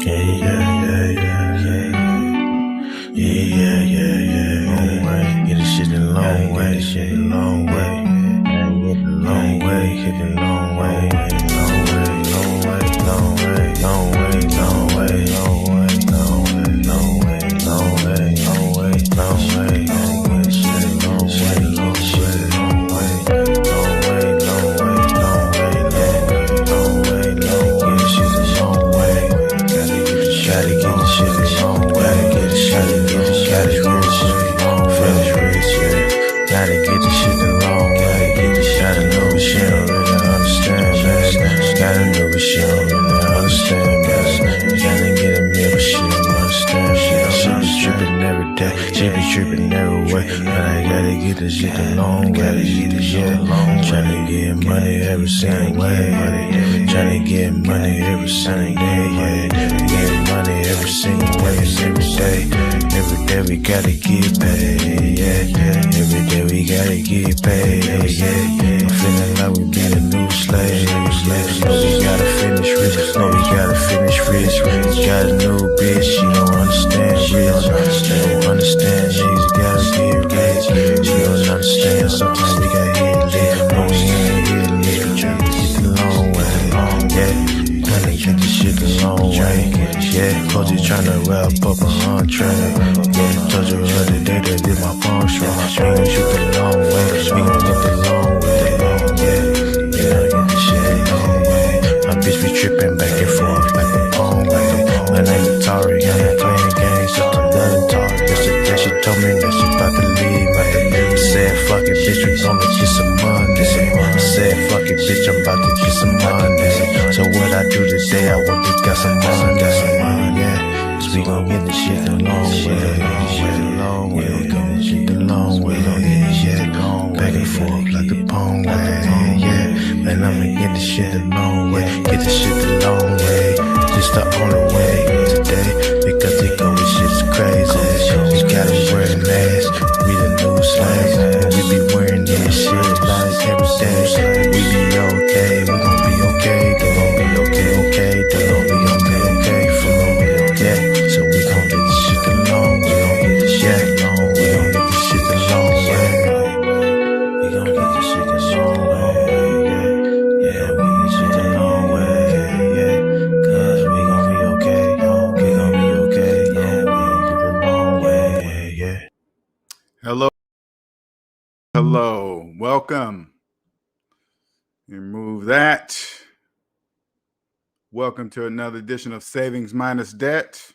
Long way, get this shit a long way, hit the long way, long way, hit the long way, long way, long way, long way, long way, long way, long way, long way, long way, long way, long way, long way, long way, shit long way, long shit long way, long way, long way, long way, long way, long way, shit a long way. Gotta get the shit a long way, get the shit a long way. Finish rich, yeah. Gotta get the shit the long way. Gotta know what she don't really understand, man. Gotta know what she don't really understand, man. Gotta get a meal, but she don't understand. She be tripping every day, she be tripping every way. But I gotta get the shit the long way. Tryna get money every single way. Tryna get money every single day, yeah. Get money every single way, every day. Every day we gotta get paid, yeah. Every day we gotta get paid, yeah. I'm feeling like we be the new slaves. No, we gotta finish rich. No, we gotta finish rich. Got a new bitch, she don't understand rich. She don't understand, she gotta get rich. She don't understand, sometimes we gotta hit lit. No, we ain't hit lit. Tryna get the long way, yeah. Tryna get the shit the long way, yeah. Coach you tryna wrap up a entree, yeah. Told you the other day that did my palm strong. We gon' shoot the long way, we gon' get the long way, yeah. Yeah, get the shit the long way. My bitch be trippin' back and forth like a palm way. My name is Tari, I ain't playing games, just a little talk. Yesterday she told me that she bout to leave, said fuck it, bitch, we gon' get some money. Said fuck it, bitch, I'm about to get some money. So what I do today, I work to get some money, yeah. Cause we gon' get the shit the long way, we gon' get shit the long way, yeah. Back and forth like the palm way, yeah. Man, I'ma get the shit the long way, get the shit the long way. Just the only way today, because they go with shit's crazy. We gotta wear a mask, we the new slaves, and we be wearing this shit like every day. We be okay, we gon' be okay, they gon' be okay, they gon' be okay for me, yeah. So we gon' get the shit the long way, we gon' get the shit long way, we gon' get the shit the long way, we gon' get the shit the long way, yeah, we get the shit the long way, yeah, cause we gon' be okay, we gon' be okay, yeah, we gon' get the long way, yeah. Hello, welcome. Remove that. Welcome to another edition of Savings Minus Debt.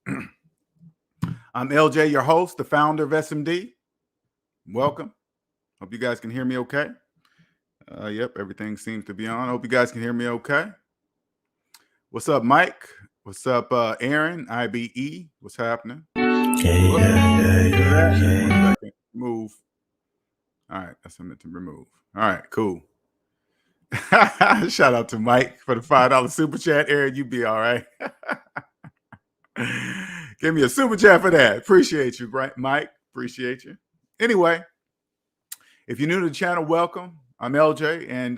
I'm LJ, your host, the founder of SMD. Welcome. Hope you guys can hear me okay. Yep, everything seems to be on. Hope you guys can hear me okay. What's up, Mike? What's up, Aaron, IBE? What's happening? Yeah. Move. All right, that's what I meant to remove. All right, cool. Shout out to Mike for the $5 super chat. Aaron, you be all right. Give me a super chat for that. Appreciate you, Mike. Appreciate you. Anyway, if you're new to the channel, welcome. I'm LJ, and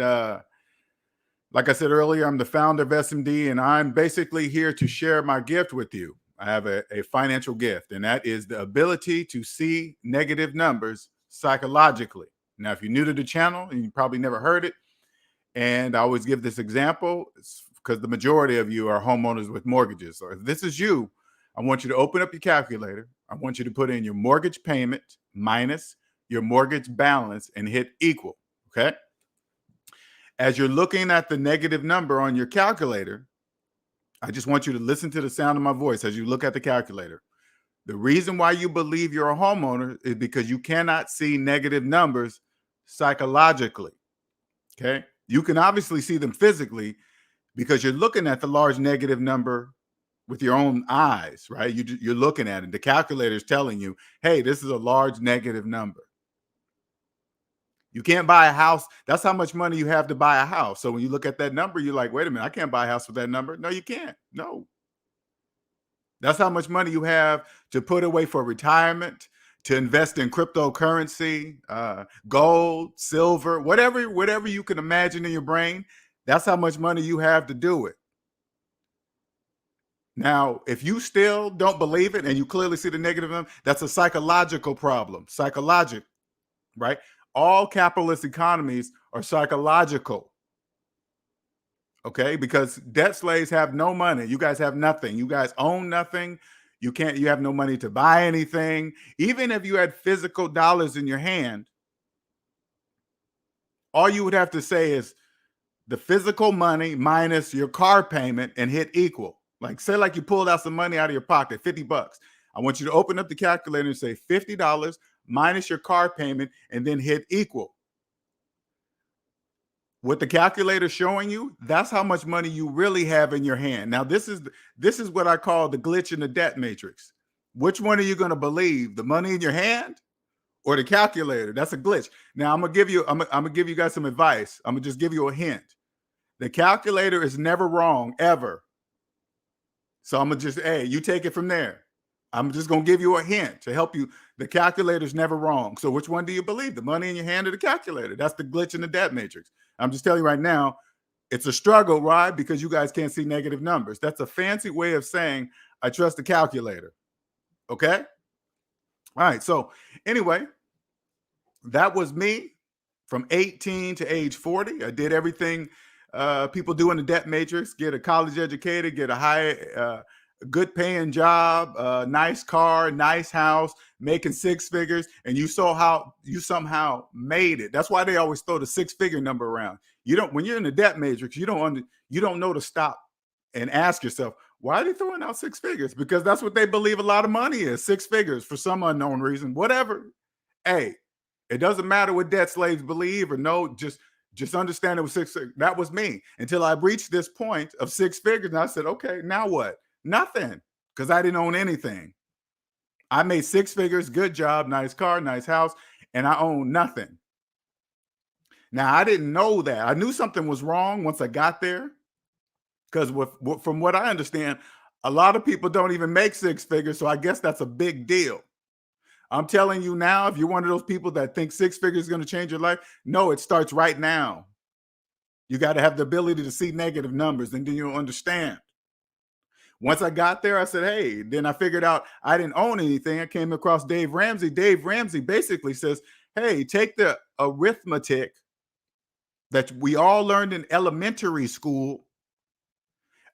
like I said earlier, I'm the founder of SMD, and I'm basically here to share my gift with you. I have a financial gift, and that is the ability to see negative numbers psychologically. Now, if you're new to the channel and you probably never heard it, and I always give this example because the majority of you are homeowners with mortgages. So if this is you, I want you to open up your calculator. I want you to put in your mortgage payment minus your mortgage balance and hit equal, okay? As you're looking at the negative number on your calculator, I just want you to listen to the sound of my voice as you look at the calculator. The reason why you believe you're a homeowner is because you cannot see negative numbers psychologically, okay? You can obviously see them physically because you're looking at the large negative number with your own eyes, right? You're looking at it. The calculator is telling you, hey, this is a large negative number. You can't buy a house. That's how much money you have to buy a house. So when you look at that number, you're like, wait a minute, I can't buy a house with that number. No, you can't. No. That's how much money you have to put away for retirement, to invest in cryptocurrency, gold, silver, whatever you can imagine in your brain. That's how much money you have to do it. Now, if you still don't believe it and you clearly see the negative in them, that's a psychological problem. Psychologic, right? All capitalist economies are psychological. Okay, because debt slaves have no money. You guys have nothing. You guys own nothing. You have no money to buy anything. Even if you had physical dollars in your hand, all you would have to say is the physical money minus your car payment and hit equal. Like, say like you pulled out some money out of your pocket, 50 bucks. I want you to open up the calculator and say $50 minus your car payment and then hit equal. What the calculator showing you, that's how much money you really have in your hand. Now, this is what I call the glitch in the debt matrix. Which one are you going to believe? The money in your hand or the calculator? That's a glitch. Now, I'm gonna give you guys some advice. I'm gonna just give you a hint. The calculator is never wrong, ever. So I'm gonna just, hey, you take it from there. I'm just gonna give you a hint to help you. The calculator's never wrong. So which one do you believe? The money in your hand or the calculator? That's the glitch in the debt matrix. I'm just telling you right now, it's a struggle, right? Because you guys can't see negative numbers. That's a fancy way of saying I trust the calculator. Okay. All right. So anyway, that was me from 18 to age 40. I did everything people do in the debt matrix: get a college educated, get a high, good paying job, nice car, nice house, making six figures. And you saw how you somehow made it. That's why they always throw the six-figure number around. You don't, when you're in the debt matrix, you don't know to stop and ask yourself, why are they throwing out six figures? Because that's what they believe a lot of money is, six figures, for some unknown reason, whatever. Hey, it doesn't matter what debt slaves believe or no, just understand it was six figures. That was me until I reached this point of six figures. And I said, okay, now what? Nothing, because I didn't own anything. I made six figures, good job, nice car, nice house, and I own nothing. Now, I didn't know that. I knew something was wrong once I got there, because from what I understand, a lot of people don't even make six figures. So I guess that's a big deal. I'm telling you now, if you're one of those people that think six figures is going to change your life, no, it starts right now. You got to have the ability to see negative numbers, and then you'll understand. Once I got there, I said, hey, then I figured out I didn't own anything. I came across Dave Ramsey. Dave Ramsey basically says, hey, take the arithmetic that we all learned in elementary school,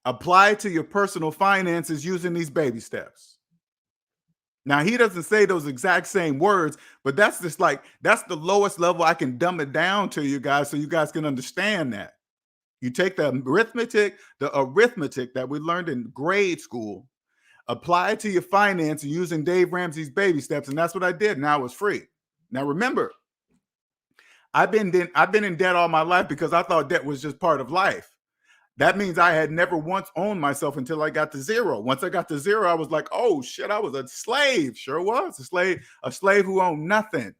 apply it to your personal finances using these baby steps. Now, he doesn't say those exact same words, but that's just like, that's the lowest level I can dumb it down to you guys so you guys can understand that. You take the arithmetic that we learned in grade school, apply it to your finance using Dave Ramsey's baby steps, and that's what I did. Now it was free. Now remember, I've been in debt all my life because I thought debt was just part of life. That means I had never once owned myself until I got to zero. Once I got to zero, I was like, oh shit, I was a slave. Sure was a slave who owned nothing.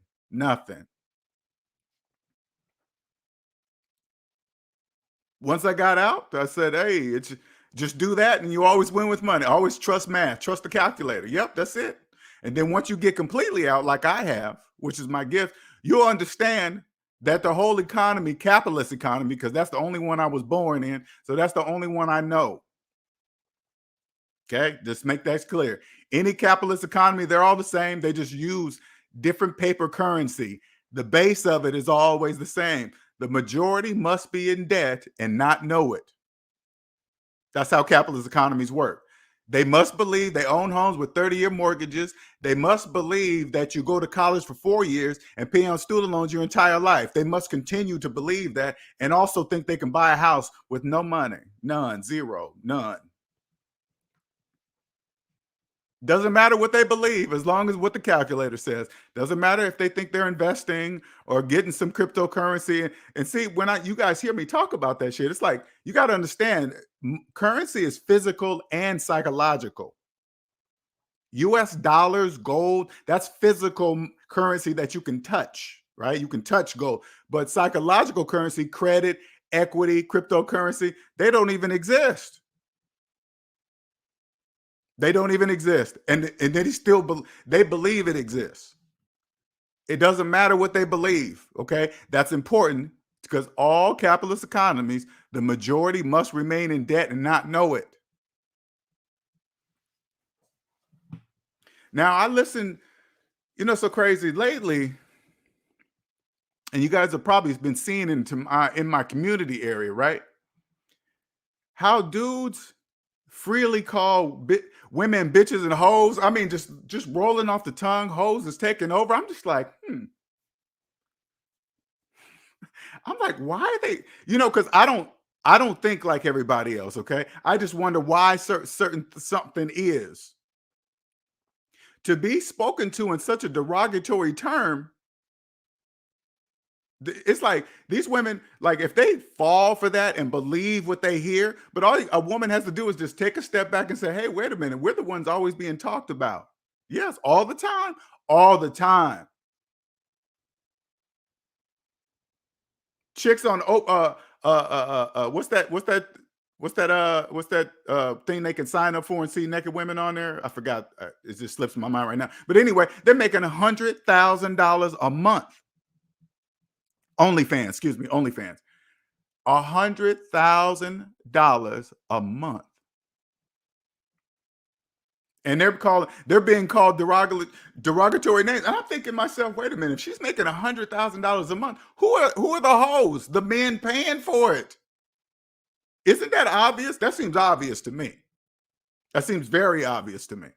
Once I got out, I said, hey, it's just do that and you always win with money. Always trust math, trust the calculator. Yep, that's it. And then once you get completely out, like I have, which is my gift, you'll understand that the whole economy, capitalist economy, because that's the only one I was born in, so that's the only one I know. Okay, just make that clear. Any capitalist economy, they're all the same. They just use different paper currency. The base of it is always the same. The majority must be in debt and not know it. That's how capitalist economies work. They must believe they own homes with 30-year mortgages. They must believe that you go to college for 4 years and pay on student loans your entire life. They must continue to believe that and also think they can buy a house with no money. None, zero, none. Doesn't matter what they believe, as long as what the calculator says. Doesn't matter if they think they're investing or getting some cryptocurrency. And see, when you guys hear me talk about that shit, it's like, you got to understand, currency is physical and psychological. US dollars, gold, that's physical currency that you can touch, right? You can touch gold. But psychological currency, credit, equity, cryptocurrency, they don't even exist. They don't even exist. And they believe it exists. It doesn't matter what they believe, okay? That's important because all capitalist economies, the majority must remain in debt and not know it. Now I listen, so crazy lately, and you guys have probably been seeing in my community area, right? How dudes freely call women bitches and hoes. I mean, just rolling off the tongue. Hoes is taking over. I'm just like, I'm like, why are they? Because I don't think like everybody else. Okay, I just wonder why certain something is to be spoken to in such a derogatory term. It's like these women, like if they fall for that and believe what they hear, but all a woman has to do is just take a step back and say, "Hey, wait a minute, we're the ones always being talked about." Yes, all the time, all the time. Chicks on what's that thing they can sign up for and see naked women on there? I forgot. It just slips my mind right now. But anyway, they're making $100,000 a month. OnlyFans, excuse me, OnlyFans. $100,000 a month. And they're being called derogatory names. And I'm thinking to myself, wait a minute, if she's making $100,000 a month, who are the hoes? The men paying for it. Isn't that obvious? That seems obvious to me. That seems very obvious to me.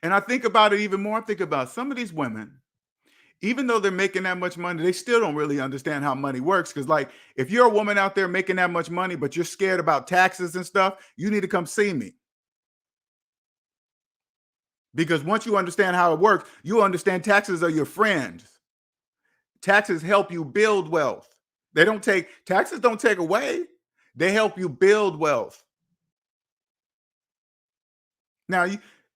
And I think about it even more. I think about some of these women, even though they're making that much money, they still don't really understand how money works. Because, like, if you're a woman out there making that much money, but you're scared about taxes and stuff, you need to come see me. Because once you understand how it works, you understand taxes are your friends. Taxes help you build wealth. Taxes don't take away. They help you build wealth. Now,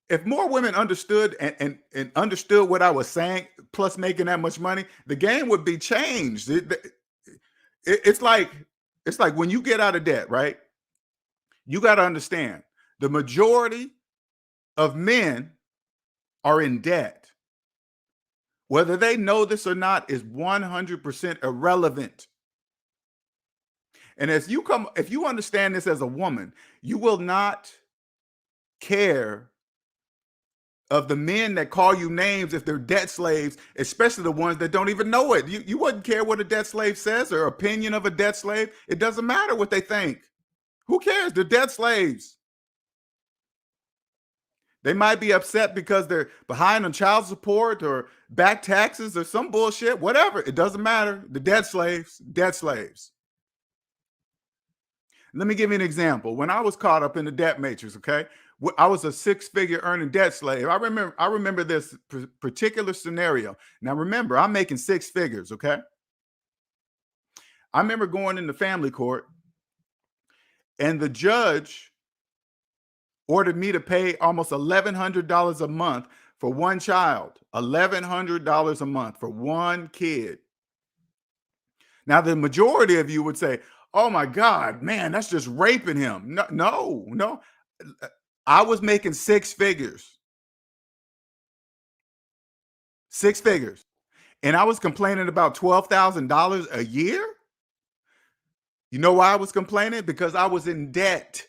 if more women understood and understood what I was saying, plus making that much money, the game would be changed. It's like when you get out of debt, right? You got to understand the majority of men are in debt. Whether they know this or not is 100% irrelevant. And if you understand this as a woman, you will not care of the men that call you names if they're debt slaves, especially the ones that don't even know it. You wouldn't care what a debt slave says or opinion of a debt slave. It doesn't matter what they think. Who cares? They're debt slaves. They might be upset because they're behind on child support or back taxes or some bullshit, whatever. It doesn't matter. The debt slaves, debt slaves. Let me give you an example. When I was caught up in the debt matrix, okay, I was a six-figure earning debt slave. I remember this particular scenario. Now, remember, I'm making six figures, okay? I remember going into family court, and the judge ordered me to pay almost $1,100 a month for one child. $1,100 a month for one kid. Now, the majority of you would say, "Oh my God, man, that's just raping him." No. I was making six figures. Six figures. And I was complaining about $12,000 a year. You know why I was complaining? Because I was in debt.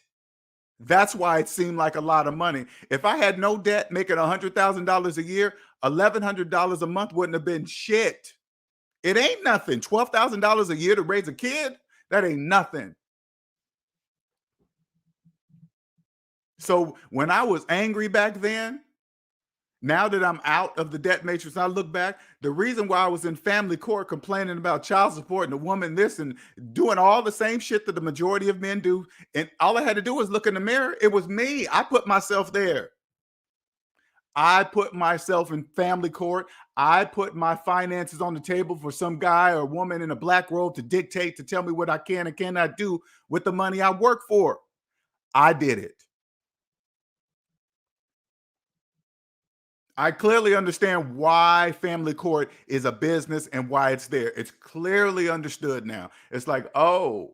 That's why it seemed like a lot of money. If I had no debt, making $100,000 a year, $1,100 a month wouldn't have been shit. It ain't nothing. $12,000 a year to raise a kid, that ain't nothing. So when I was angry back then, now that I'm out of the debt matrix, I look back, the reason why I was in family court complaining about child support and the woman this and doing all the same shit that the majority of men do, and all I had to do was look in the mirror. It was me. I put myself there. I put myself in family court. I put my finances on the table for some guy or woman in a black robe to dictate, to tell me what I can and cannot do with the money I work for. I did it. I clearly understand why family court is a business and why it's there. It's clearly understood now. It's like, I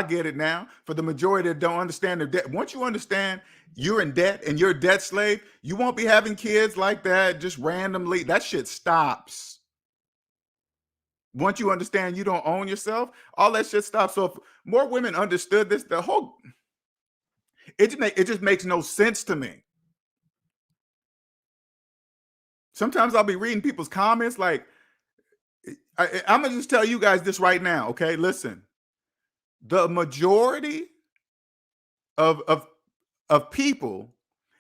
get it now. For the majority that don't understand their debt, once you understand you're in debt and you're a debt slave, you won't be having kids like that just randomly. That shit stops. Once you understand you don't own yourself, all that shit stops. So if more women understood this, It just makes no sense to me. Sometimes I'll be reading people's comments like, I'm gonna just tell you guys this right now, okay? Listen, the majority of of of people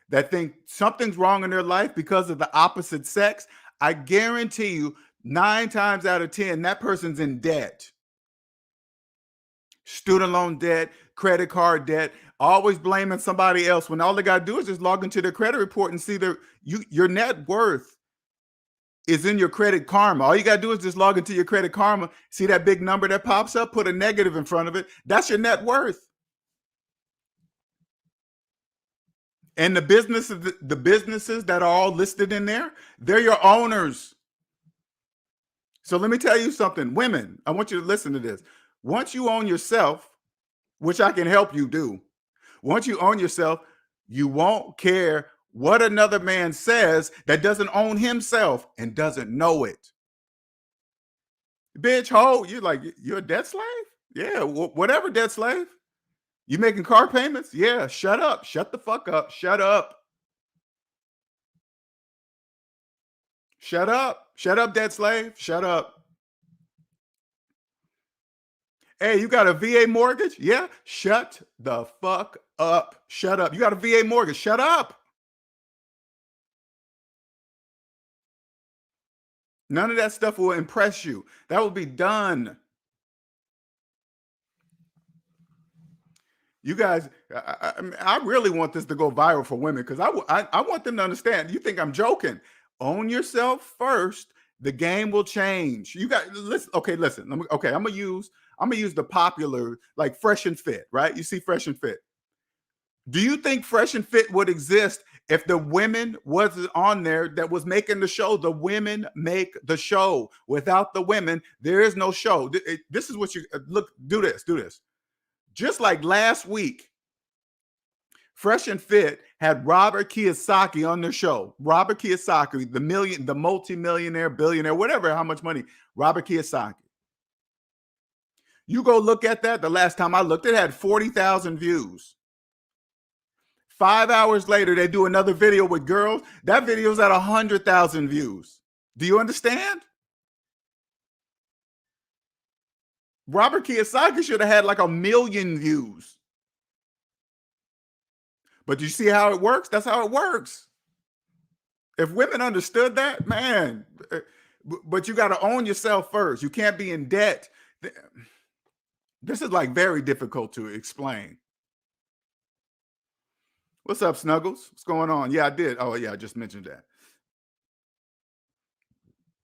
that think something's wrong in their life because of the opposite sex, I guarantee you, 9 times out of 10, that person's in debt. Student loan debt, credit card debt, always blaming somebody else when all they got to do is just log into their credit report and see your net worth is in your credit karma. All you got to do is just log into your credit karma, see that big number that pops up, put a negative in front of it. That's your net worth. And the businesses that are all listed in there, they're your owners. So let me tell you something, women, I want you to listen to this. Once you own yourself, which I can help you do, once you own yourself, you won't care what another man says that doesn't own himself and doesn't know it. Bitch, ho, you're a debt slave? Yeah, whatever, debt slave. You making car payments? Yeah, shut up. Shut the fuck up. Shut up. Shut up. Shut up, debt slave. Shut up. Hey, you got a VA mortgage? Yeah, shut the fuck up. Shut up. You got a VA mortgage? Shut up. None of that stuff will impress you. That will be done. You guys, I really want this to go viral for women because I want them to understand. You think I'm joking? Own yourself first. The game will change. You got listen. Okay, listen. I'm gonna use the popular like Fresh and Fit, right? You see Fresh and Fit. Do you think Fresh and Fit would exist if the women wasn't on there that was making the show? The women make the show. Without the women, there is no show. This is what you look. Do this. Just like last week, Fresh and Fit had Robert Kiyosaki on their show. Robert Kiyosaki, the multi-millionaire, billionaire, whatever, how much money, Robert Kiyosaki. You go look at that. The last time I looked, it had 40,000 views. 5 hours later, they do another video with girls. That video's at 100,000 views. Do you understand? Robert Kiyosaki should have had like 1 million views. But you see how it works? That's how it works. If women understood that, man, but you got to own yourself first. You can't be in debt. This is like very difficult to explain. What's up, Snuggles? What's going on? Yeah, I did. Oh, yeah, I just mentioned that.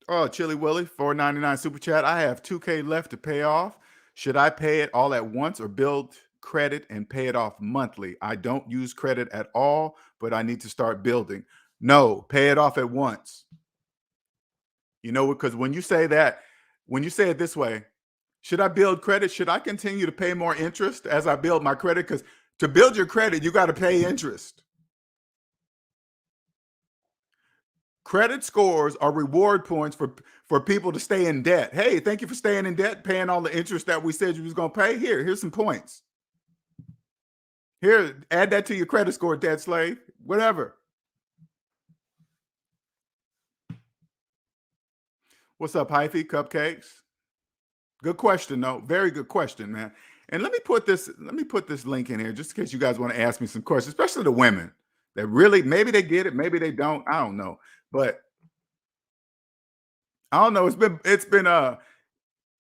Oh, Chili Willie, $4.99 super chat. I have $2K left to pay off. Should I pay it all at once or build credit and pay it off monthly? I don't use credit at all, but I need to start building. No, pay it off at once. You know, because when you say it this way, should I build credit? Should I continue to pay more interest as I build my credit? Because to build your credit, you got to pay interest. Credit scores are reward points for people to stay in debt. Hey, thank you for staying in debt, paying all the interest that we said you was going to pay. Here's some points. Here, add that to your credit score, debt slave, whatever. What's up, Hyphy? Cupcakes? Good question, though. Very good question, man. And let me put this link in here just in case you guys want to ask me some questions, especially the women that really, maybe they get it, maybe they don't. I don't know. But I don't know. It's been I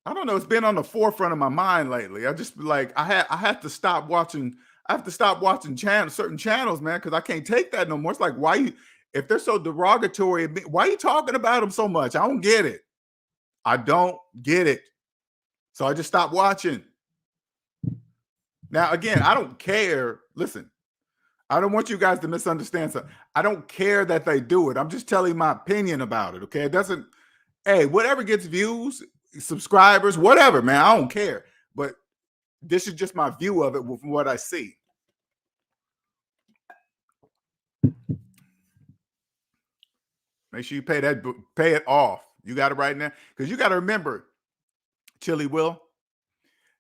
don't know. It's been on the forefront of my mind lately. I just like I have to stop watching. I have to stop watching certain channels, man, because I can't take that no more. It's like, if they're so derogatory, why are you talking about them so much? I don't get it. I don't get it. So I just stopped watching. Now, again, I don't care. Listen, I don't want you guys to misunderstand something. I don't care that they do it. I'm just telling my opinion about it. Okay. It doesn't, hey, whatever gets views, subscribers, whatever, man. I don't care. But this is just my view of it from what I see. Make sure you pay it off. You got it right now. Because you got to remember, Chili Will,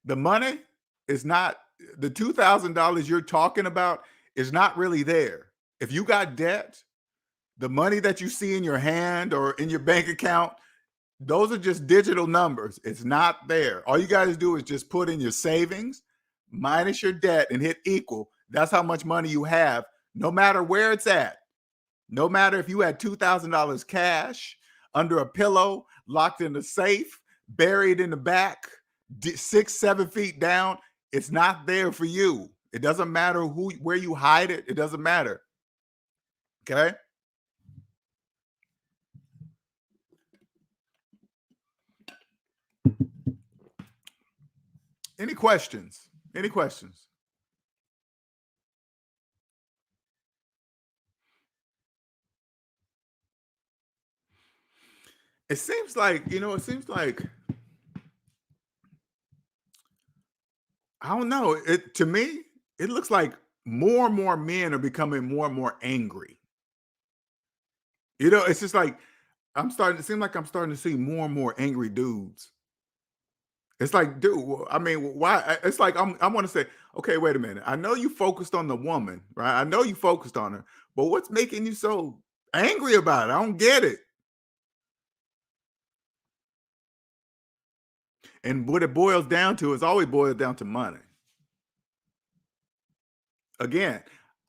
the money is not the $2,000 you're talking about is not really there. If you got debt, the money that you see in your hand or in your bank account, those are just digital numbers. It's not there. All you got to do is just put in your savings minus your debt and hit equal. That's how much money you have, no matter where it's at. No matter if you had $2,000 cash under a pillow, locked in the safe, buried in the back, 6, 7 feet down, it's not there for you. It doesn't matter where you hide it. It doesn't matter. Okay. Any questions? Any questions? It seems like, I don't know. To me, it looks like more and more men are becoming more and more angry. It's just like it seems like I'm starting to see more and more angry dudes. It's like, dude, I mean, why? It's like I want to say, okay, wait a minute. I know you focused on the woman, right? I know you focused on her, but what's making you so angry about it? I don't get it. And what it boils down to is always boils down to money. Again,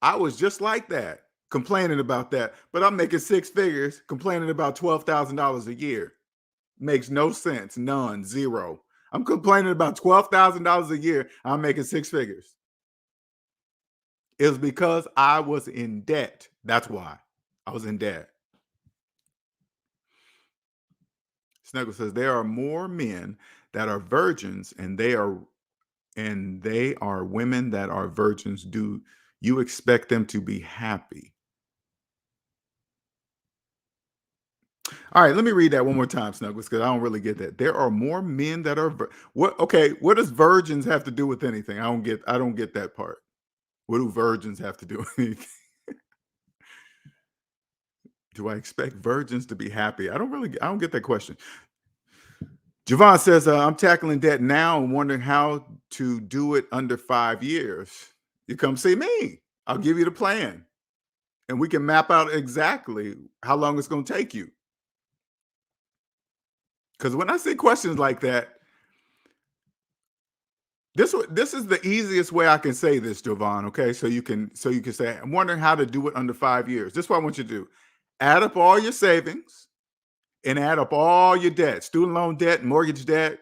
I was just like that, complaining about that, but I'm making 6 figures, complaining about $12,000 a year. Makes no sense. None. Zero. I'm complaining about $12,000 a year. I'm making 6 figures. It was because I was in debt. That's why I was in debt. Snuggle says there are more men that are virgins, and they are women that are virgins. Do you expect them to be happy? All right, let me read that one more time, Snuggles, because I don't really get that. There are more men that are what? Okay, what does virgins have to do with anything? I don't get that part. What do virgins have to do with anything? Do I expect virgins to be happy? I don't get that question. Javon says, I'm tackling debt now and wondering how to do it under 5 years. You come see me. I'll give you the plan. And we can map out exactly how long it's going to take you. Because when I see questions like that, this is the easiest way I can say this, Javon. Okay, so you can say, I'm wondering how to do it under 5 years. This is what I want you to do: add up all your savings and add up all your debt, student loan debt, mortgage debt,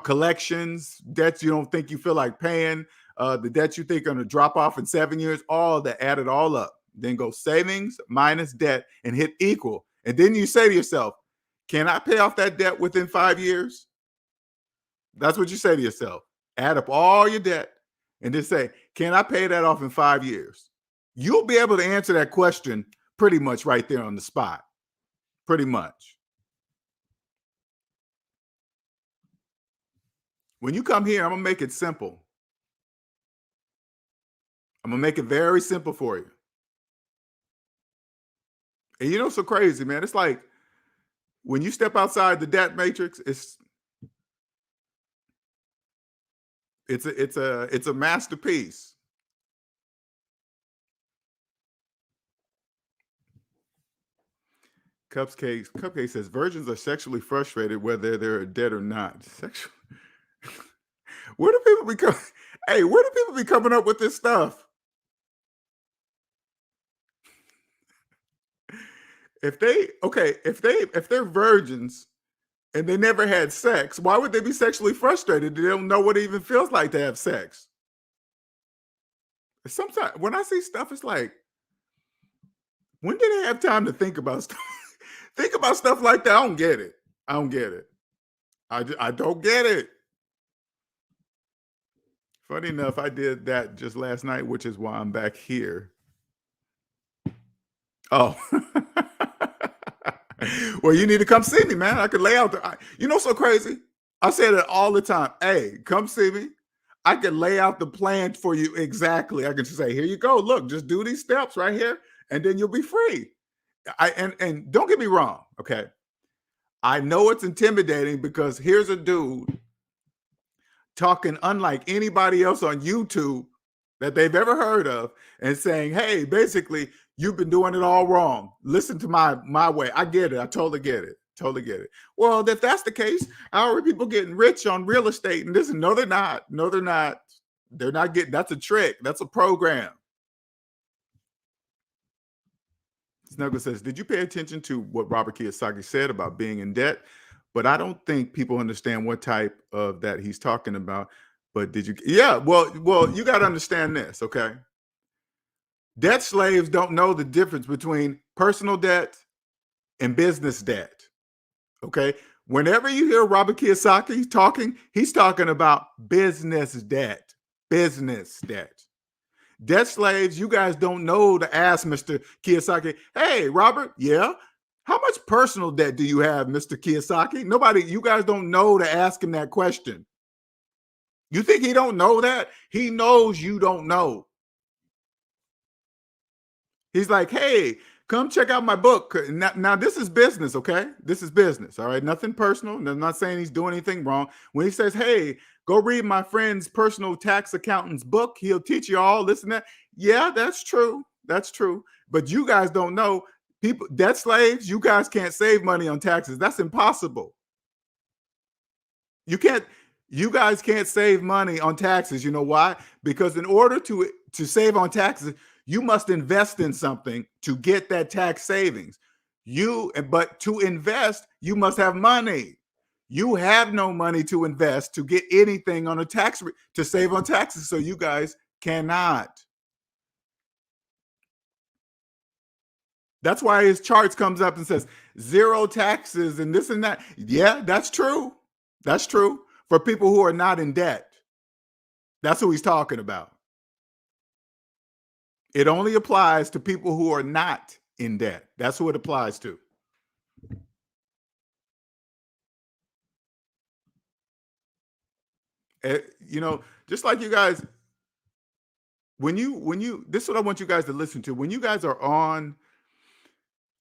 collections, debts you don't think you feel like paying, the debts you think are going to drop off in 7 years. All that, add it all up. Then go savings minus debt and hit equal. And then you say to yourself, can I pay off that debt within 5 years? That's what you say to yourself. Add up all your debt and then say, can I pay that off in 5 years? You'll be able to answer that question pretty much right there on the spot. Pretty much. When you come here, I'm going to make it simple. I'm going to make it very simple for you. And you know, so crazy, man. It's like when you step outside the debt matrix, it's a masterpiece. Cupcake says virgins are sexually frustrated whether they're dead or not. Sexual. Where do people become? Hey, where do people be coming up with this stuff? If they're virgins and they never had sex, why would they be sexually frustrated? They don't know what it even feels like to have sex. Sometimes when I see stuff, it's like, when do they have time to think about stuff? Think about stuff like that. I don't get it. I don't get it. I don't get it. Funny enough, I did that just last night, which is why I'm back here. Oh. Well, you need to come see me, man. I could lay out so crazy. I say that all the time. Hey, come see me. I can lay out the plan for you exactly. I can just say, here you go. Look, just do these steps right here, and then you'll be free. And don't get me wrong, okay? I know it's intimidating because here's a dude talking unlike anybody else on YouTube that they've ever heard of and saying, hey, basically, you've been doing it all wrong. Listen to my way. I get it. I totally get it. Totally get it. Well, if that's the case, how are people getting rich on real estate? And this, no, they're not. No, they're not. They're not getting, that's a trick. That's a program. Snuggle says, did you pay attention to what Robert Kiyosaki said about being in debt? But I don't think people understand what type of that he's talking about. But did you? Yeah, well, you got to understand this, okay? Debt slaves don't know the difference between personal debt and business debt, okay? Whenever you hear Robert Kiyosaki talking, he's talking about business debt, business debt. Debt slaves, you guys don't know to ask Mr. Kiyosaki, hey, Robert, yeah, how much personal debt do you have, Mr. Kiyosaki? Nobody, you guys don't know to ask him that question. You think he don't know that? He knows you don't know. He's like, hey, come check out my book. Now, this is business, okay? This is business, all right? Nothing personal. I'm not saying he's doing anything wrong. When he says, hey, go read my friend's personal tax accountant's book, he'll teach you all this and that. Yeah, that's true. That's true. But you guys don't know. People, debt slaves, you guys can't save money on taxes. That's impossible. You guys can't save money on taxes. You know why? Because in order to save on taxes, you must invest in something to get that tax savings. But to invest, you must have money. You have no money to invest to get anything on a to save on taxes. So you guys cannot. That's why his charts comes up and says zero taxes and this and that. Yeah, that's true. That's true for people who are not in debt. That's who he's talking about. It only applies to people who are not in debt. That's who it applies to. Just like you guys, this is what I want you guys to listen to. When you guys are on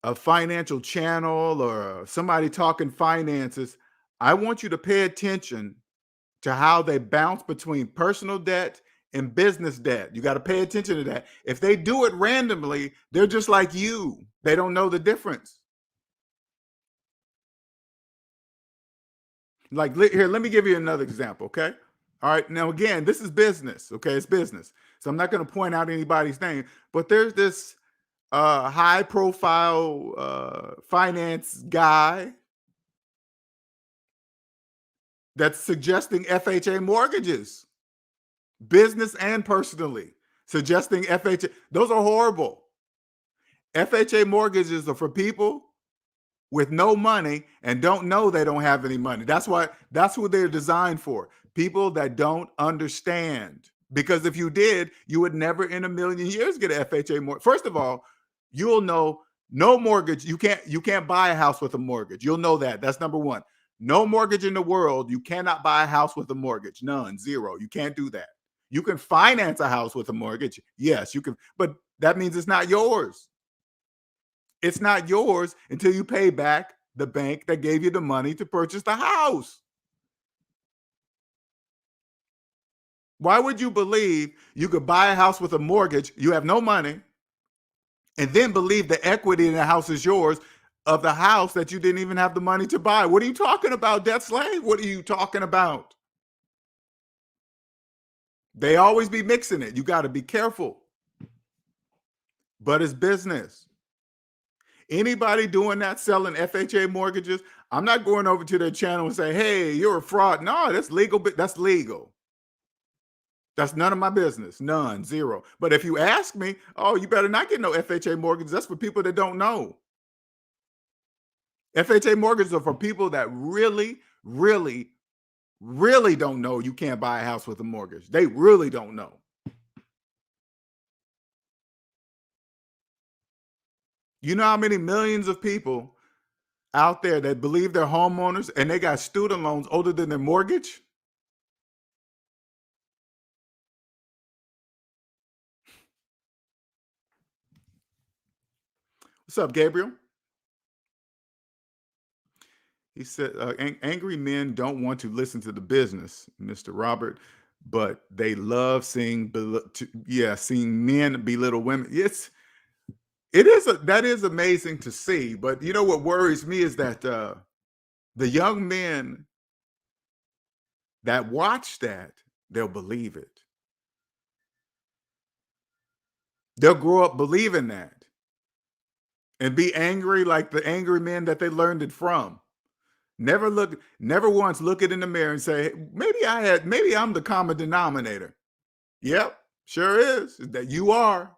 a financial channel or somebody talking finances, I want you to pay attention to how they bounce between personal debt and business debt. You got to pay attention to that. If they do it randomly, they're just like you. They don't know the difference. Like here, let me give you another example, okay? All right, now again, this is business, okay? It's business. So I'm not going to point out anybody's name, but there's this high profile finance guy that's suggesting FHA mortgages, business and personally, suggesting FHA. Those are horrible. FHA mortgages are for people with no money and don't know they don't have any money. That's who they're designed for. People that don't understand. Because if you did, you would never in a million years get an FHA mortgage. First of all, you'll know no mortgage. You can't buy a house with a mortgage. You'll know that. That's number one. No mortgage in the world. You cannot buy a house with a mortgage. None, zero. You can't do that. You can finance a house with a mortgage. Yes, you can, but that means it's not yours. It's not yours until you pay back the bank that gave you the money to purchase the house. Why would you believe you could buy a house with a mortgage? You have no money, and then believe the equity in the house is yours of the house that you didn't even have the money to buy. What are you talking about, debt slave? What are you talking about? They always be mixing it. You got to be careful. But it's business. Anybody doing that, selling FHA mortgages, I'm not going over to their channel and say, hey, you're a fraud. No, that's legal. That's legal. That's none of my business. None, zero. But if you ask me, oh, you better not get no FHA mortgages. That's for people that don't know. FHA mortgages are for people that really, really, really don't know you can't buy a house with a mortgage. They really don't know. You know how many millions of people out there that believe they're homeowners and they got student loans older than their mortgage? What's up, Gabriel? He said, angry men don't want to listen to the business, Mr. Robert. but they love seeing seeing men belittle women. That is amazing to see. But you know what worries me is that the young men that watch that, they'll believe it. They'll grow up believing that and be angry like the angry men that they learned it from. Never once look it in the mirror and say, maybe I'm the common denominator. Yep, sure is. That you are.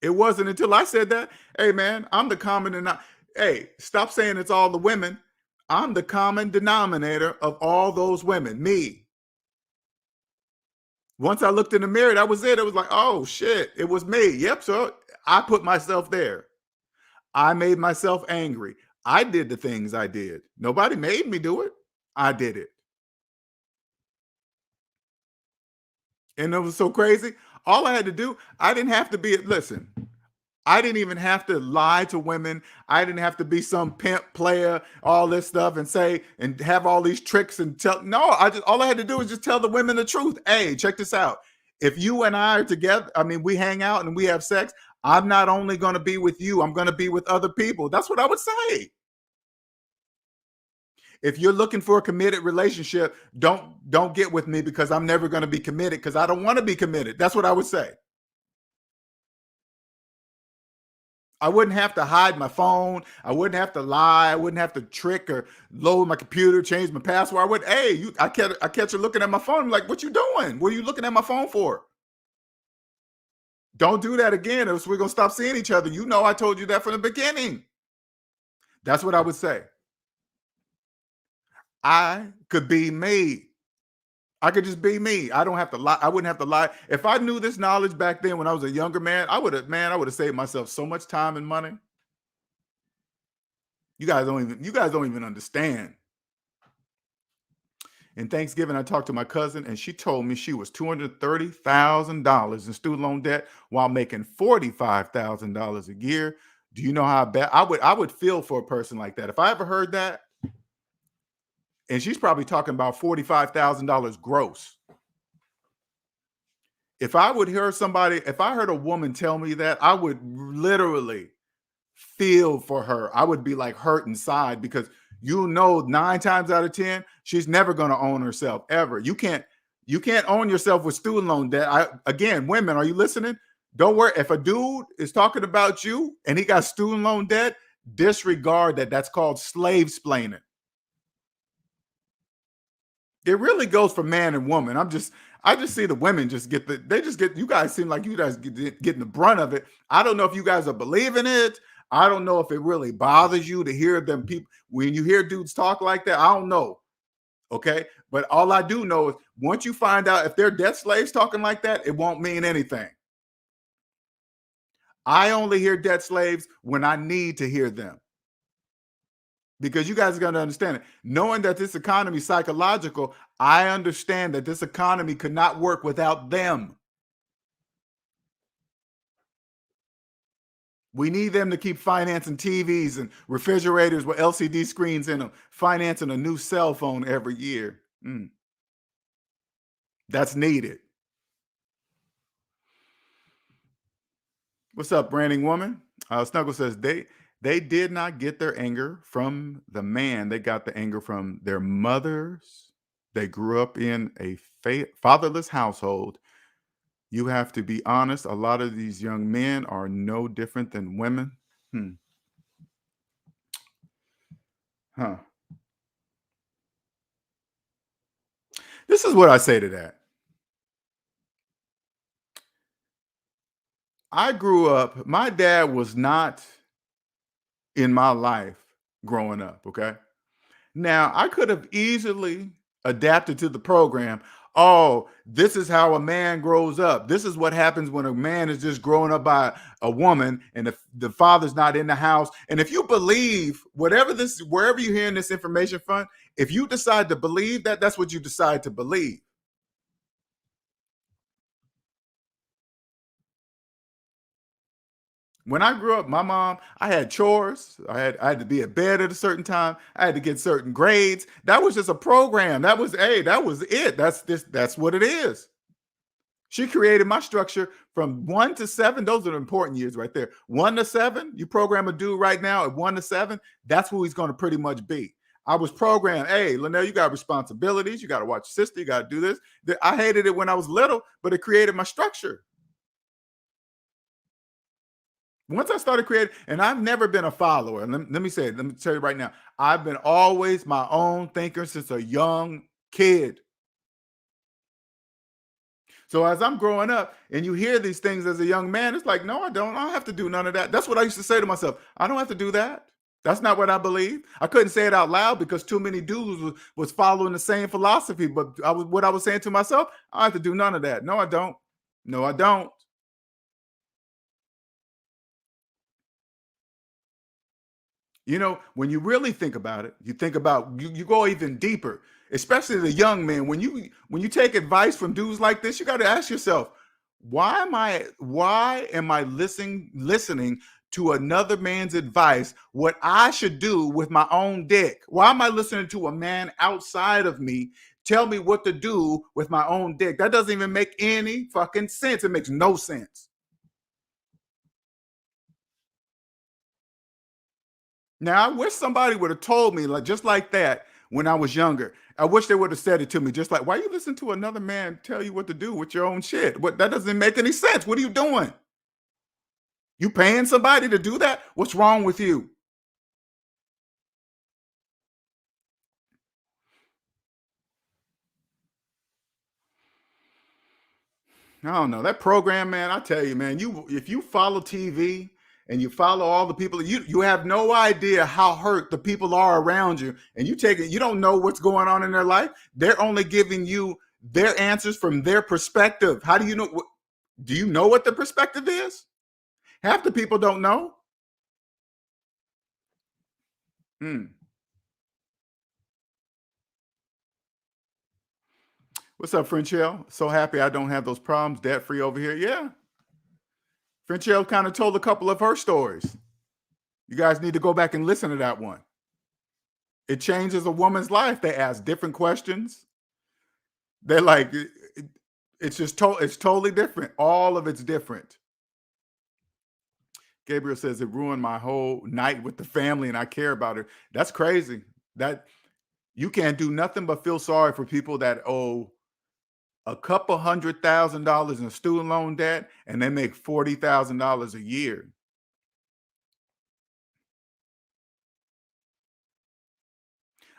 It wasn't until I said that, hey man, I'm the common denominator. Hey, stop saying it's all the women. I'm the common denominator of all those women, me. Once I looked in the mirror, that was it. It was like, oh shit, it was me. Yep, so I put myself there. I made myself angry. I did the things I did. Nobody made me do it. I did it. And it was so crazy. All I had to do, I didn't have to listen, I didn't even have to lie to women. I didn't have to be some pimp player, all this stuff and say, and have all these tricks and all I had to do was just tell the women the truth. Hey, check this out. If you and I are together, we hang out and we have sex, I'm not only going to be with you, I'm going to be with other people. That's what I would say. If you're looking for a committed relationship, don't get with me because I'm never going to be committed because I don't want to be committed. That's what I would say. I wouldn't have to hide my phone. I wouldn't have to lie. I wouldn't have to trick or load my computer, change my password. I catch her looking at my phone. I'm like, what you doing? What are you looking at my phone for? Don't do that again, or we're going to stop seeing each other. You know I told you that from the beginning. That's what I would say. I could be me. I could just be me. I don't have to lie. I wouldn't have to lie. If I knew this knowledge back then when I was a younger man, I would have saved myself so much time and money. You guys don't even understand. In Thanksgiving, I talked to my cousin and she told me she was $230,000 in student loan debt while making $45,000 a year. Do you know how bad I would feel for a person like that? If I ever heard that, and she's probably talking about $45,000 gross. If I heard a woman tell me that, I would literally feel for her. I would be like hurt inside because 9 times out of 10, she's never going to own herself ever. You can't own yourself with student loan debt. Again, women, are you listening? Don't worry. If a dude is talking about you and he got student loan debt, disregard that. That's called slave-splaining. It really goes for man and woman. I just see the women you guys seem like you guys getting the brunt of it. I don't know if you guys are believing it. I don't know if it really bothers you to hear them people. When you hear dudes talk like that, I don't know. Okay. But all I do know is once you find out if they're debt slaves talking like that, it won't mean anything. I only hear debt slaves when I need to hear them. Because you guys are going to understand it. Knowing that this economy is psychological, I understand that this economy could not work without them. We need them to keep financing TVs and refrigerators with LCD screens in them, financing a new cell phone every year. That's needed. What's up, branding woman? Snuggle says they did not get their anger from the man. They got the anger from their mothers. They grew up in a fatherless household. You have to be honest. A lot of these young men are no different than women. This is what I say to that. I grew up, my dad was not in my life growing up, okay? Now, I could have easily adapted to the program. Oh, this is how a man grows up. This is what happens when a man is just growing up by a woman and the father's not in the house. And if you believe wherever you're hearing this information from, if you decide to believe that, that's what you decide to believe. When I grew up, my mom, I had chores. I had to be at bed at a certain time. I had to get certain grades. That was just a program. That was that was it. That's what it is. She created my structure from 1 to 7. Those are the important years right there. 1 to 7. You program a dude right now at 1 to 7. That's who he's going to pretty much be. I was programmed. Hey, Linnell, you got responsibilities. You got to watch your sister. You got to do this. I hated it when I was little, but it created my structure. Once I started creating, and I've never been a follower. And let me tell you right now, I've been always my own thinker since a young kid. So as I'm growing up and you hear these things as a young man, it's like, no, I don't. I don't have to do none of that. That's what I used to say to myself. I don't have to do that. That's not what I believe. I couldn't say it out loud because too many dudes was following the same philosophy. But what I was saying to myself, I don't have to do none of that. No, I don't. No, I don't. You know, when you really think about it, you think about you go even deeper, especially the young men. When you take advice from dudes like this, you got to ask yourself, why am I listening to another man's advice what I should do with my own dick? Why am I listening to a man outside of me tell me what to do with my own dick? That doesn't even make any fucking sense. It makes no sense. Now, I wish somebody would have told me just like that when I was younger. I wish they would have said it to me just like, why you listen to another man tell you what to do with your own shit? What That doesn't make any sense. What are you doing? You paying somebody to do that? What's wrong with you? I don't know. That program, man, I tell you, man, if you follow TV and you follow all the people, you have no idea how hurt the people are around you. And you don't know what's going on in their life. They're only giving you their answers from their perspective. How do you know? Do you know what the perspective is? Half the people don't know. Hmm. What's up, Frenchell? So happy I don't have those problems. Debt free over here. Yeah. Frenchell kind of told a couple of her stories. You guys need to go back and listen to that one. It changes a woman's life. They ask different questions. They're like, it's it's totally different. All of it's different. Gabriel says it ruined my whole night with the family and I care about it. That's crazy. That you can't do nothing but feel sorry for people that owe a couple $100,000 in student loan debt and they make $40,000 a year.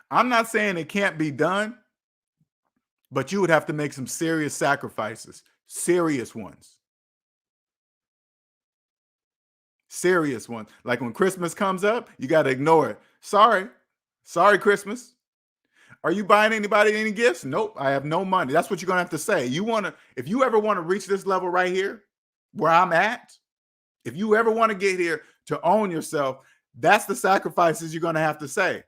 I'm not saying it can't be done, but you would have to make some serious sacrifices, serious ones. Serious ones. Like when Christmas comes up, you got to ignore it. Sorry, Christmas. Are you buying anybody any gifts? Nope, I have no money. That's what you're gonna have to say. If you ever want to reach this level right here, where I'm at, if you ever want to get here to own yourself, that's the sacrifices you're gonna have to say.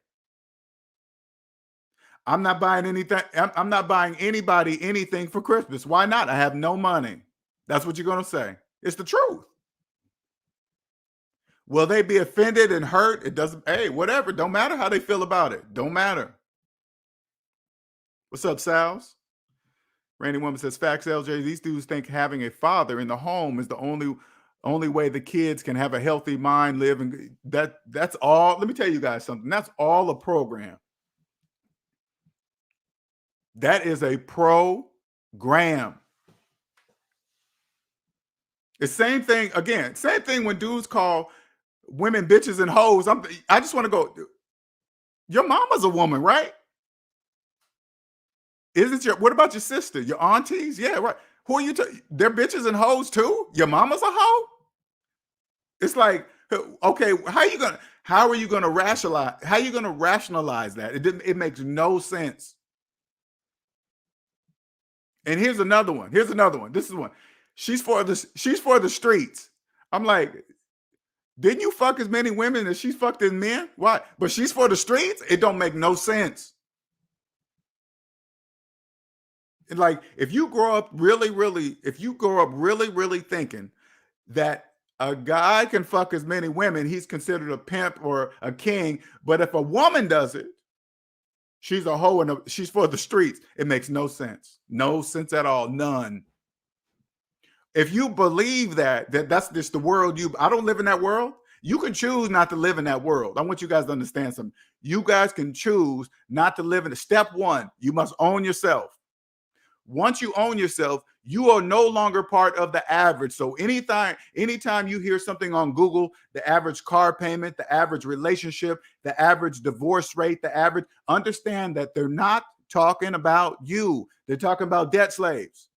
I'm not buying anything. I'm not buying anybody anything for Christmas. Why not? I have no money. That's what you're gonna say. It's the truth. Will they be offended and hurt? It doesn't. Hey, whatever. Don't matter how they feel about it. Don't matter. What's up, Sal's? Randy Woman says, facts, LJ. These dudes think having a father in the home is the only way the kids can have a healthy mind, live, and that's all. Let me tell you guys something. That's all a program. That is a program. The same thing again. Same thing when dudes call women bitches and hoes. I just want to go. Your mama's a woman, right? What about your sister? Your aunties? Yeah, right. Who are you? They're bitches and hoes too. Your mama's a hoe. It's like, okay, how are you gonna rationalize? How are you gonna rationalize that? It makes no sense. And here's another one. This is one. She's for the streets. I'm like, didn't you fuck as many women as she's fucked as men? Why? But she's for the streets? It don't make no sense. Like if you grow up really, really thinking that A guy can fuck as many women. He's considered a pimp or a king. But if a woman does it, she's a hoe and she's for the streets. It makes no sense. No sense at all. None. If you believe that's just the world I don't live in that world. You can choose not to live in that world. I want you guys to understand something. You guys can choose not to live in it. Step one, you must own yourself. Once you own yourself, you are no longer part of the average. So anytime you hear something on Google, the average car payment, the average relationship, the average divorce rate, understand that they're not talking about you. They're talking about debt slaves.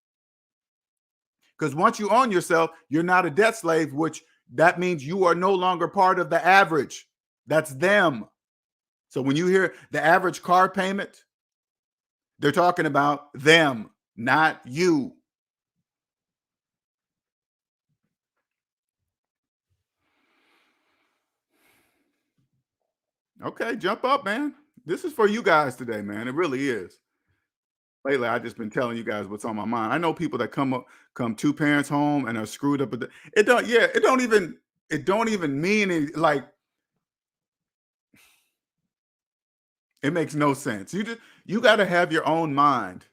Because once you own yourself, you're not a debt slave, which that means you are no longer part of the average. That's them. So when you hear the average car payment, they're talking about them, not you. Okay, jump up, man. This is for you guys today, man. It really is. Lately, I've just been telling you guys what's on my mind. I know people that come two parents home and are screwed up. It don't even mean it, like, it makes no sense. You got to have your own mind.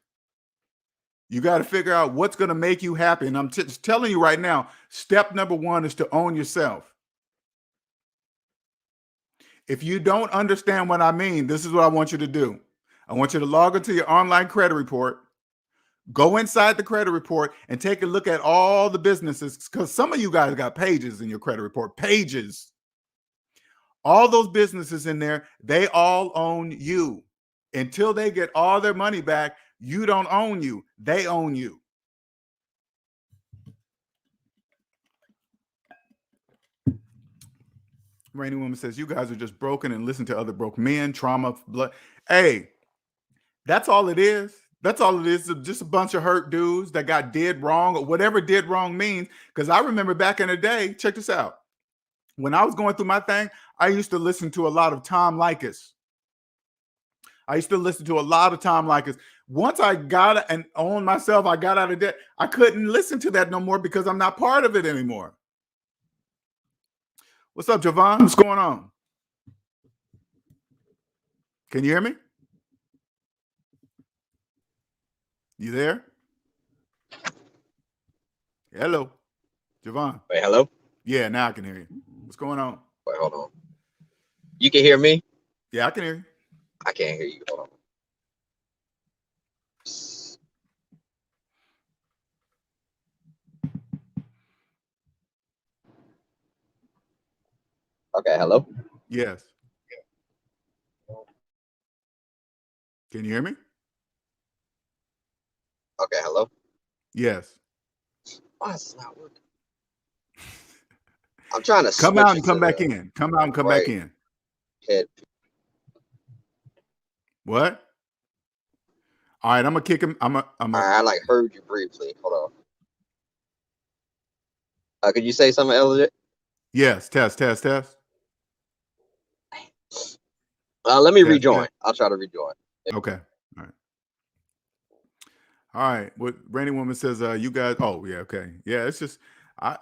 You got to figure out what's going to make you happy. And I'm just telling you right now, step number one is to own yourself. If you don't understand what I mean, this is what I want you to do. I want you to log into your online credit report, go inside the credit report and take a look at all the businesses, because some of you guys got pages in your credit report, pages. All those businesses in there, they all own you. Until they get all their money back, you don't own you. They own you. Rainy Woman says, you guys are just broken and listen to other broke men, trauma, blood. Hey, that's all it is. That's all it is. Just a bunch of hurt dudes that got did wrong, or whatever did wrong means. Because I remember back in the day, check this out. When I was going through my thing, I used to listen to a lot of Tom Likas. Once I got and owned myself, I got out of debt. I couldn't listen to that no more because I'm not part of it anymore. What's up, Javon? What's going on? Can you hear me? You there? Hello, Javon. Wait, hello? Yeah, now I can hear you. What's going on? Wait, hold on. You can hear me? Yeah, I can hear you. I can't hear you. Hold on. Okay, hello? Yes. Can you hear me? Okay, hello? Yes. Why is this not working? I'm trying to come out and come back in. Come out and come back in. Head. What? All right, I'm gonna kick him. I like heard you briefly. Hold on. Could you say something, LJ? Yes. Test. Let me rejoin. I'll try to rejoin. Okay. All right. What Rainy Woman says, you guys. Oh, yeah. Okay. Yeah. It's just, I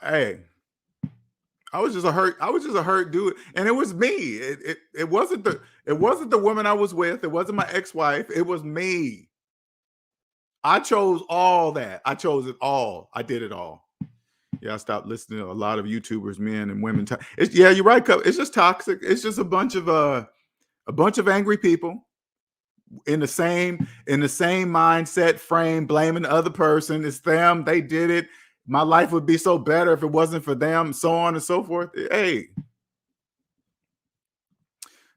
was just a hurt dude, and it was me. It wasn't the woman I was with. It wasn't my ex-wife. It was me. I chose all that. I chose it all. I did it all. Yeah, I stopped listening to a lot of YouTubers, men and women. Yeah, you're right. It's just toxic. It's just a bunch of angry people in the same mindset frame, blaming the other person. It's them. They did it. My life would be so better if it wasn't for them, so on and so forth. Hey.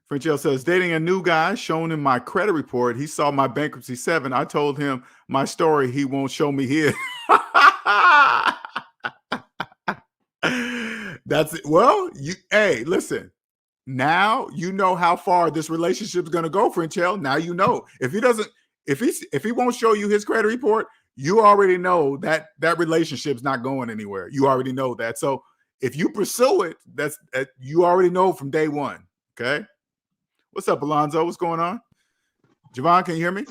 Frenchell says, dating a new guy, shown in my credit report. He saw my bankruptcy 7. I told him my story. He won't show me his. That's it. Well, hey, listen. Now you know how far this relationship is going to go, Frenchell. Now you know. If he won't show you his credit report, you already know that relationship's not going anywhere. You already know that. So if you pursue it, you already know from day one. Okay. What's up, Alonzo? What's going on? Javon, can you hear me?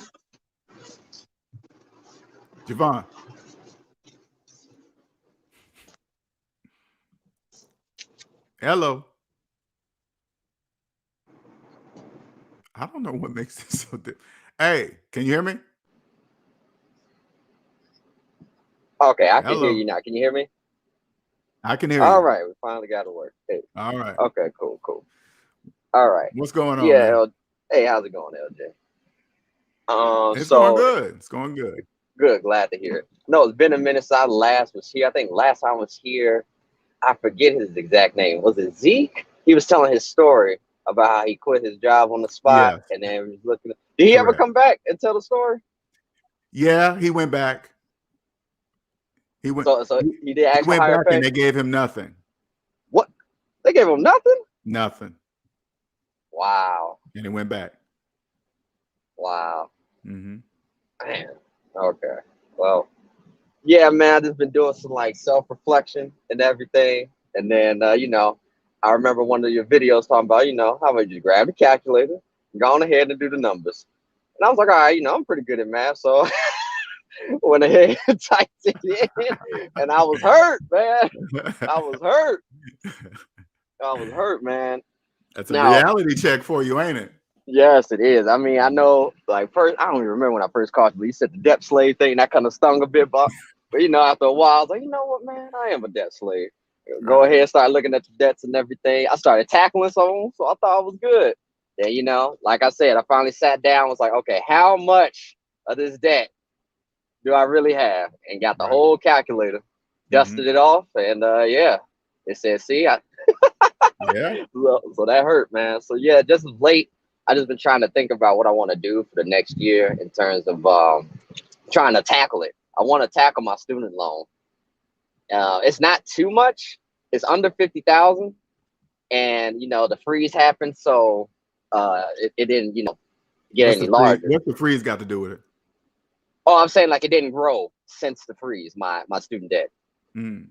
Javon. Hello. I don't know what makes this so different. Hey, can you hear me? Okay, I can hear Hello. you now. Can you hear me? I can hear All you. right, we finally got to work. Hey. All right. Okay, cool. All right. What's going on, Yeah. man? Hey, how's it going, LJ? It's going So good. It's going good. good. Glad to hear it. No, it's been a minute since I last was here. I think last time I was here, I forget his exact name. Was it Zeke? He was telling his story about how he quit his job on the spot Yes, and then was looking. Did he ever correct. come back and tell the story? Yeah, he went back. He went. So he did He ask for went higher back, and pay. they gave him nothing. What? They gave him nothing? Nothing. Wow. And he went back. Wow. Mm-hmm. Man. Okay. Well, yeah, man, I've just been doing some like self-reflection and everything. And then, I remember one of your videos talking about, how about you grab the calculator, go on ahead and do the numbers. And I was like, all right, I'm pretty good at math. So went ahead and typed it in. And I was hurt, man. I was hurt. Man. That's a Now, reality check for you, ain't it? yes, it is. I mean, I know, like, first, I don't even remember when I first caught you, but you said the debt slave thing, that kind of stung a bit. But after a while, I was like, you know what, man, I am a debt slave. Go Right. ahead, start looking at the debts and everything. I started tackling some of them, so I thought I was good. Then, like I said, I finally sat down, was like, okay, how much of this debt do I really have? And got the Right. whole calculator, dusted it off, and yeah, it said, see, Yeah. so that hurt, man. So yeah, just of late, I just been trying to think about what I want to do for the next year in terms of trying to tackle it. I want to tackle my student loan. It's not too much. It's under 50,000, and the freeze happened, so it didn't get What's any the freeze? larger. What's the freeze got to do with it? Oh, I'm saying like it didn't grow since the freeze. My student debt. Mm.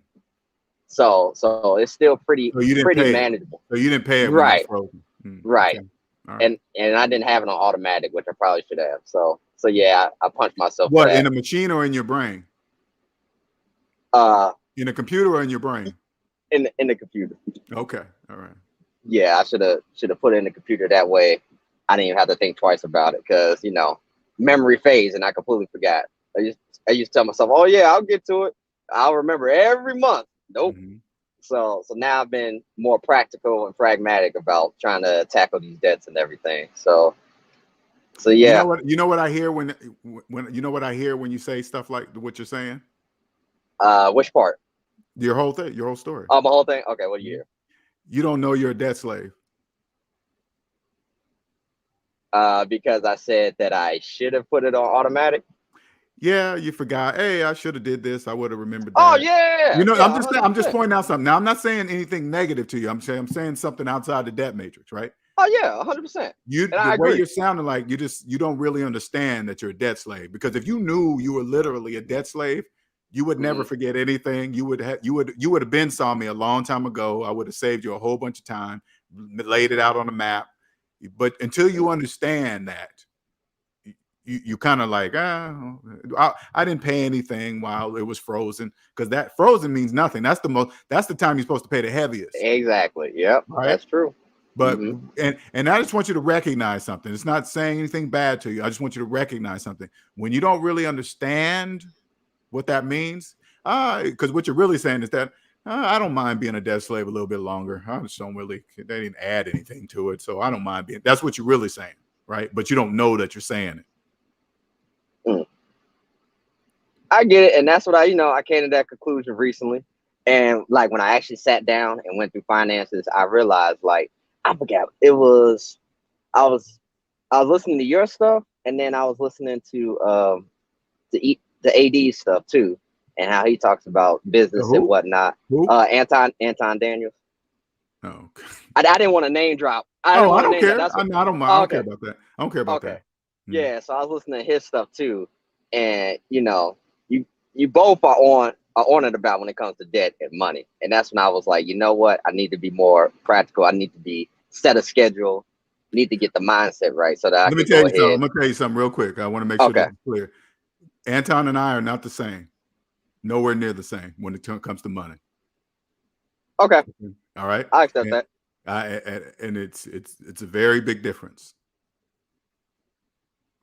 So it's still pretty So you didn't pay manageable. it. So you didn't pay it when it was Right. frozen. Mm. Right. Okay. All right. And I didn't have it on automatic, which I probably should have. So yeah, I punched myself for What, that. in a machine or in your brain? In a computer or in your brain? In the computer. Okay. All right. Yeah, I should have put it in the computer, that way I didn't even have to think twice about it, because memory phase and I completely forgot. I used to tell myself, oh yeah, I'll get to it. I'll remember every month. Nope. Mm-hmm. So now I've been more practical and pragmatic about trying to tackle these debts and everything. So yeah. You know what I hear when you say stuff like what you're saying? Which part? Your whole thing, your whole story. Oh, my whole thing? Okay, what do you hear? You don't know you're a debt slave. Because I said that I should have put it on automatic. Yeah, you forgot. Hey, I should have did this. I would have remembered that. Oh yeah. Yeah, I'm just pointing out something. Now, I'm not saying anything negative to you. I'm saying something outside the debt matrix, right? Oh yeah, 100%. The way you're sounding like you don't really understand that you're a debt slave. Because if you knew you were literally a debt slave, you would never forget anything. You would have been saw me a long time ago. I would have saved you a whole bunch of time, laid it out on a map. But until you understand that, you kind of like, I didn't pay anything while it was frozen, because that frozen means nothing. That's the time you're supposed to pay the heaviest. Exactly. Yep. Right? That's true. But and I just want you to recognize something. It's not saying anything bad to you. I just want you to recognize something. When you don't really understand what that means, because what you're really saying is that I don't mind being a debt slave a little bit longer. I just don't really, they didn't add anything to it, so I don't mind being. That's what you're really saying, right? But you don't know that you're saying it. I get it, and that's what I came to that conclusion recently. And like when I actually sat down and went through finances, I realized, like, I forgot it was I was listening to your stuff, and then I was listening to the AD stuff too, and how he talks about business and whatnot. Anton Daniels. Oh, I didn't want to name drop. I don't care. I don't mind. I don't care about that. I don't care about that. Yeah, so I was listening to his stuff too, and you both are on it about when it comes to debt and money, and that's when I was like, you know what, I need to be more practical. I need to be set a schedule. Need to get the mindset right so that I can go ahead. I'm gonna tell you something real quick. I want to make sure that's clear. Anton and I are not the same. Nowhere near the same when it comes to money. Okay. All right. I accept that. And it's a very big difference.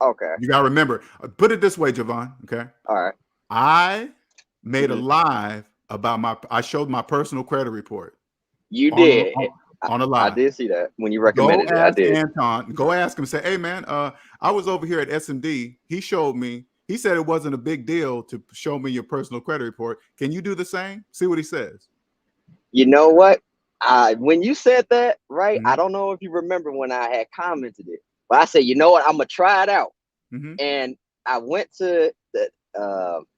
Okay. You got to remember, put it this way, Javon. Okay. All right. I made a live about I showed my personal credit report. You on, did. on a I live. did see that when you Go recommended it. I ask did. Anton. Go ask him. Say, hey man, I was over here at SMD. He showed me. He said it wasn't a big deal to show me your personal credit report. Can you do the same? See what he says. You know what? When you said that, right? Mm-hmm. I don't know if you remember when I had commented it, but I said, you know what? I'm gonna try it out. Mm-hmm. And I went to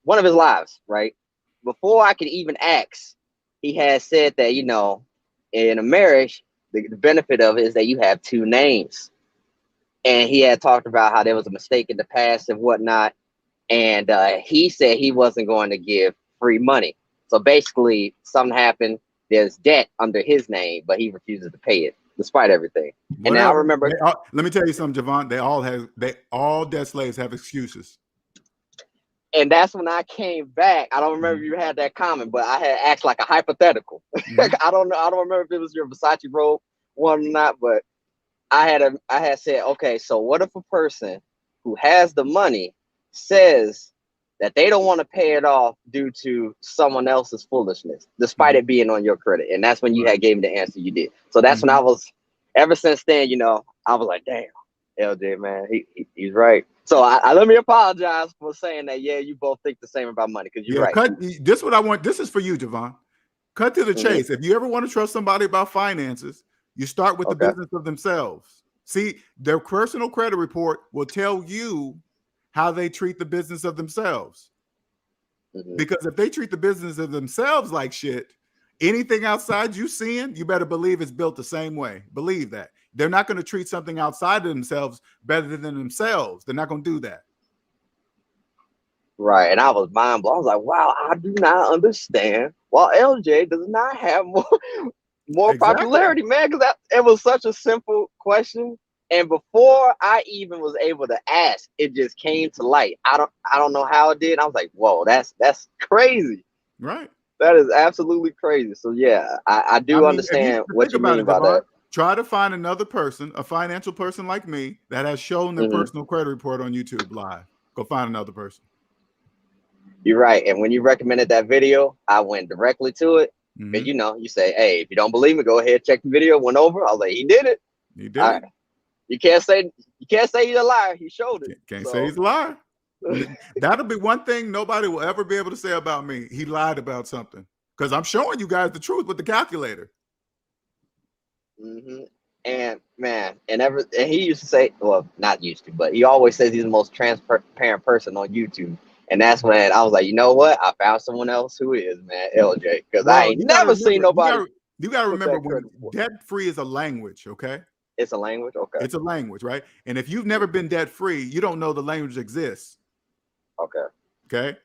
one of his lives, right? Before I could even ask, he had said that, you know, in a marriage, the benefit of it is that you have two names. And he had talked about how there was a mistake in the past and whatnot. And he said he wasn't going to give free money. So basically, something happened. There's debt under his name, but he refuses to pay it despite everything. Whatever. And now I remember. Let me tell you something, Javon. All debt slaves have excuses. And that's when I came back. I don't remember if you had that comment, but I had asked like a hypothetical. I don't know. I don't remember if it was your Versace robe one or not, but I had said, okay, so what if a person who has the money says that they don't want to pay it off due to someone else's foolishness, despite it being on your credit? And that's when you had gave me the answer you did. So that's when I was, ever since then, you know, I was like, damn, LJ, man, he's right. So I let me apologize for saying that. Yeah, you both think the same about money, because you're right. This is what I want. This is for you, Javon. Cut to the chase. If you ever want to trust somebody about finances, you start with the business of themselves. See, their personal credit report will tell you how they treat the business of themselves. Because if they treat the business of themselves like shit, anything outside you seeing, you better believe it's built the same way. Believe that. They're not going to treat something outside of themselves better than themselves. They're not going to do that. Right. And I was mind blown. I was like, wow, I do not understand why LJ does not have more popularity, man. Because it was such a simple question. And before I even was able to ask, it just came to light. I don't know how it did. I was like, whoa, that's crazy. Right. That is absolutely crazy. So yeah, I do understand what you mean by that. Try to find another person, a financial person like me, that has shown their personal credit report on YouTube live. Go find another person. You're right. And when you recommended that video, I went directly to it. Because you know, you say, hey, if you don't believe me, go ahead, check the video. Went over. I was like, he did it. He did it. You can't say he's a liar. He showed it. Can't say he's a liar. That'll be one thing nobody will ever be able to say about me. He lied about something. Because I'm showing you guys the truth with the calculator. And man, and he used to say, well, not used to, but he always says he's the most transparent person on YouTube. And that's when I was like, you know what? I found someone else who is, man, LJ. Because I ain't never seen nobody. You got to remember, when debt-free is a language, okay? It's a language, okay. It's a language, right? And if you've never been debt-free, you don't know the language exists. Okay.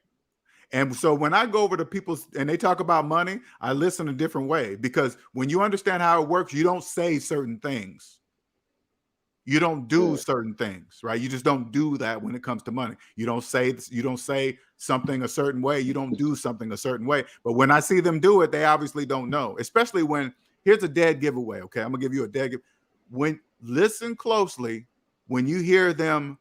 And so when I go over to people and they talk about money, I listen a different way, because when you understand how it works, you don't say certain things. You don't do certain things, right? You just don't do that when it comes to money. You don't say something a certain way. You don't do something a certain way. But when I see them do it, they obviously don't know. Especially when, here's a dead giveaway, okay? I'm gonna give you a dead giveaway. Listen closely, when you hear them,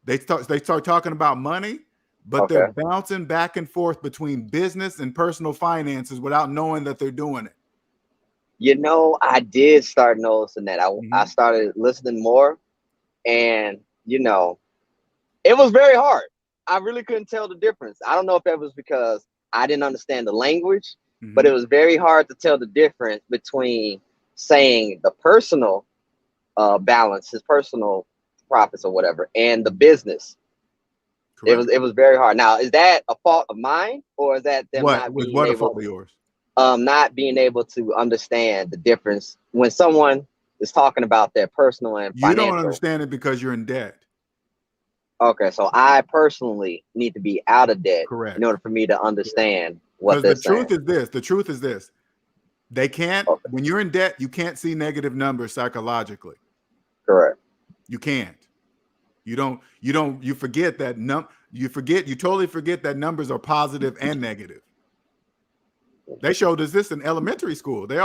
they start talking about money, but they're bouncing back and forth between business and personal finances without knowing that they're doing it. You know, I did start noticing that. I started listening more, and you know, it was very hard. I really couldn't tell the difference. I don't know if that was because I didn't understand the language, but it was very hard to tell the difference between saying the personal balance, his personal profits or whatever, and the business. Correct. It was very hard. Now, is that a fault of mine, or is that them not being able? A fault of yours? Not being able to understand the difference when someone is talking about their personal and financial. You don't understand it because you're in debt. Okay, so I personally need to be out of debt, correct, in order for me to understand what they're saying. The truth is this. They can't, when you're in debt, you can't see negative numbers psychologically. Correct. You can't. You forget that you totally forget that numbers are positive and negative. They showed us this in elementary school. They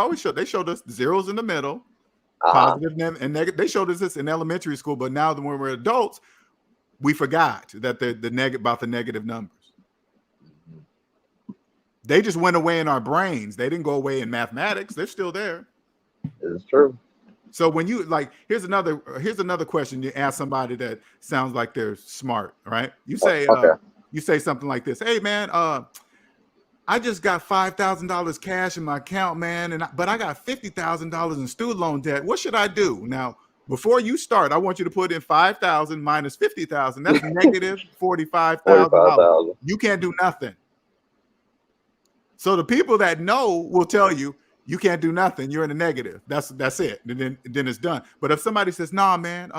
showed us zeros in the middle, positive and negative. They showed us this in elementary school, but now that when we're adults, we forgot that the negative numbers. They just went away in our brains. They didn't go away in mathematics. They're still there. It's true. So when you here's another question you ask somebody that sounds like they're smart, right? You say you say something like this: "Hey man, I just got $5,000 cash in my account, man, but I got $50,000 in student loan debt. What should I do?" Now, before you start, I want you to put in 5,000 minus 50,000. That's negative $45,000. You can't do nothing. So the people that know will tell you can't do nothing. You're in the negative. That's it. And then it's done. But if somebody says, "Nah, man,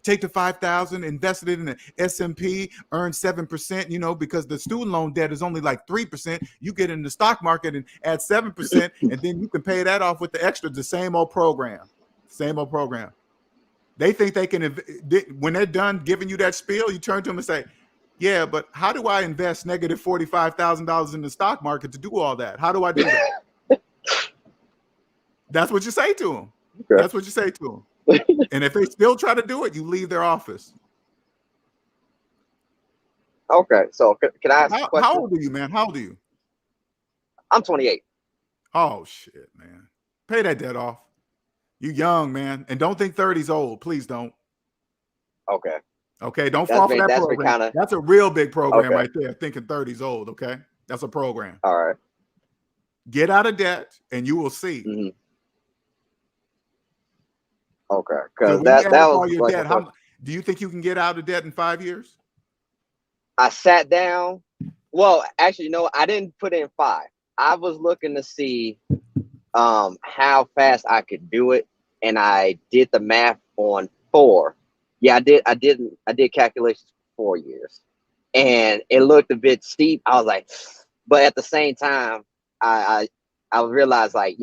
take the 5,000, invest it in the S&P, earn 7%, because the student loan debt is only like 3%. You get in the stock market and add 7%, and then you can pay that off with the extra." The same old program. They think they can. When they're done giving you that spiel, you turn to them and say, "Yeah, but how do I invest negative $45,000 in the stock market to do all that? How do I do that?" That's what you say to them. Okay. That's what you say to them. And if they still try to do it, you leave their office. Okay, so can I ask a question? How old are you, man? How old are you? I'm 28. Oh, shit, man. Pay that debt off. You young, man. And don't think 30's old. Please don't. Okay. Okay, don't fall for that program. That's a real big program right there, thinking 30's old, okay? That's a program. All right. Get out of debt, and you will see. Mm-hmm. Okay, because that was your debt. Do you think you can get out of debt in 5 years? I sat down. Well, actually, I didn't put in 5. I was looking to see how fast I could do it, and I did the math on 4. Yeah, I did calculations for 4 years, and it looked a bit steep. I was like, but at the same time, I realized, I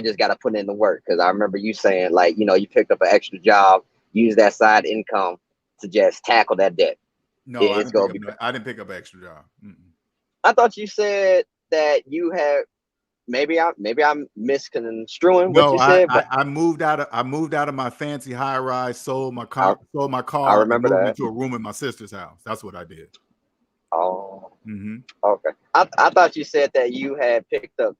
just got to put in the work, because I remember you saying, you picked up an extra job, use that side income to just tackle that debt. No, I didn't pick up an extra job. Mm-mm. I thought you said that you had. Maybe I'm misconstruing what you said. But I moved out of my fancy high rise, sold my car, I remember and moved that. into a room in my sister's house. That's what I did. Oh, mm-hmm. Okay. I thought you said that you had picked up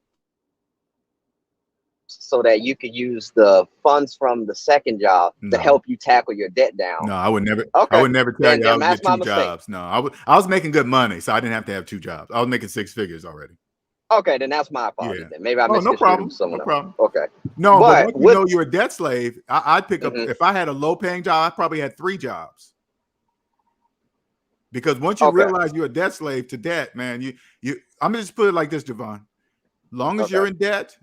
so that you could use the funds from the second job to help you tackle your debt down. No, I would never. Okay. I would never tell you I would get 2 jobs. No, I was making good money, so I didn't have to have 2 jobs. I was making 6 figures already. Okay, then that's my apology. Yeah. Then maybe I missed no problem. No problem. Okay. No, but once you're a debt slave, I'd pick up. If I had a low-paying job, I probably had 3 jobs. Because once you realize you're a debt slave to debt, man, I'm gonna just put it like this, Javon. Long as you're in debt,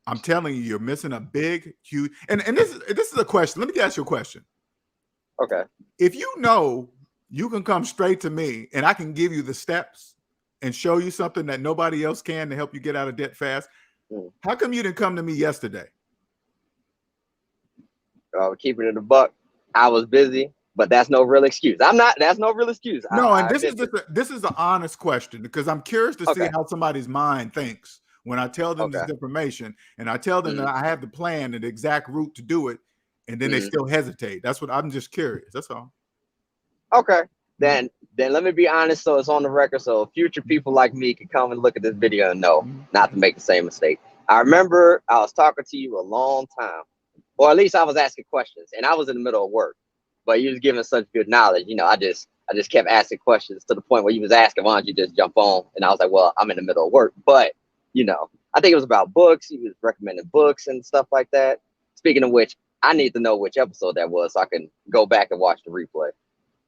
I'm telling you, you're missing a big, huge. And this is a question. Let me ask you a question. Okay. If you know you can come straight to me and I can give you the steps and show you something that nobody else can to help you get out of debt fast, how come you didn't come to me yesterday? Keeping it a buck, I was busy, but that's no real excuse. That's no real excuse. No, and this is an honest question, because I'm curious to see how somebody's mind thinks when I tell them this information, and I tell them that I have the plan and the exact route to do it, and then they still hesitate. That's what I'm just curious. That's all. Okay. Then let me be honest, so it's on the record, so future people like me can come and look at this video and know not to make the same mistake. I remember I was talking to you a long time, or at least I was asking questions, and I was in the middle of work, but you was giving such good knowledge. I just kept asking questions to the point where you was asking, why don't you just jump on? And I was like, well, I'm in the middle of work. But I think it was about books. He was recommending books and stuff like that. Speaking of which, I need to know which episode that was so I can go back and watch the replay.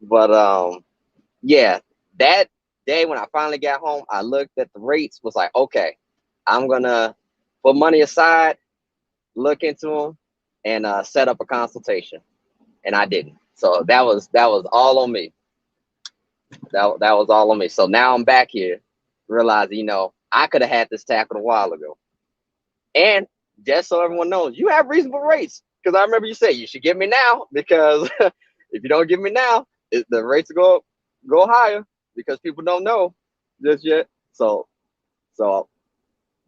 But yeah, that day when I finally got home, I looked at the rates, was like, okay, I'm gonna put money aside, look into them, and set up a consultation. And I didn't. So that was all on me. That was all on me. So now I'm back here, realizing, I could have had this tackled a while ago. And just so everyone knows, you have reasonable rates, because I remember you said you should give me now, because if you don't give me now, the rates go higher, because people don't know just yet. So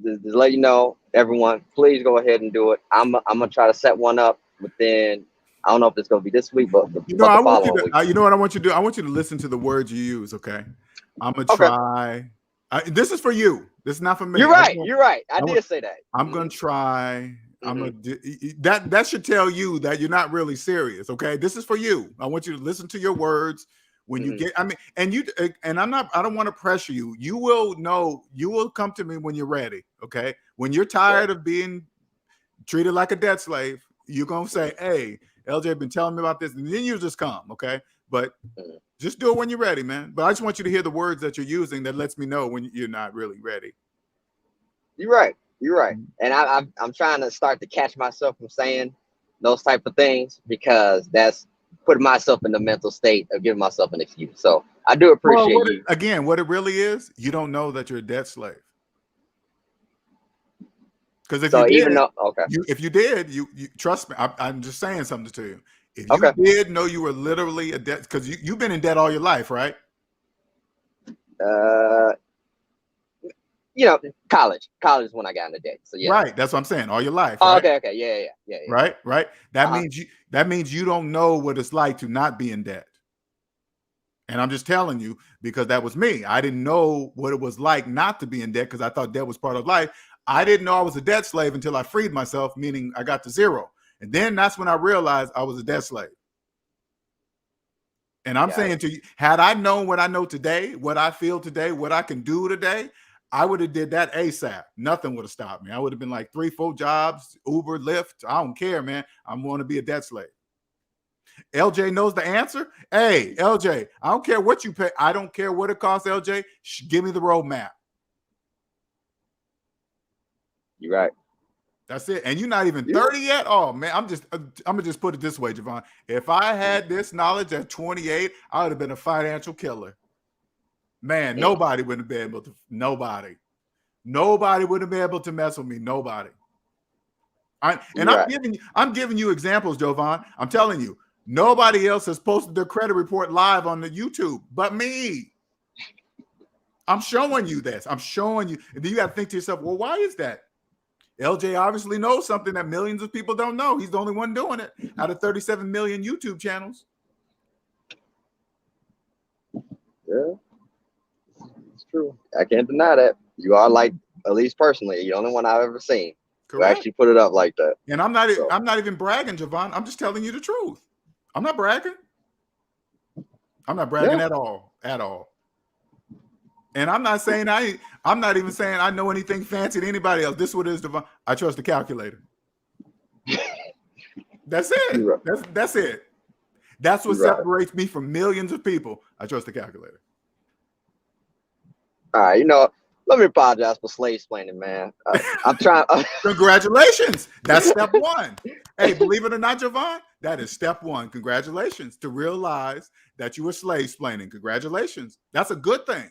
just let you know, everyone, please go ahead and do it. I'm gonna try to set one up within. I don't know if it's gonna be this week, but the I want you following week. to. You know what I want you to do? I want you to listen to the words you use. Okay, I'm gonna Okay. try. This is for you. This is not for me. You're right. You're right. I did say that. I'm gonna try. I'm gonna that should tell you that you're not really serious. Okay, this is for you. I want you to listen to your words when you get. I mean, and I'm not. I don't want to pressure you. You will know. You will come to me when you're ready. Okay, when you're tired of being treated like a debt slave, you're gonna say, "Hey, LJ been telling me about this," and then you just come. Okay, but just do it when you're ready, man. But I just want you to hear the words that you're using. That lets me know when you're not really ready. You're right. You're right. And I'm trying to start to catch myself from saying those type of things, because that's putting myself in the mental state of giving myself an excuse. So I do appreciate you. Again, what it really is, you don't know that you're a debt slave. Because if you did, you trust me, I'm just saying something to you. If you did know you were literally a debt, because you've been in debt all your life, right? College is when I got into debt. So yeah, right. That's what I'm saying. All your life. Oh, right? Okay. Yeah. Right. That means you don't know what it's like to not be in debt. And I'm just telling you, because that was me. I didn't know what it was like not to be in debt, because I thought debt was part of life. I didn't know I was a debt slave until I freed myself, meaning I got to zero. And then that's when I realized I was a debt slave. And I'm saying to you, had I known what I know today, what I feel today, what I can do today, I would have did that ASAP. Nothing would have stopped me. I would have been like 3-4 jobs, Uber, Lyft. I don't care, man. I'm going to be a debt slave. LJ knows the answer. Hey, LJ, I don't care what you pay. I don't care what it costs, LJ. Give me the roadmap. You're right. That's it. And you're not even 30 yet? Oh, man, I'm going to just put it this way, Javon. If I had this knowledge at 28, I would have been a financial killer. Man, nobody would have been able to. Nobody would have been able to mess with me. Nobody. I'm giving you examples, Jovan. I'm telling you, nobody else has posted their credit report live on the YouTube but me. I'm showing you this. I'm showing you. And then you got to think to yourself, well, why is that? LJ obviously knows something that millions of people don't know. He's the only one doing it out of 37 million YouTube channels. Yeah. It's true. I can't deny that. You are, like, at least personally, the only one I've ever seen who actually put it up like that. And I'm not even bragging, Javon. I'm just telling you the truth. I'm not bragging. I'm not bragging at all. At all. And I'm not saying I'm not even saying I know anything fancy to anybody else. This is what it is, Javon. I trust the calculator. That's it. Right. That's it. That's what separates me from millions of people. I trust the calculator. All right, let me apologize for slave explaining, man. I'm trying. Congratulations. That's step one. Hey, believe it or not, Javon, that is step one. Congratulations, to realize that you were slave explaining. Congratulations. That's a good thing.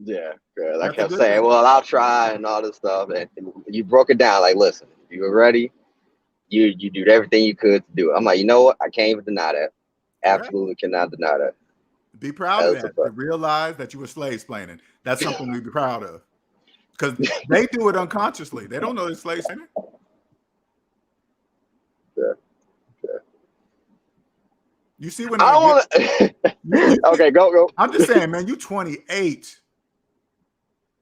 Yeah, good. I kept saying, well, I'll try and all this stuff. And you broke it down. Like, listen, you were ready. You did everything you could to do it. I'm like, you know what? I can't even deny that. Absolutely cannot deny that. Be proud of that. To realize that you were slave explaining. That's something to be proud of. Because they do it unconsciously. They don't know they're slave explaining. Yeah. You see when I don't want to. Okay, go. I'm just saying, man, you 28.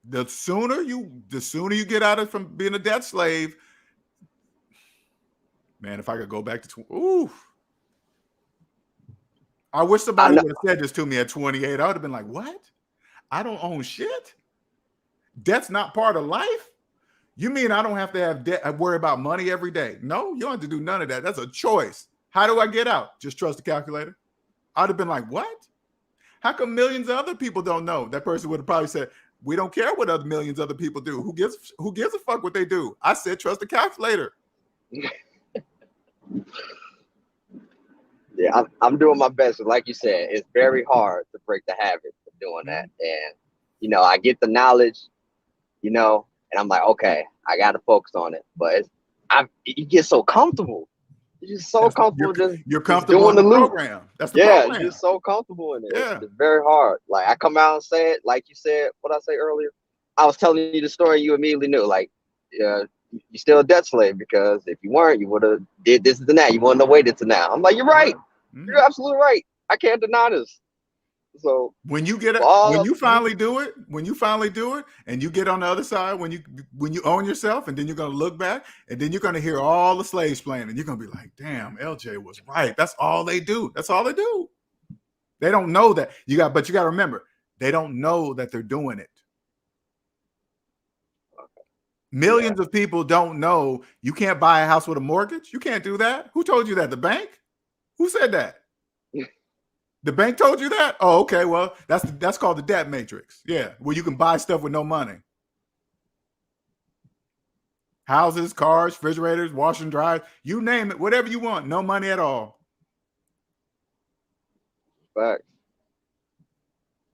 The sooner you get out of from being a debt slave, man, if I could go back to I wish somebody would have said this to me at 28. I would have been like, what? I don't own shit? Debt's not part of life? You mean I don't have to have debt? I worry about money every day? No, you don't have to do none of that. That's a choice. How do I get out? Just trust the calculator. I'd have been like, what? How come millions of other people don't know? That person would have probably said, we don't care what other millions of other people do. Who gives a fuck what they do? I said, trust the calculator. Yeah, I'm doing my best. Like you said, it's very hard to break the habit of doing that. And, I get the knowledge, and I'm like, okay, I got to focus on it. But you get so comfortable. You're just so comfortable. You're comfortable in the program. That's the program. You're just so comfortable in it. Yeah. It's very hard. Like, I come out and say it, like you said, what I say earlier. I was telling you the story, you immediately knew, like, you're still a debt slave, because if you weren't, you would have did this and that. You wouldn't have waited to now. I'm like, you're right. Mm-hmm. You're absolutely right. I can't deny this. So when you get it, when you finally do it, and you get on the other side, when you own yourself, and then you're gonna look back, and then you're gonna hear all the slaves playing, and you're gonna be like, damn, LJ was right. That's all they do. That's all they do. They don't know that but you got to remember, they don't know that they're doing it. Millions of people don't know you can't buy a house with a mortgage. You can't do that. Who told you that? The bank? Who said that? The bank told you that? Oh, okay. Well, that's called the debt matrix. Yeah, where you can buy stuff with no money. Houses, cars, refrigerators, wash and dry, you name it, whatever you want, no money at all. Facts.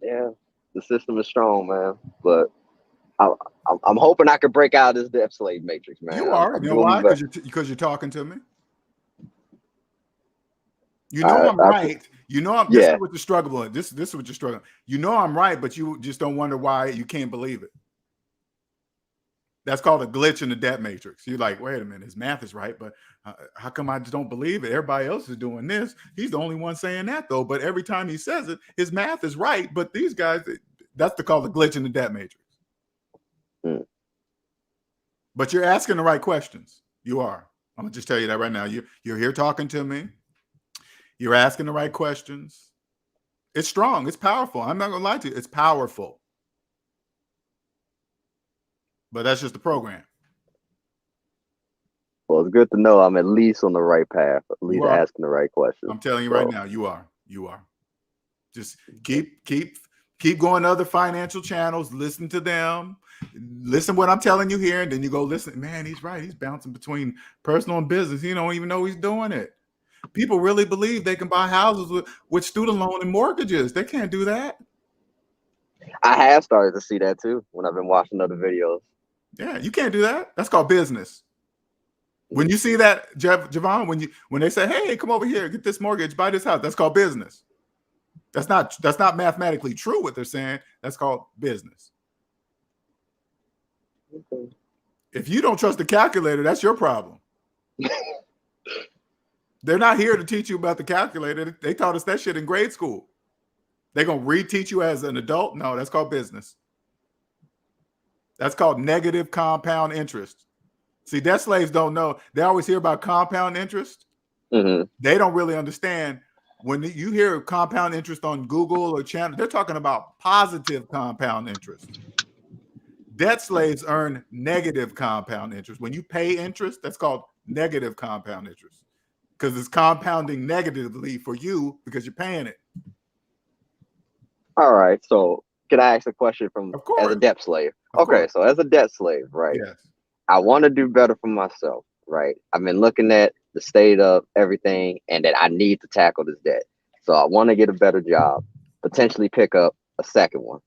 Yeah, the system is strong, man. But I'm hoping I could break out of this debt slave matrix, man. You are. I'm you know why? Because you're talking to me. You know I'm right. You know this is what you're struggling. This is what you're struggling. You know I'm right, but you just don't wonder why you can't believe it. That's called a glitch in the debt matrix. You're like, wait a minute, his math is right, but how come I just don't believe it? Everybody else is doing this. He's the only one saying that, though. But every time he says it, his math is right. But these guys, that's called the glitch in the debt matrix. But you're asking the right questions. You are. I'm gonna just tell you that right now. You're here talking to me. You're asking the right questions. It's strong. It's powerful. I'm not gonna lie to you. It's powerful. But that's just the program. Well, it's good to know I'm at least on the right path, at least asking the right questions. I'm telling you right now, you are. Just keep going to other financial channels, listen to them, listen what I'm telling you here, and then you go listen. Man, he's right. He's bouncing between personal and business. He don't even know he's doing it. People really believe they can buy houses with student loan and mortgages. They can't do that. I have started to see that too when I've been watching other videos. Yeah, you can't do that. That's called business. When you see that, Javon, when they say, hey, come over here, get this mortgage, buy this house, that's called business. That's not mathematically true what they're saying. That's called business. Okay. If you don't trust the calculator, that's your problem. They're not here to teach you about the calculator. They taught us that shit in grade school. They're going to reteach you as an adult? No, that's called business. That's called negative compound interest. See, debt slaves don't know. They always hear about compound interest. Mm-hmm. They don't really understand. When you hear compound interest on Google or channel, they're talking about positive compound interest. Debt slaves earn negative compound interest. When you pay interest, that's called negative compound interest because it's compounding negatively for you because you're paying it. All right. So can I ask a question as a debt slave? Okay. So as a debt slave, right? Yes. I want to do better for myself, right? I've been looking at the state of everything and that I need to tackle this debt. So I want to get a better job, potentially pick up a second one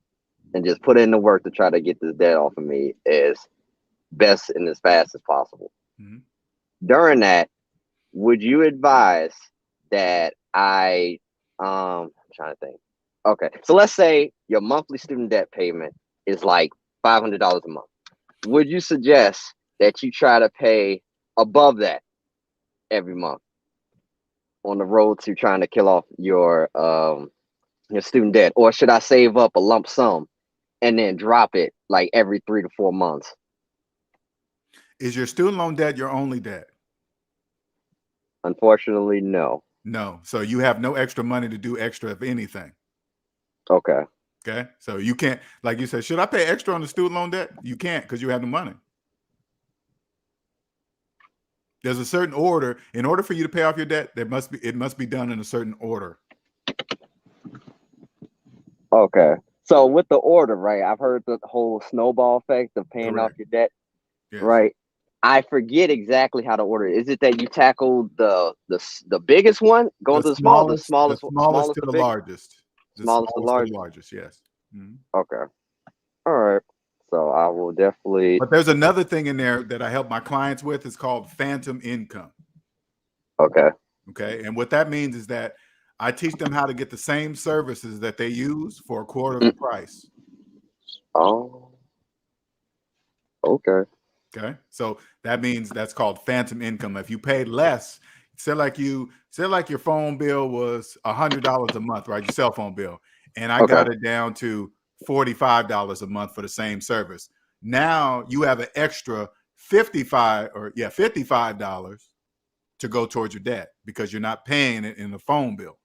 and just put in the work to try to get this debt off of me as best and as fast as possible. Mm-hmm. During that, would you advise that I'm trying to think. Okay. So let's say your monthly student debt payment is like $500 a month. Would you suggest that you try to pay above that every month on the road to trying to kill off your student debt? Or should I save up a lump sum and then drop it like every 3 to 4 months? Is your student loan debt your only debt? Unfortunately, no. No. So you have no extra money to do extra of anything. Okay. Okay. So you can't, like you said, should I pay extra on the student loan debt? You can't because you have the money. There's a certain order. In order for you to pay off your debt, it must be done in a certain order. Okay. So with the order, right? I've heard the whole snowball effect of paying off your debt. Yes. Right. I forget exactly how to order it. Is it that you tackle the biggest one, going to the smallest to the largest? Smallest to largest, yes. Mm-hmm. Okay. All right. So I will definitely. But there's another thing in there that I help my clients with. It's called phantom income. Okay. Okay. And what that means is that I teach them how to get the same services that they use for a quarter of the price. Oh. Okay. Okay. So that means that's called phantom income. If you paid less, say like your phone bill was $100 a month, right? Your cell phone bill. And I got Okay. it down to $45 a month for the same service. Now you have an extra $55 to go towards your debt because you're not paying it in the phone bill.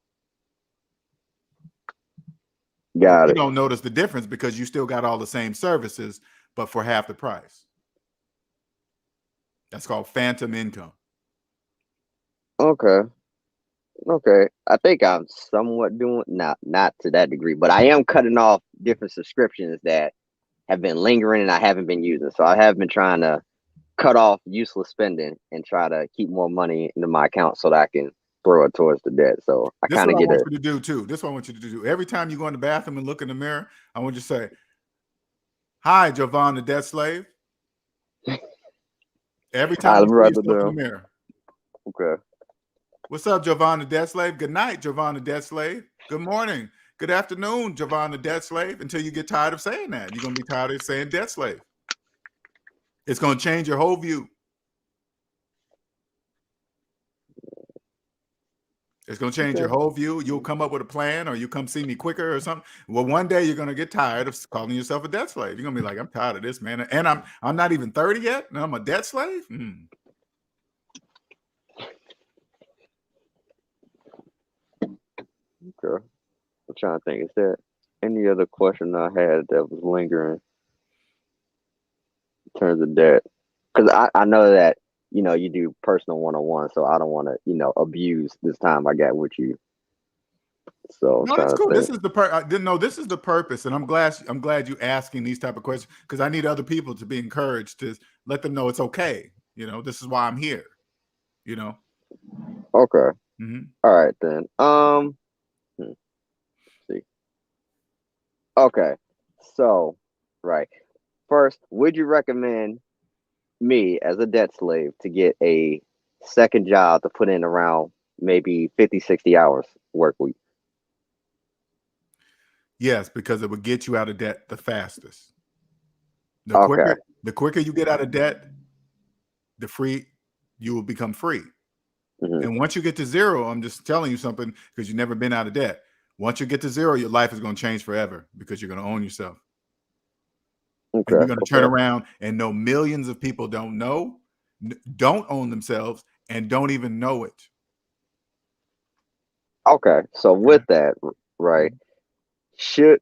But Got you it. don't notice the difference because you still got all the same services, but for half the price. That's called phantom income. Okay. Okay. I think I'm somewhat doing not to that degree, but I am cutting off different subscriptions that have been lingering and I haven't been using. So I have been trying to cut off useless spending and try to keep more money into my account so that I can throw it towards the debt. So I This is kind what of I get want a you to do too. This is what I want you to do. Every time you go in the bathroom and look in the mirror, I want you to say, "Hi, Jovan the debt slave." Every time I'd you see rather yourself in the do. mirror. Okay. What's up, Jovan the debt slave? Good night, Jovan the debt slave. Good morning. Good afternoon, Jovan the debt slave. Until you get tired of saying that. You're gonna be tired of saying debt slave. It's gonna change your whole view. It's going to change your Okay. whole view. You'll come up with a plan or you come see me quicker or something. Well, one day you're going to get tired of calling yourself a debt slave. You're going to be like, I'm tired of this, man. And I'm not even 30 yet and I'm a debt slave. Okay. I'm trying to think. Is there any other question I had that was lingering in terms of debt? Because I know that, you do personal one-on-one, so I don't want to, abuse this time I got with you. So I'm No, that's trying to cool. This think. is this is the purpose. And I'm glad you asking these type of questions because I need other people to be encouraged to let them know it's okay. This is why I'm here, you know? Okay. Mhm. All right then. Let's see. Okay. So, right. First, would you recommend me as a debt slave to get a second job to put in around maybe 50, 60 hours work week? Yes, because it would get you out of debt the fastest. The Okay. quicker the quicker you get out of debt, you will become free. Hmm. And once you get to zero, I'm just telling you something because you've never been out of debt. Once you get to zero, your life is going to change forever because you're going to own yourself. And Okay. you're going to turn Okay. around and know millions of people don't own themselves, and don't even know it. Okay. So Okay? with that, right,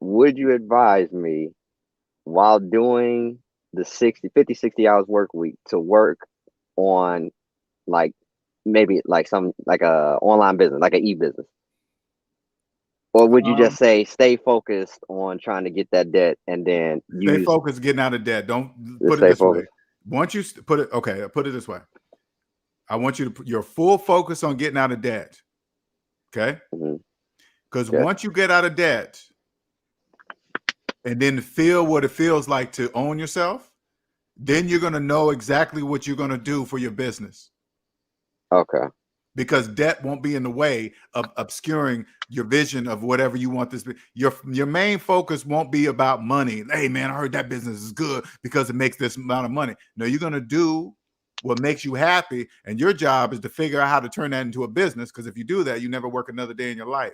would you advise me while doing the 60 hours work week to work on like maybe like some like a online business, like an e-business? Or would you Um, just say stay focused on trying to get that debt and then Stay use focused, getting out of debt. Don't the put it stay this way. focused? Once you put it, okay, I'll put it this way. I want you to put your full focus on getting out of debt. Okay. Hmm. Because Yes. once you get out of debt and then feel what it feels like to own yourself, then you're going to know exactly what you're going to do for your business Okay. because debt won't be in the way of obscuring your vision of whatever you want this to be. Your main focus won't be about money. Hey man, I heard that business is good because it makes this amount of money. No, you're going to do what makes you happy, and your job is to figure out how to turn that into a business, because if you do that, you never work another day in your life.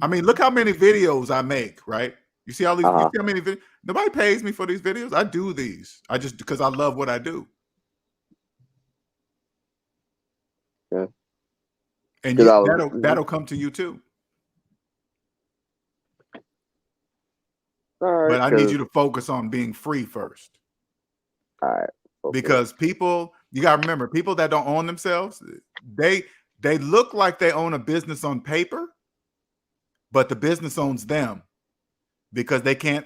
I mean, look how many videos I make, right? You see all these, you Uh-huh. see how many videos? Nobody pays me for these videos. I do these. I just because I love what I do. Yeah. And Because you I was that'll come to you too. all right. But I need Because you to focus on being free first. all right. Okay. Because you gotta remember, people that don't own themselves, they look like they own a business on paper, but the business owns them. Because they can't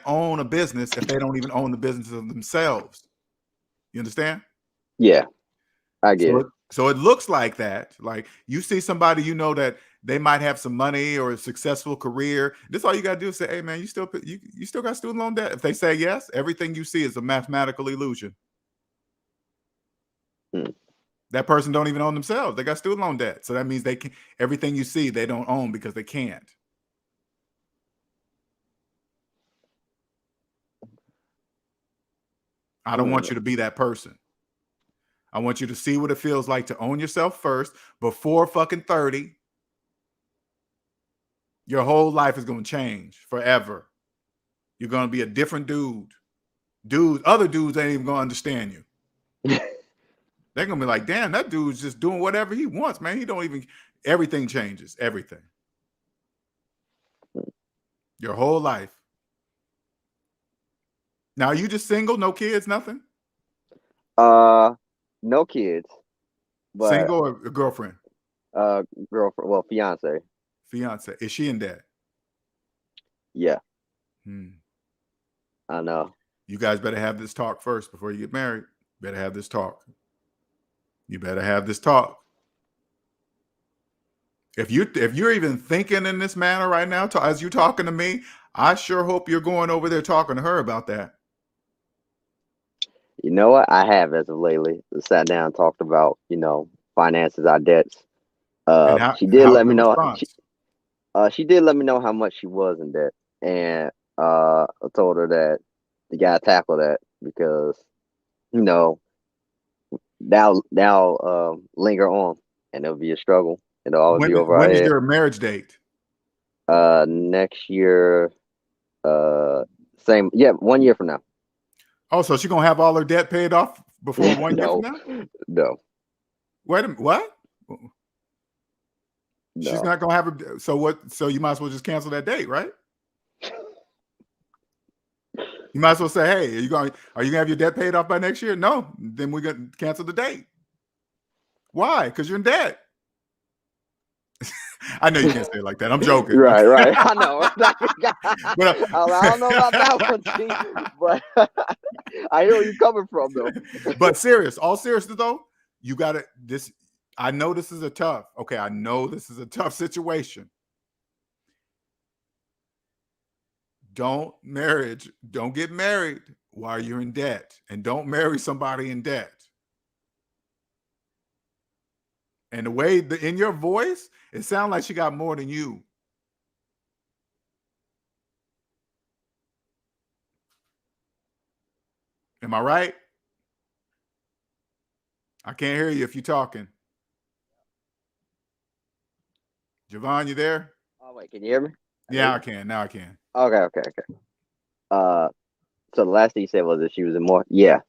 own a business if they don't even own the business of themselves. You understand? Yeah, I get So it. it looks like that. Like you see somebody, that they might have some money or a successful career. This all you gotta do is say, "Hey man, you still got student loan debt." If they say yes, everything you see is a mathematical illusion. Hmm. That person don't even own themselves. They got student loan debt. So that means everything you see they don't own because they can't. I don't want you to be that person. I want you to see what it feels like to own yourself first before fucking 30. Your whole life is going to change forever. You're going to be a different dude. Other dudes ain't even going to understand you. They're going to be like, damn, that dude's just doing whatever he wants, man. He don't even, everything changes, everything. Your whole life. Now, are you just single, no kids, nothing? No kids. But, single or a girlfriend? Girlfriend, well, fiance. Fiance. Is she in debt? Yeah. I know. You guys better have this talk first before you get married. Better have this talk. You better have this talk. If you're even thinking in this manner right now, as you're talking to me, I sure hope you're going over there talking to her about that. You know what? I have as of lately sat down and talked about, finances, our debts. She did let me know. She did let me know how much she was in debt, and I told her that you gotta tackle that because that'll linger on, and it'll be a struggle. It'll always be over our When is head. your marriage date? Next year. Same. Yeah, 1 year from now. Oh, so she's gonna have all her debt paid off before 1 year from now? No. Wait a minute. What? No. She's not gonna have her. So what? So you might as well just cancel that date, right? You might as well say, "Hey, are you gonna have your debt paid off by next year?" No, then we're gonna cancel the date. Why? Because you're in debt. I know you can't say it like that. I'm joking. Right. I know. But, I don't know about that one, T, but I hear where you're coming from, though. But all seriousness, though, you got to this. I know this is a tough. Okay, I know this is a tough situation. Don't get married while you're in debt, and don't marry somebody in debt. And the way in your voice, it sounds like she got more than you. Am I right? I can't hear you if you're talking. Javon, you there? Oh, wait, can you hear me? Yeah, I can. Now I can. Okay. So the last thing you said was that she was in more. Yeah.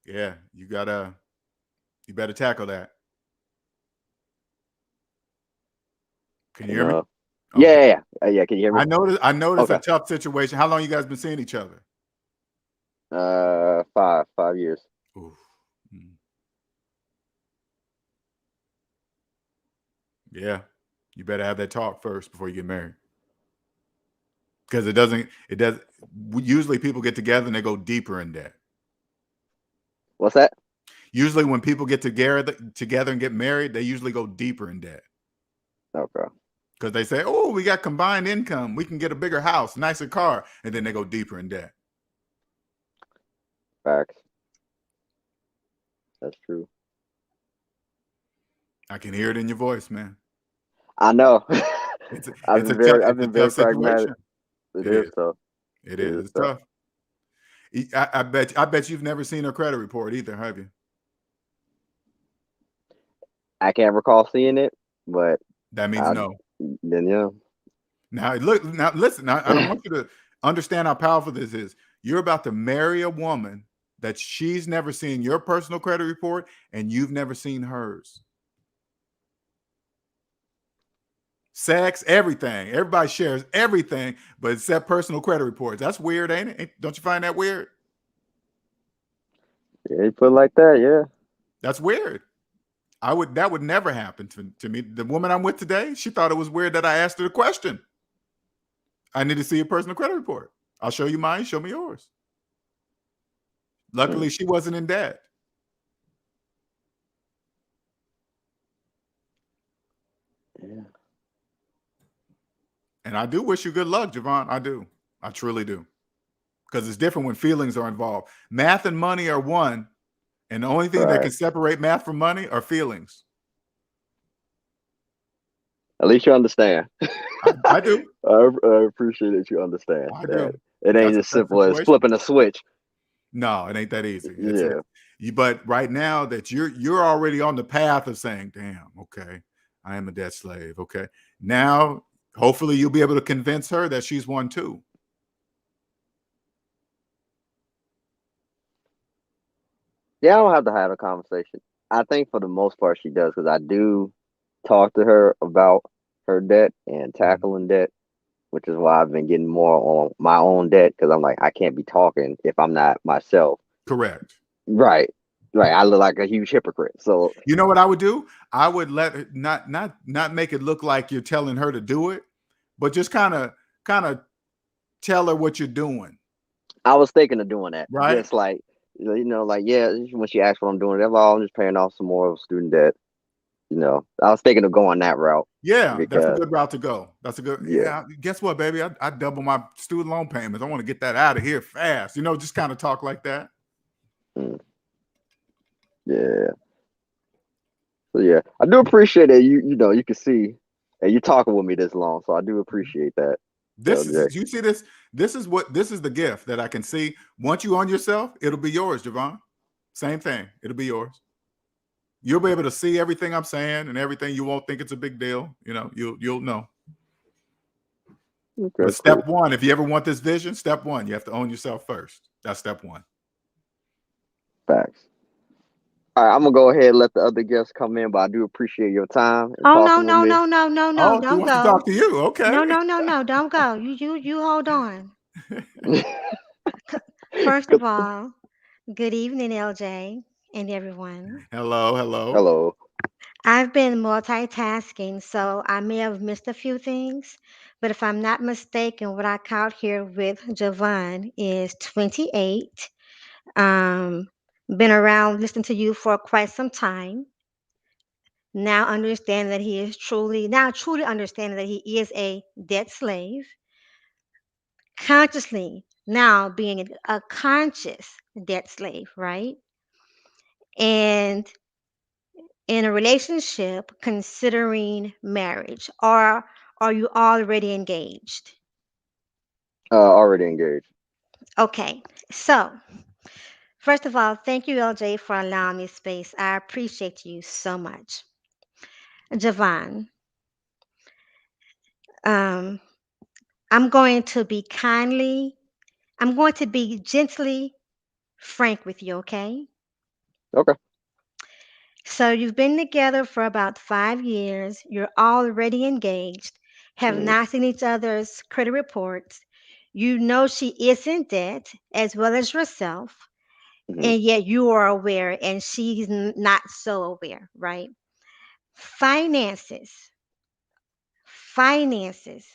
Yeah, you better tackle that. Can you hear me? Okay. Yeah. Can you hear me? I know this is a tough situation. How long you guys been seeing each other? 5 years. Oof. Yeah, you better have that talk first before you get married. Because it does. Usually people get together and they go deeper in debt. What's that? Usually when people get together and get married, they usually go deeper in debt. Okay. Because they say, oh, we got combined income. We can get a bigger house, nicer car. And then they go deeper in debt. Facts. That's true. I can hear it in your voice, man. I know. I've been very pragmatic. It is tough. It is. It's tough. I bet you've never seen her credit report either, have you? I can't recall seeing it, but that means no. Then yeah. Now listen. I don't want you to understand how powerful this is. You're about to marry a woman that she's never seen your personal credit report, and you've never seen hers. Sex, everything. Everybody shares everything, but except personal credit reports. That's weird, ain't it? Don't you find that weird? Yeah, you put it like that, yeah. That's weird. That would never happen to me. The woman I'm with today, she thought it was weird that I asked her the question. I need to see a personal credit report. I'll show you mine, show me yours. Luckily, she wasn't in debt. Yeah. And I do wish you good luck, Javon. I do. I truly do. Because it's different when feelings are involved. Math and money are one. And the only thing that can separate math from money are feelings. At least you understand. I do. I appreciate that you understand I that do. it ain't That's a as tough simple as situation. flipping a switch. No, it ain't that easy. It's Yeah. but right now that you're already on the path of saying, damn, okay, I am a debt slave. Okay. Now, hopefully you'll be able to convince her that she's one too. Yeah, I don't have to have a conversation. I think for the most part she does because I do talk to her about her debt and Mhm. tackling debt, which is why I've been getting more on my own debt because I'm like, I can't be talking if I'm not myself. Correct. Right. Right. I look like a huge hypocrite. So, You know what I would do? I would let her not make it look like you're telling her to do it, but just kind of tell her what you're doing, I was thinking of doing that. right? Just like, like, yeah, when she asked what I'm doing, they're like, oh, I'm just paying off some more of student debt. I was thinking of going that route Yeah, that's a because, good route to go. That's a good. yeah, Yeah, guess what, baby? I double my student loan payments. I want to get that out of here fast. Just kind of talk like that. mm, yeah. So, yeah, I do appreciate that you can see and you talking with me this long. So I do appreciate that, This LJ. is you see this. This is the gift that I can see. Once you own yourself, it'll be yours, Javon. Same thing. It'll be yours. You'll be able to see everything I'm saying and everything. You won't think it's a big deal. You'll know. Okay, But step cool. one, if you ever want this vision, step one, you have to own yourself first. That's step one. Facts. All right, I'm gonna go ahead and let the other guests come in, but I do appreciate your time and Oh, no, talking with no, me. no, no, no, no, Oh, she don't wants to go. talk to you. Okay. No, no, no, no, don't go. You hold on. First of all, good evening, LJ and everyone. Hello, hello. Hello. I've been multitasking, so I may have missed a few things, but if I'm not mistaken, what I caught here with Javon is 28. Um, been around listening to you for quite some time. Truly understanding that he is a debt slave, consciously now being a conscious debt slave, right? And in a relationship, considering marriage, or are you already engaged? Already engaged. Okay, so first of all, thank you, LJ, for allowing me space. I appreciate you so much. Javon, um, I'm going to be gently frank with you, okay? Okay. So you've been together for about 5 years. You're already engaged, have Mm-hmm. not seen each other's credit reports. You know she is in debt as well as yourself, Hmm. and yet you are aware and she's not so aware, right? Finances. Finances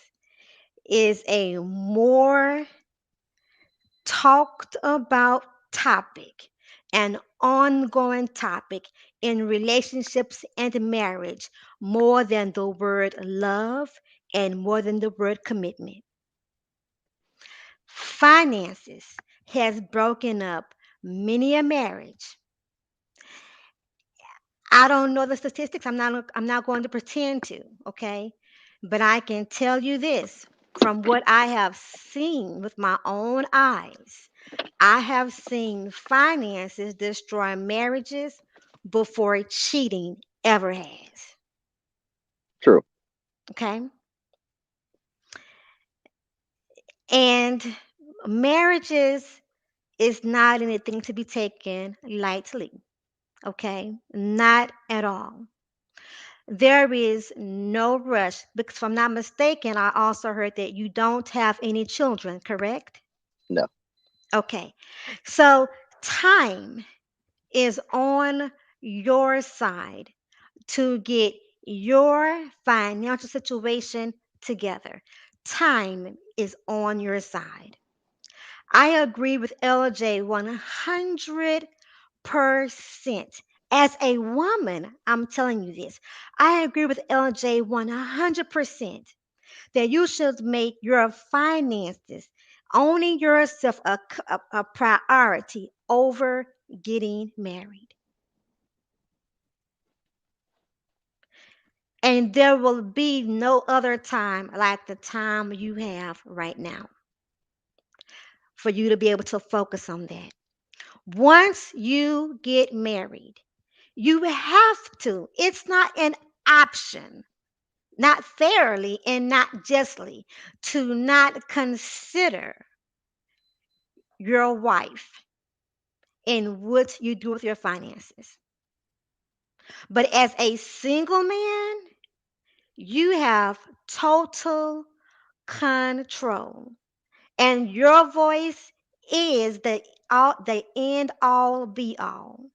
is a more talked about topic, an ongoing topic in relationships and marriage, more than the word love and more than the word commitment. Finances has broken up many a marriage. I don't know the statistics. I'm not going to pretend to, okay? But I can tell you this from what I have seen with my own eyes. I have seen finances destroy marriages before cheating ever has. True. Okay? And marriages is not anything to be taken lightly. Okay? Not at all. There is no rush because if I'm not mistaken, I also heard that you don't have any children, correct? No. Okay. So time is on your side to get your financial situation together. Time is on your side. I agree with LJ 100%. As a woman, I'm telling you this. I agree with LJ 100% that you should make your finances, owning yourself, a priority over getting married. And there will be no other time like the time you have right now for you to be able to focus on that. Once you get married, you have to. It's not an option, not fairly and not justly, to not consider your wife and what you do with your finances. But as a single man, you have total control. And your voice is the end all be all.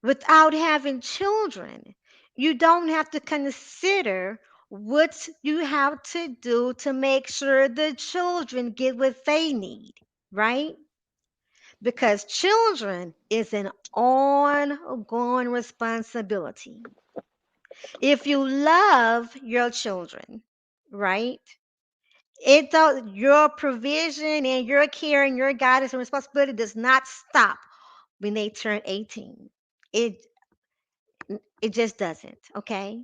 Without having children, you don't have to consider what you have to do to make sure the children get what they need, right? Because children is an ongoing responsibility. If you love your children, right? It does your provision and your care and your guidance and responsibility does not stop when they turn 18. It it just doesn't, okay?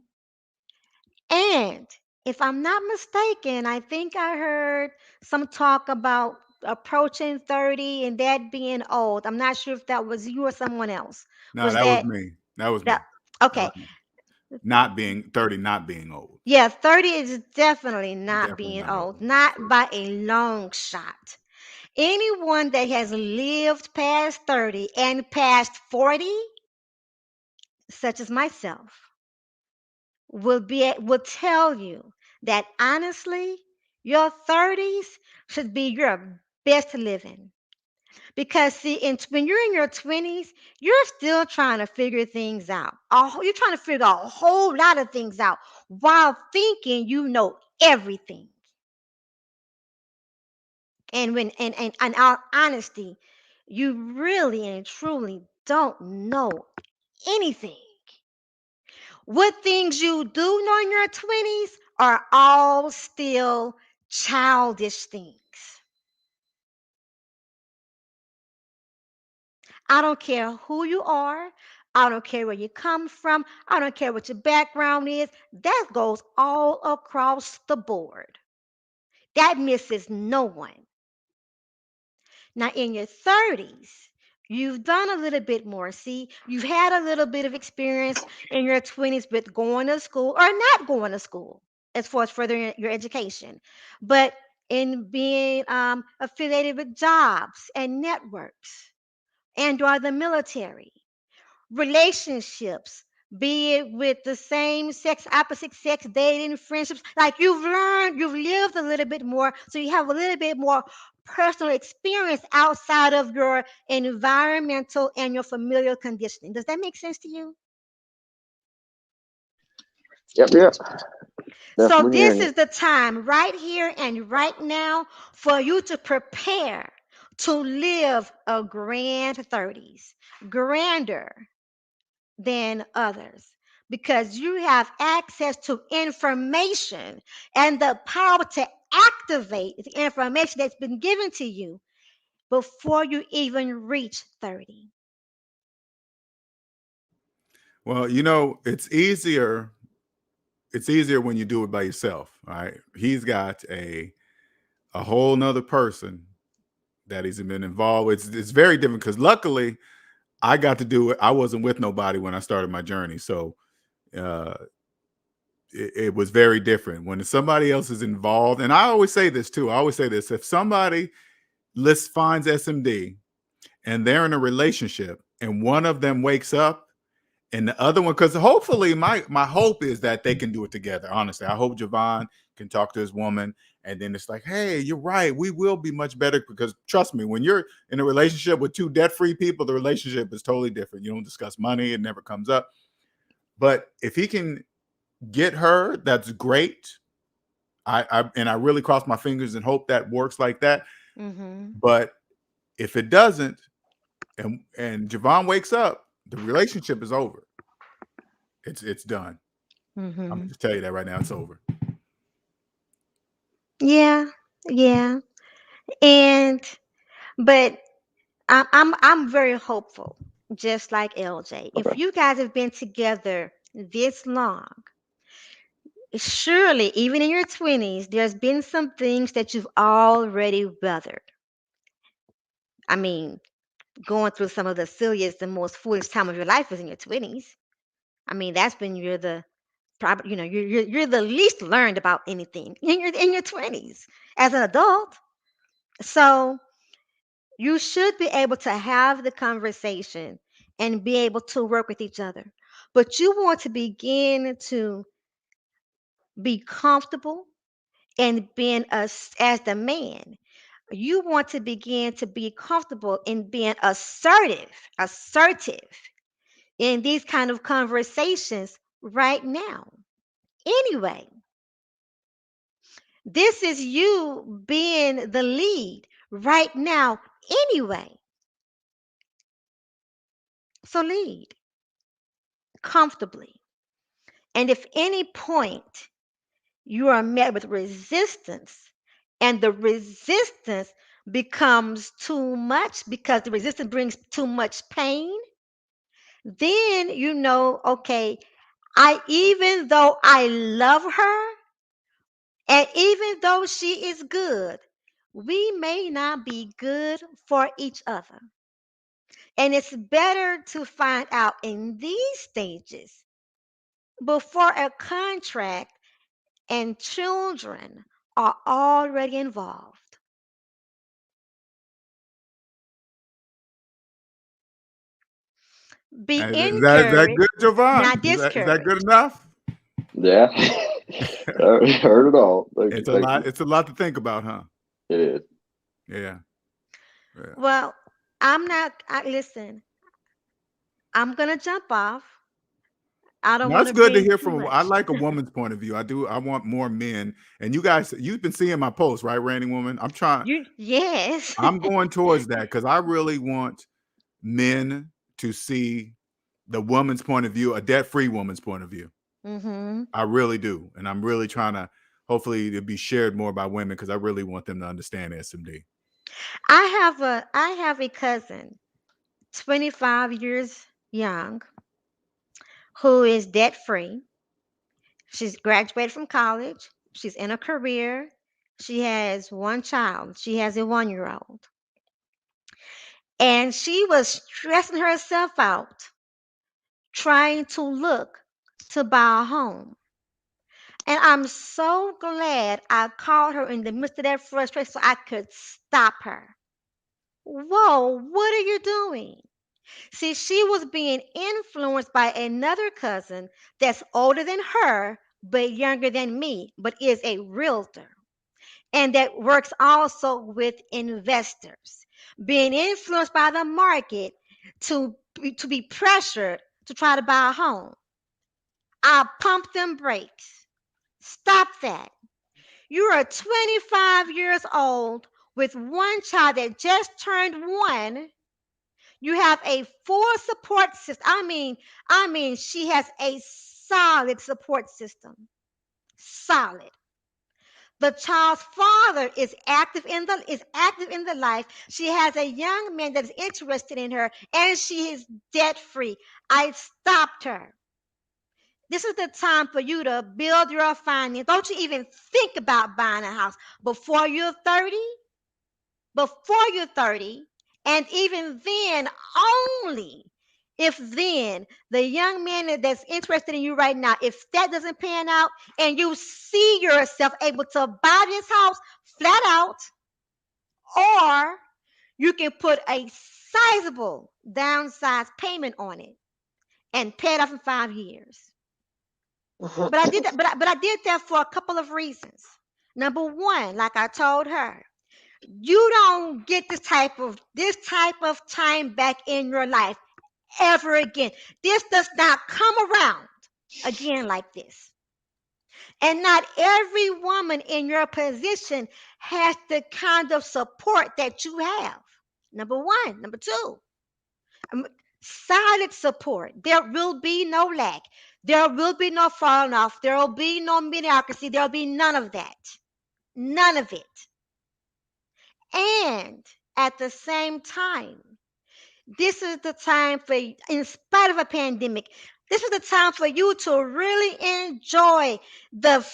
And if I'm not mistaken, I think I heard some talk about approaching 30 and that being old. I'm not sure if that was you or someone else. No, Was that was that me. That was me. that That was okay? me. Not being 30, not being old. Yeah, 30 is definitely not Definitely being not old. old, not by a long shot. Anyone that has lived past 30 and past 40, such as myself, will tell you that honestly, your 30s should be your best living. Because see, when you're in your 20s, you're still trying to figure things out. You're trying to figure a whole lot of things out while thinking you know everything. And when and our honesty, you really and truly don't know anything. What things you do know in your 20s are all still childish things. I don't care who you are. I don't care where you come from. I don't care what your background is. That goes all across the board. That misses no one. Now, in your 30s, you've done a little bit more. See, you've had a little bit of experience in your 20s with going to school or not going to school as far as furthering your education, but in being affiliated with jobs and networks and or the military relationships, be it with the same sex, opposite sex, dating, friendships. Like you've learned, you've lived a little bit more, so you have a little bit more personal experience outside of your environmental and your familial conditioning. Does that make sense to you? Yep, yep. So Definitely this hearing it. is the time right here and right now for you to prepare to live a grand 30s, grander than others because you have access to information and the power to activate the information that's been given to you before you even reach 30. Well, you know, it's easier when you do it by yourself. All right. He's got a whole nother person that he's been involved with. It's very different because luckily I got to do it. I wasn't with nobody when I started my journey. So uh it was very different when somebody else is involved. And I always say this too. I always say this: if somebody finds SMD and they're in a relationship and one of them wakes up and the other one, because hopefully my hope is that they can do it together. Honestly, I hope Javon can talk to his woman and then it's like, hey, you're right, we will be much better. Because trust me, when you're in a relationship with two debt-free people, the relationship is totally different. You don't discuss money, it never comes up. But if he can get her, that's great. I really cross my fingers and hope that works like that. Mm-hmm. But if it doesn't, and Javon wakes up, the relationship is over. It's done. I'm gonna Mm-hmm. just tell you that right now. It's over. Yeah, yeah. And but I'm very hopeful, just like LJ. If Okay. you guys have been together this long, surely, even in your 20s, there's been some things that you've already weathered. I mean, going through some of the silliest and most foolish time of your life is in your 20s. I mean, that's when you're the probably, you're the least learned about anything in your 20s as an adult. So you should be able to have the conversation and be able to work with each other. But you want to begin to be comfortable and being as the man. You want to begin to be comfortable in being assertive in these kind of conversations right now. Anyway, this is you being the lead right now anyway. So lead comfortably. And if any point you are met with resistance and the resistance becomes too much because the resistance brings too much pain, then you know, okay, I even though I love her and even though she is good, we may not be good for each other. And it's better to find out in these stages before a contract and children are already involved. Be Is that good, encouraged, Jovan? not Is that good discouraged. enough? Yeah. Heard it all. Thank you. It's a Thank lot. you. It's a lot to think about, huh? It is. Yeah. Yeah. Well, I'm not, listen, I'm going to jump off. I don't No, want it's to good to bring hear too from. I much. like a woman's point of view. I do. I want more men. And you guys, you've been seeing my posts, right, Randy Woman? I'm trying. Yes. I'm going towards that because I really want men to see the woman's point of view, a debt-free woman's point of view. Mm-hmm. I really do, and I'm really trying to. Hopefully, it be shared more by women because I really want them to understand SMD. I have a cousin, 25 years young, who is debt free. She's graduated from college. She's in a career. She has one child. She has a 1 year old. And she was stressing herself out trying to look to buy a home. And I'm so glad I called her in the midst of that frustration so I could stop her. Whoa, what are you doing? See, she was being influenced by another cousin that's older than her, but younger than me, but is a realtor. And that works also with investors, being influenced by the market to be pressured to try to buy a home. I pump them brakes. Stop that. You are 25 years old with one child that just turned one. You have a full support system. I mean, she has a solid support system. Solid. The child's father is active in the life. She has a young man that is interested in her, and she is debt free. I stopped her. This is the time for you to build your finance. Don't you even think about buying a house before you're 30. Before you're 30, and even then, only if then the young man that's interested in you right now, if that doesn't pan out and you see yourself able to buy this house flat out, or you can put a sizable downsized payment on it and pay it off in 5 years. But I did that, but I did that for a couple of reasons. Number one, like I told her, you don't get this type of time back in your life ever again. This does not come around again like this. And not every woman in your position has the kind of support that you have. Number one. Number two, um, solid support. There will be no lack. There will be no falling off. There will be no mediocrity. There will be none of that. None of it. And at the same time, this is the time for, in spite of a pandemic, This is the time for you to really enjoy the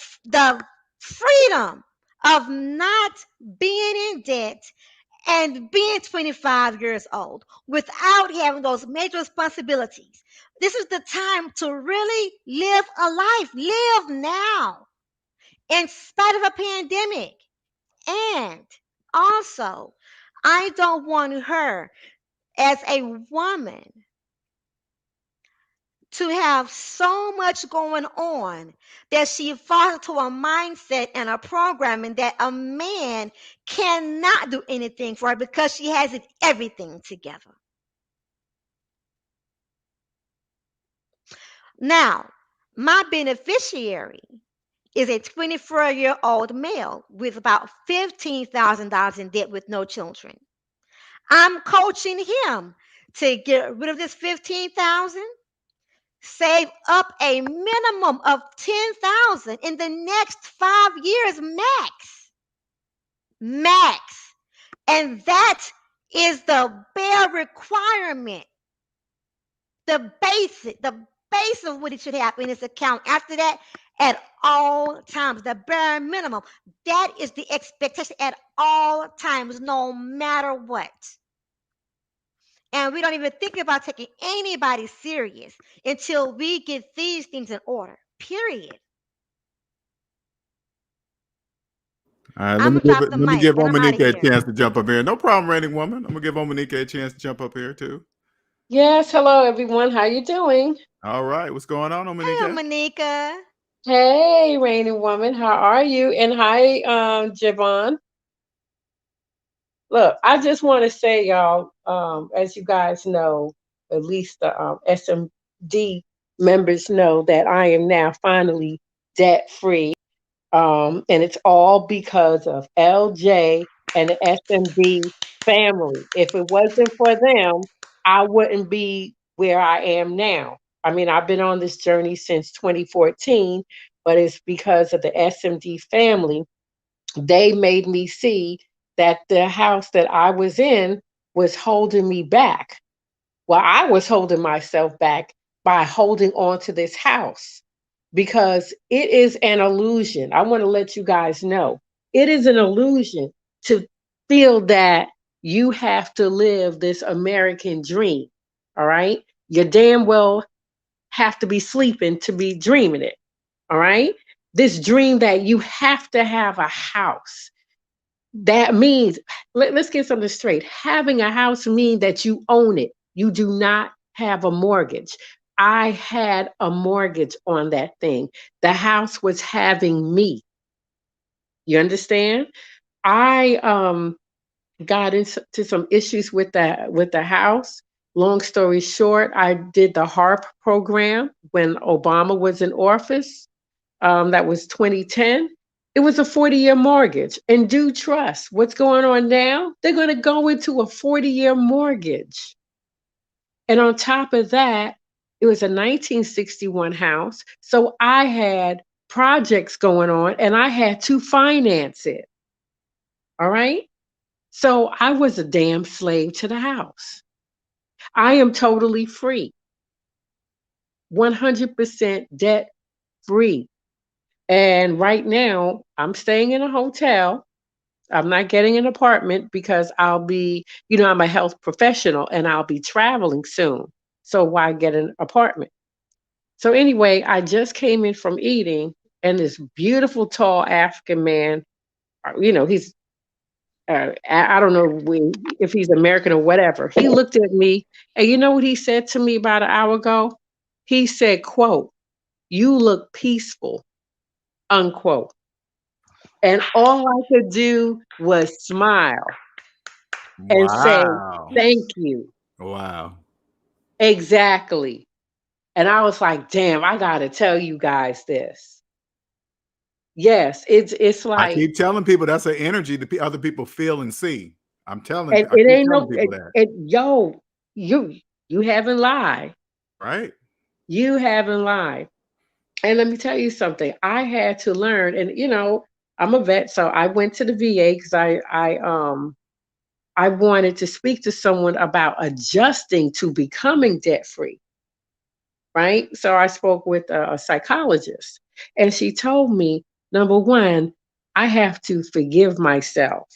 freedom of not being in debt and being 25 years old without having those major responsibilities. This is the time to really live a life. Live now in spite of a pandemic. And also, I don't want her as a woman to have so much going on that she falls into a mindset and a programming that a man cannot do anything for her because she has it everything together. Now, my beneficiary is a 24-year-old male with about $15,000 in debt with no children. I'm coaching him to get rid of this 15,000, save up a minimum of 10,000 in the next 5 years max. Max. And that is the bare requirement. The base of what it should have in his account. After that, at all times, the bare minimum. That is the expectation at all times, no matter what. And we don't even think about taking anybody serious until we get these things in order. Period. All right, I'm gonna drop the let me mic give and I'm out of Omanike a here. chance to jump up here. No problem, reigning woman. I'm gonna give Omanike a chance to jump up here too. Yes, hello everyone. How you doing? All right, what's going on, Hey, Omanike? Monica. Hey, rainy woman. How are you? And hi, Javon. Look, I just want to say, y'all, as you guys know, at least the SMD members know that I am now finally debt free. And it's all because of LJ and the SMD family. If it wasn't for them, I wouldn't be where I am now. I mean, I've been on this journey since 2014, but it's because of the SMD family. They made me see that the house that I was in was holding me back. Well, I was holding myself back by holding on to this house because it is an illusion. I want to let you guys know it is an illusion to feel that you have to live this American dream. All right. You damn well have to be sleeping to be dreaming it. All right. This dream that you have to have a house. That means, let's get something straight. Having a house means that you own it. You do not have a mortgage. I had a mortgage on that thing. The house was having me. You understand? I got into some issues with the house. Long story short, I did the HARP program when Obama was in office. That was 2010. It was a 40-year mortgage and due trust. What's going on now? They're going to go into a 40-year mortgage. And on top of that, it was a 1961 house. So I had projects going on and I had to finance it. All right. So I was a damn slave to the house. I am totally free, 100% debt free. And right now, I'm staying in a hotel. I'm not getting an apartment because I'll be, I'm a health professional and I'll be traveling soon. So why get an apartment? So anyway, I just came in from eating and this beautiful, tall African man, he's, I don't know if he's American or whatever. He looked at me and you know what he said to me about an hour ago? He said, quote, "You look peaceful," unquote. And all I could do was smile and say, Wow. "Thank you." Wow. Exactly. And I was like, damn, I gotta tell you guys this. Yes, it's I like, keep telling people that's an energy that other people feel and see. I and it keep ain't telling no people that. yo, you haven't lied. Right. You haven't lied. And let me tell you something. I had to learn, and I'm a vet, so I went to the VA because I wanted to speak to someone about adjusting to becoming debt free. right? So I spoke with a psychologist, and she told me, number one, I have to forgive myself.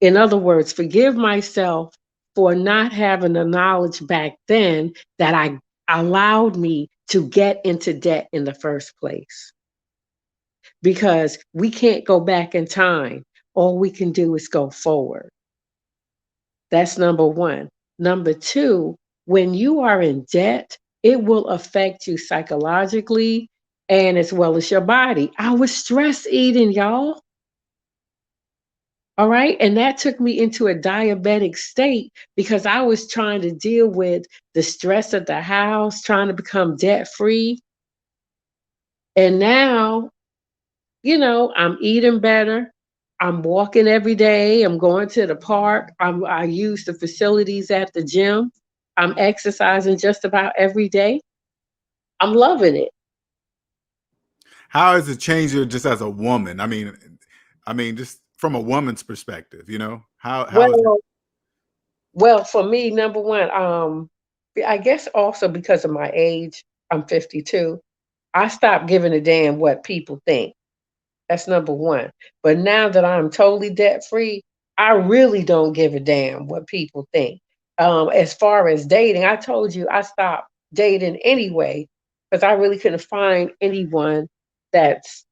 In other words, forgive myself for not having the knowledge back then that I allowed me to get into debt in the first place. Because we can't go back in time. All we can do is go forward. That's number one. Number two, when you are in debt, it will affect you psychologically and as well as your body. I was stress eating, y'all. All right. And that took me into a diabetic state because I was trying to deal with the stress of the house, trying to become debt free. And now, I'm eating better. I'm walking every day. I'm going to the park. I use the facilities at the gym. I'm exercising just about every day. I'm loving it. How has it changed you just as a woman? I mean, just from a woman's perspective, how is it? Well, for me, number one, I guess also because of my age, I'm 52. I stopped giving a damn what people think. That's number one. But now that I'm totally debt free, I really don't give a damn what people think. As far as dating, I told you I stopped dating anyway because I really couldn't find anyone that's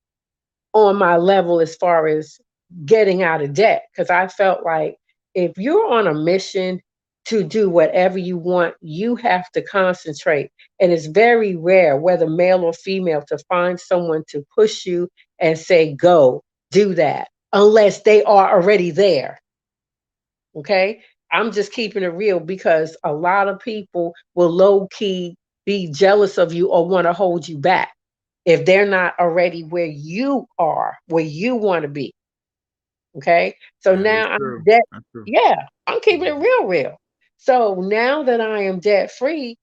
on my level as far as getting out of debt. Because I felt like if you're on a mission to do whatever you want, you have to concentrate. And it's very rare, whether male or female, to find someone to push you and say, go, do that, unless they are already there. Okay. I'm just keeping it real because a lot of people will low key be jealous of you or want to hold you back if they're not already where you are, where you want to be. Okay. So That is now I'm true. debt. That's true. Yeah, I'm keeping it real, real. So now that I am debt free,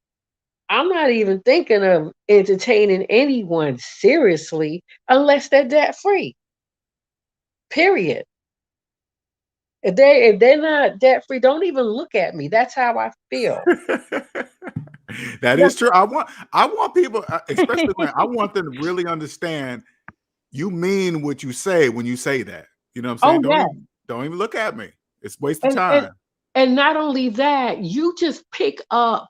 I'm not even thinking of entertaining anyone seriously unless they're debt free. Period. If they're not debt free, don't even look at me. That's how I feel. That Yeah. is true. I want people, especially when I want them to really understand you mean what you say when you say that. You know what I'm saying? Oh Don't yeah. even look at me. It's a waste of And and time. and not only that, you just pick up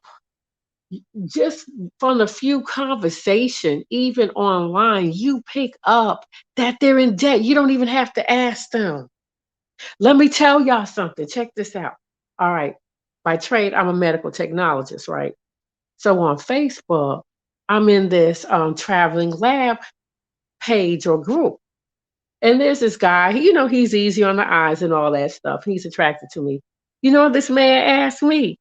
just from a few conversation, even online, you pick up that they're in debt. You don't even have to ask them. Let me tell y'all something. Check this out. All right. By trade, I'm a medical technologist, right? So on Facebook, I'm in this traveling lab page or group. And there's this guy, he's easy on the eyes and all that stuff. He's attracted to me. You know what this man asked me?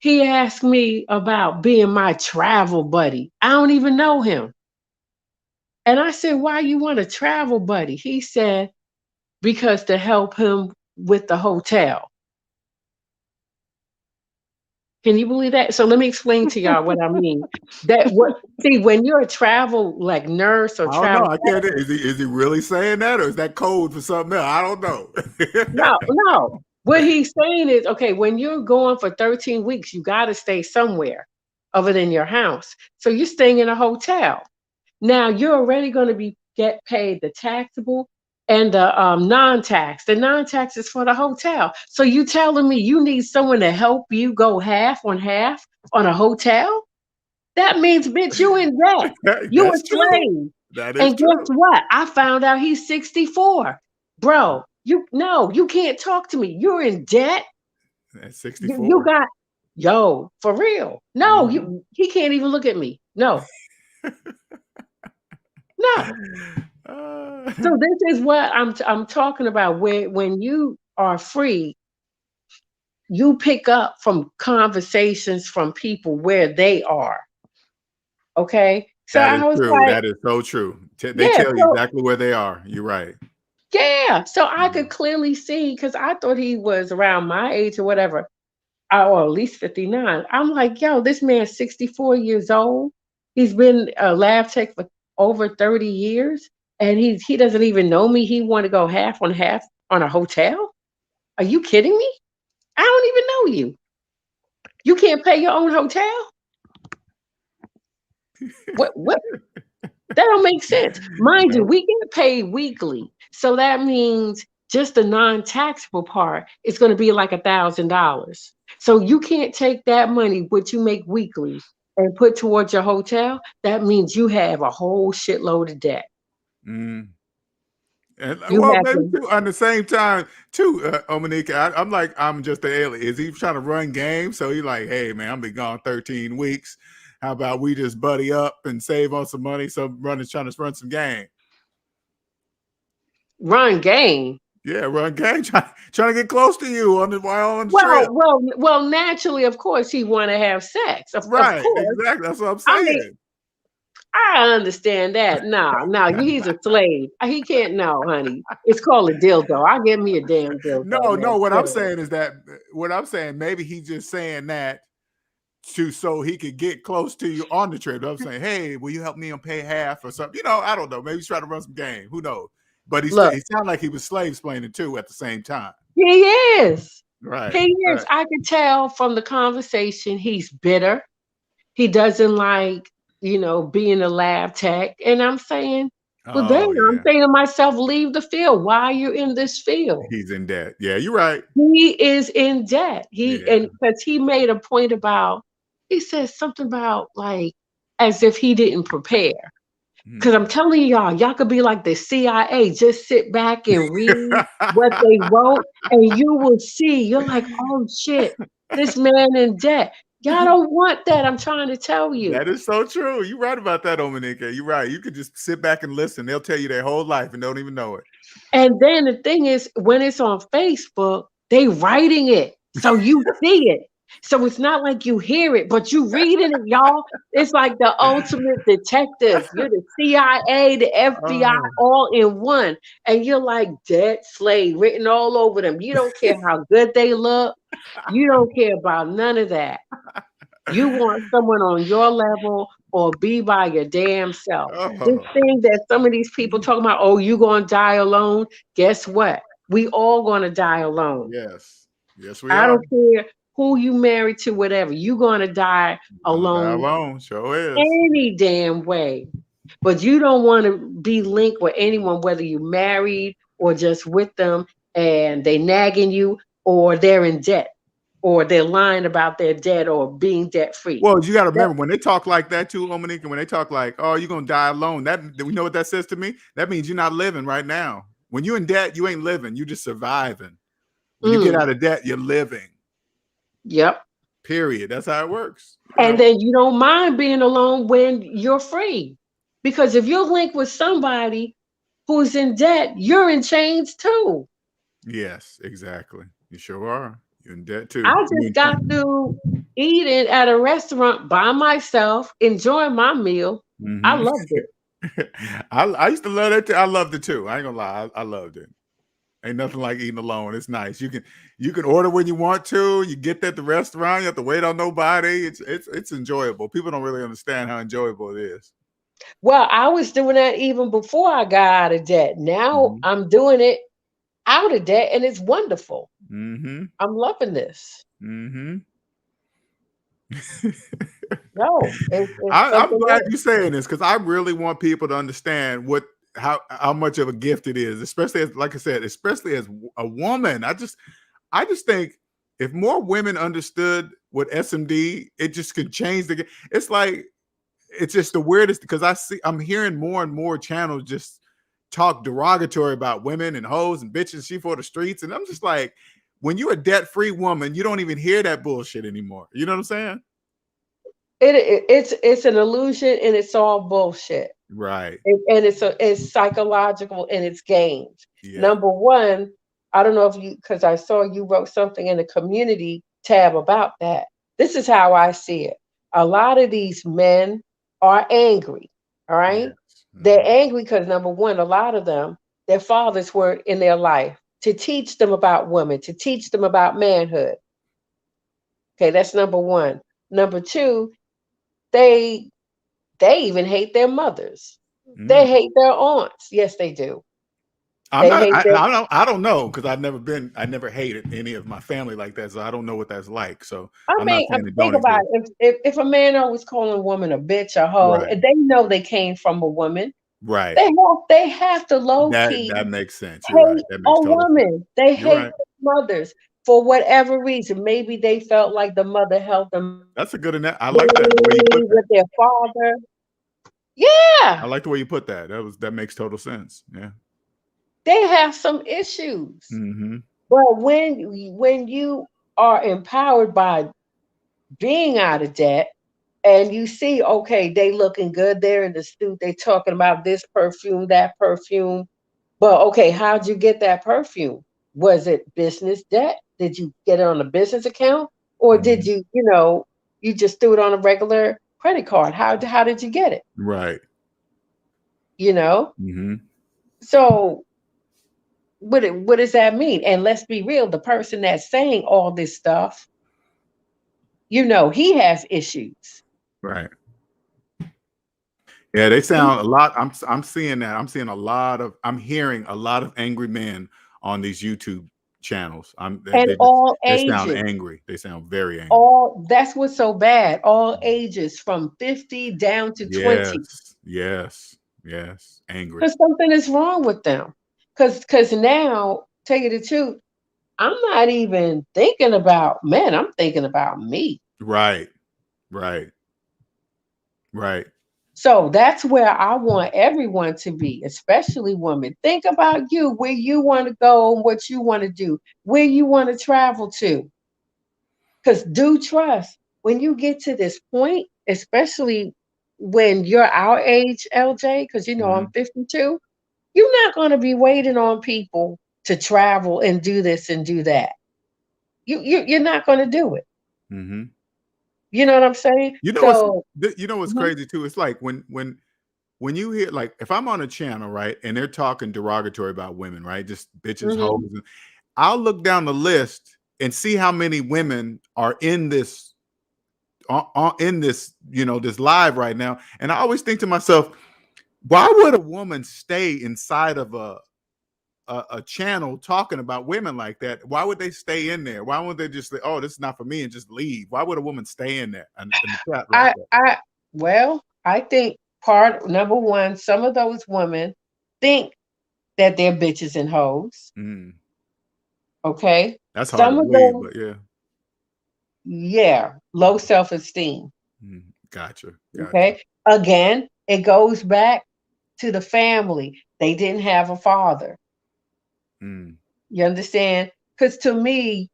He asked me about being my travel buddy. I don't even know him. And I said, why you want a travel buddy? He said, because to help him with the hotel. Can you believe that? So let me explain to y'all what I mean. See, when you're a travel like nurse or I don't know. travel, I can't. Is he really saying that, or is that code for something else? I don't know. no, no. What he's saying is, okay, when you're going for 13 weeks, you got to stay somewhere other than your house. So you're staying in a hotel. Now you're already going to get paid the taxable and the non-tax. The non-tax is for the hotel. So you telling me you need someone to help you go half on a hotel? That means, bitch, you in debt. You a That's true. slave. That is And guess true. what? I found out he's 64. Bro, you can't talk to me. You're in debt. That's You 64. got for real. No, Mhm. he can't even look at me. No, no. So this is what I'm talking about. Where when you are free, you pick up from conversations from people where they are. Okay. So That is I was true. like, That is so true. They yeah, tell you so exactly where they are. You're right. yeah. So I could Mhm. clearly see because I thought he was around my age or whatever, or at least 59. I'm like, yo, this man's 64 years old. He's been a lab tech for over 30 years. And he doesn't even know me. He want to go half on a hotel. Are you kidding me? I don't even know you. You can't pay your own hotel? What? That don't make sense. Mind you, Nope. we get paid weekly. So that means just the non-taxable part is going to be like $1,000. So you can't take that money, what you make weekly, and put towards your hotel. That means you have a whole shitload of debt. Mm. And You well, have maybe to, too, on the same time, too, Omanika, I'm like, I'm just the alien. Is he trying to run games? So he's like, hey, man, I'm been gone 13 weeks. How about we just buddy up and save on some money? So trying to run some game. run game. Yeah, run game, trying to get close to you while on the trip. Well, naturally, of course, he want to have sex. Of Right, course. exactly. That's what I'm I mean, saying. I understand that. No, he's a slave. He can't know, honey. It's called a dildo. I'll give me a damn dildo, No. man. What I'm Sure. saying is that maybe he's just saying that so he could get close to you on the trip. I'm saying, hey, will you help me and pay half or something? I don't know. Maybe he's trying to run some game. Who knows? But he Look, sounded like he was slave explaining too at the same time. he is. Right. He is. Right. I can tell from the conversation he's bitter. He doesn't like, being a lab tech. And I'm saying, well, then Oh I'm yeah. saying to myself, leave the field. Why are you in this field? He's in debt. Yeah, you're right. He is in debt. Yeah. Because he made a point about, he said something about like as if he didn't prepare. Because I'm telling y'all could be like the CIA. Just sit back and read what they wrote, and you will see. You're like, oh shit, this man in debt. Y'all don't want that. I'm trying to tell you. That is so true. You're right about that, Omanika. You're right. You could just sit back and listen. They'll tell you their whole life and don't even know it. And then the thing is, when it's on Facebook, they writing it. So you see it. So it's not like you hear it, but you reading it, y'all. It's like the ultimate detective. You're the CIA, the FBI, Oh. all in one. And you're like dead slave written all over them. You don't care how good they look. You don't care about none of that. You want someone on your level or be by your damn self. This Oh. thing that some of these people talk about, oh, you gonna die alone. Guess what? We all gonna die alone. Yes. Yes, we I are. don't care who you married to, whatever. You gonna die Gonna die alone alone. Sure is. any damn way. But you don't want to be linked with anyone, whether you married or just with them, and they nagging you, or they're in debt, or they're lying about their debt, or being debt free. Well, you got to remember when they talk like that too, Omanika, when they talk like, oh, you're going to die alone, that we know what that says to me? That means you're not living right now. When you're in debt, you ain't living. You're just surviving. When you get out of debt, you're living. Yep. Period. That's how it works. And then you don't mind being alone when you're free. Because if you're linked with somebody who's in debt, you're in chains too. Yes, exactly. You sure are. You're in debt too. I just got through eating at a restaurant by myself, enjoying my meal. I loved it. I used to love that too. I loved it too. I ain't gonna lie. I loved it. Ain't nothing like eating alone. It's nice. You can order when you want to. You get there at the restaurant. You have to wait on nobody. It's enjoyable. People don't really understand how enjoyable it is. Well, I was doing that even before I got out of debt. Now I'm doing it out of debt, and it's wonderful. I'm loving this. No, I'm glad you're saying this because I really want people to understand how much of a gift it is, especially as, like I said, especially as a woman. I just think if more women understood what SMD, it just could change the game. It's like, it's just the weirdest because I'm hearing more and more channels just talk derogatory about women and hoes and bitches she for the streets. And I'm just like, when you're a debt-free woman, you don't even hear that bullshit anymore. You know what I'm saying? It's an illusion and it's all bullshit. Right. And it's psychological and it's games. Yeah. Number one, I don't know if because I saw you wrote something in the community tab about that. This is how I see it. A lot of these men are angry. All right. Yes. They're angry because number one, a lot of them, their fathers were in their life to teach them about women, to teach them about manhood. Okay, that's number one. Number two, they even hate their mothers. They hate their aunts. Yes, they do. I'm They not. hate their. I don't know because I never hated any of my family like that, so I don't know what that's like. So I I'm not mean, saying it think don't about exist. it. If a man always calling a woman a bitch, a hoe, Right. and they know they came from a woman, Right. they have to low key That makes sense. You're right. hate That a makes total sense. woman. They You're hate right. mothers for whatever reason. Maybe they felt like the mother helped them That's a good. I like that the way you put that. with their father. I Yeah, like the way you put that. That makes total sense. Yeah. they have some issues. Mm-hmm. But when you are empowered by being out of debt and you see, okay, they looking good, they're in the suit, they talking about this perfume, that perfume. But okay, how'd you get that perfume? Was it business debt? Did you get it on a business account? Or did Mm-hmm. you just threw it on a regular credit card? How did you get it? Right. You know? Mm-hmm. So what does that mean? And let's be real, the person that's saying all this stuff, he has issues. Right. Yeah, they sound a lot. I'm seeing that. I'm hearing a lot of angry men on these YouTube channels. And all they sound ages. angry. They sound very angry. All That's what's so bad. All ages from 50 down to 20. Yes, yes, yes. Angry. Because something is wrong with them. Because now, tell you the truth, I'm not even thinking about men. I'm thinking about me. Right, right, right. So that's where I want everyone to be, especially women. Think about you, where you want to go and what you want to do, where you want to travel to. Because do trust when you get to this point, especially when you're our age, LJ, because Mm-hmm. I'm 52, you're not going to be waiting on people to travel and do this and do that. You're not going to do it. Mm-hmm. You know what I'm saying? You know what's So, mhm, crazy too? It's like when you hear, like, if I'm on a channel, right, and they're talking derogatory about women, right, just bitches, hoes, mhm. I'll look down the list and see how many women are in this this live right now, and I always think to myself, why would a woman stay inside of a channel talking about women like that? Why would they stay in there? Why would they just say, "Oh, this is not for me," and just leave? Why would a woman stay in there in the chat like I that? I well, I think part number one, some of those women think that they're bitches and hoes. Mm, Okay, that's hard to some of believe, them, but yeah. yeah, low self-esteem. Gotcha. Gotcha. Okay, again, it goes back to the family. They didn't have a father. Mm, You understand? Because to me,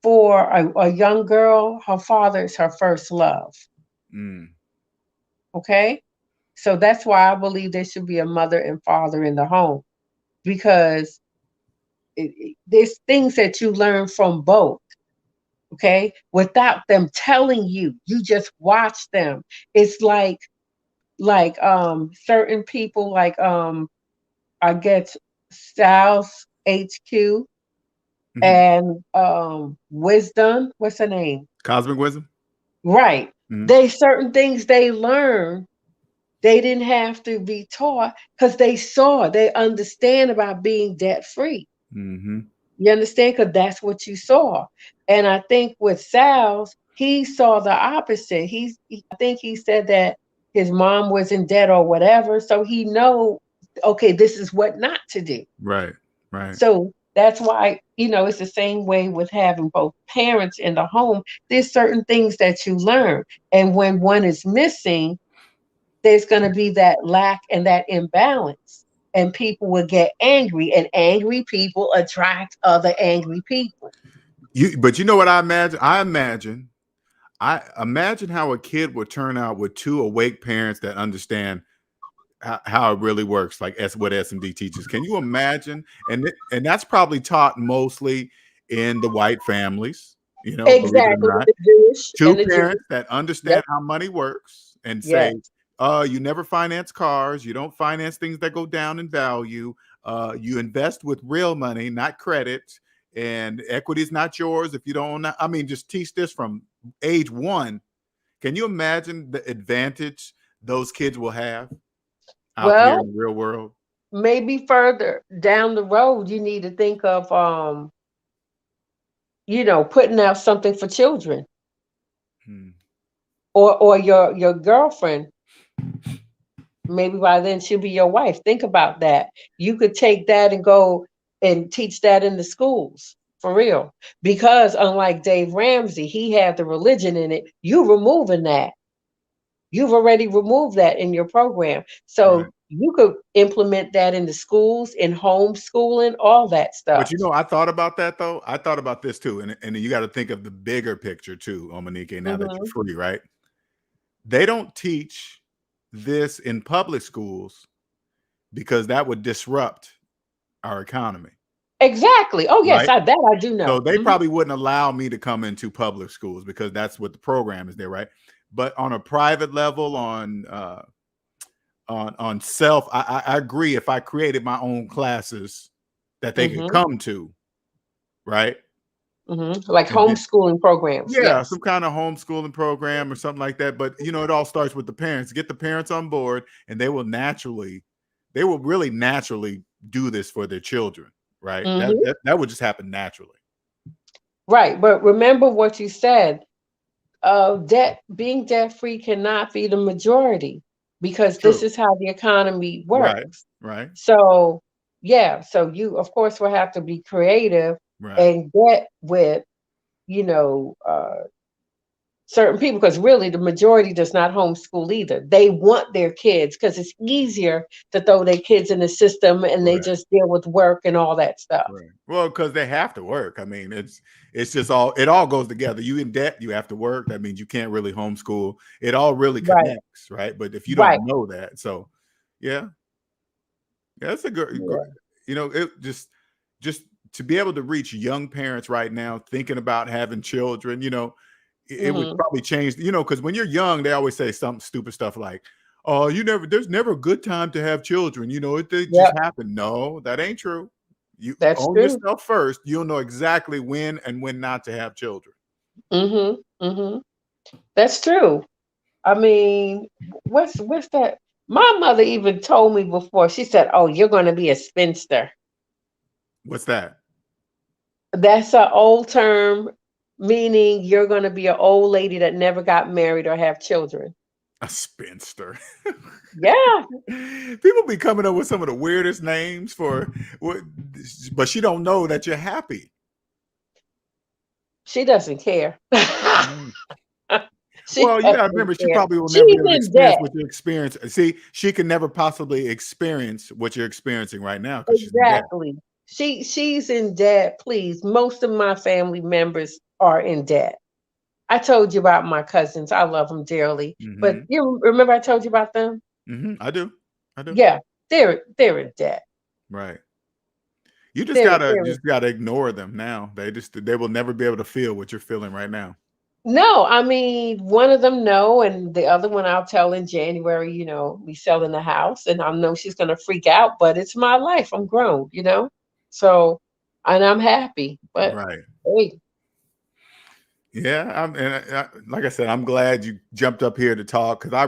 for a young girl, her father is her first love. mm, Okay, so that's why I believe there should be a mother and father in the home because there's things that you learn from both. Okay, without them telling you, you just watch them. It's like certain people like I guess Styles HQ mhm. and Wisdom. What's her name? Cosmic wisdom. Right. Mhm, They certain things they learn. They didn't have to be taught because they understand about being debt free. mhm, You understand? Because that's what you saw. And I think with Sal's, he saw the opposite. I think he said that his mom was in debt or whatever. So he know, okay, this is what not to do. right, right. So that's why, it's the same way with having both parents in the home. There's certain things that you learn. And when one is missing, there's going to be that lack and that imbalance. And people will get angry, and angry people attract other angry people. But you know what I imagine? I imagine how a kid would turn out with two awake parents that understand how it really works, like what SMD teaches. Can you imagine? And that's probably taught mostly in the white families, believe it or Exactly, not. the Jewish Two and the Jews. parents that Yep. understand how money works and Yes. say, you never finance cars, you don't finance things that go down in value. You invest with real money, not credit, and equity is not yours if you don't own that. I mean, just teach this from age 1. Can you imagine the advantage those kids will have out there Well, in the real world? maybe further down the road, you need to think of, putting out something for children, Hmm. or your girlfriend. Maybe by then she'll be your wife. Think about that. You could take that and go and teach that in the schools for real. Because unlike Dave Ramsey, he had the religion in it. You removing that. You've already removed that in your program. Right. So you could implement that in the schools, in homeschooling, all that But stuff. you know, I thought about that though. I thought about this too, and you got to think of the bigger picture too, Omanique. Now that you're Hmm. free, right? They don't teach this in public schools because that would disrupt our economy, Exactly. Oh yes, right? that I do So know. they probably wouldn't allow me to come into public schools because that's what the program is there, right? But on a private level, on self, I agree. If I created my own classes that they could Hmm. come to, right? Like And then, homeschooling programs. yeah, Yes. some kind of homeschooling program or something like that. But you know, it all starts with the parents. Get the parents on board, and they will really naturally do this for their children, right? That Hmm. that, that would just happen naturally. Right. But remember what you said. Being debt free cannot be the majority, because this True. is how the economy Right. works. Right. So yeah, so you of course will have to be creative Right. and get with, you know, certain people, because really the majority does not homeschool either. They want their kids because it's easier to throw their kids in the system and they Right. just deal with work and all that stuff. Right. Well, because they have to work. I mean, it's just it all goes together. You in debt, you have to work. That means you can't really homeschool. It all really Right. connects, right? But if you don't Right. know that, so yeah, yeah, that's a good, Yeah. it just to be able to reach young parents right now thinking about having children, it would Hmm. probably change, because when you're young, they always say some stupid stuff like, "Oh, there's never a good time to have children. They just Yep. happen." No, that ain't true. You That's own true. yourself first. You'll know exactly when and when not to have children. Hmm. Hmm. That's true. I mean, what's that? My mother even told me before. She said, "Oh, you're going to be a spinster." What's that? That's an old term, meaning you're going to be an old lady that never got married or have children. A spinster. Yeah, People be coming up with some of the weirdest names for what, but she don't know that you're happy. she doesn't care. Mm. She Well, you gotta doesn't remember, she care. probably will never be She's able to in experience debt. what you're experiencing. See, she can never possibly experience what you're experiencing right now because she's in debt. Exactly. She's in debt. Please, most of my family members are in debt. I told you about my cousins. I love them dearly. But Hmm. you remember I told you about them? Hmm. I do. I do. Yeah, they're in debt. Right. You just They're gotta they're you just gotta ignore them now. They will never be able to feel what you're feeling right now. No, I mean, one of them no, and the other one I'll tell in January, we selling the house, and I know she's gonna freak out, but it's my life. I'm grown. So, and I'm happy. But Right. hey, Yeah, like I said, I'm glad you jumped up here to talk because I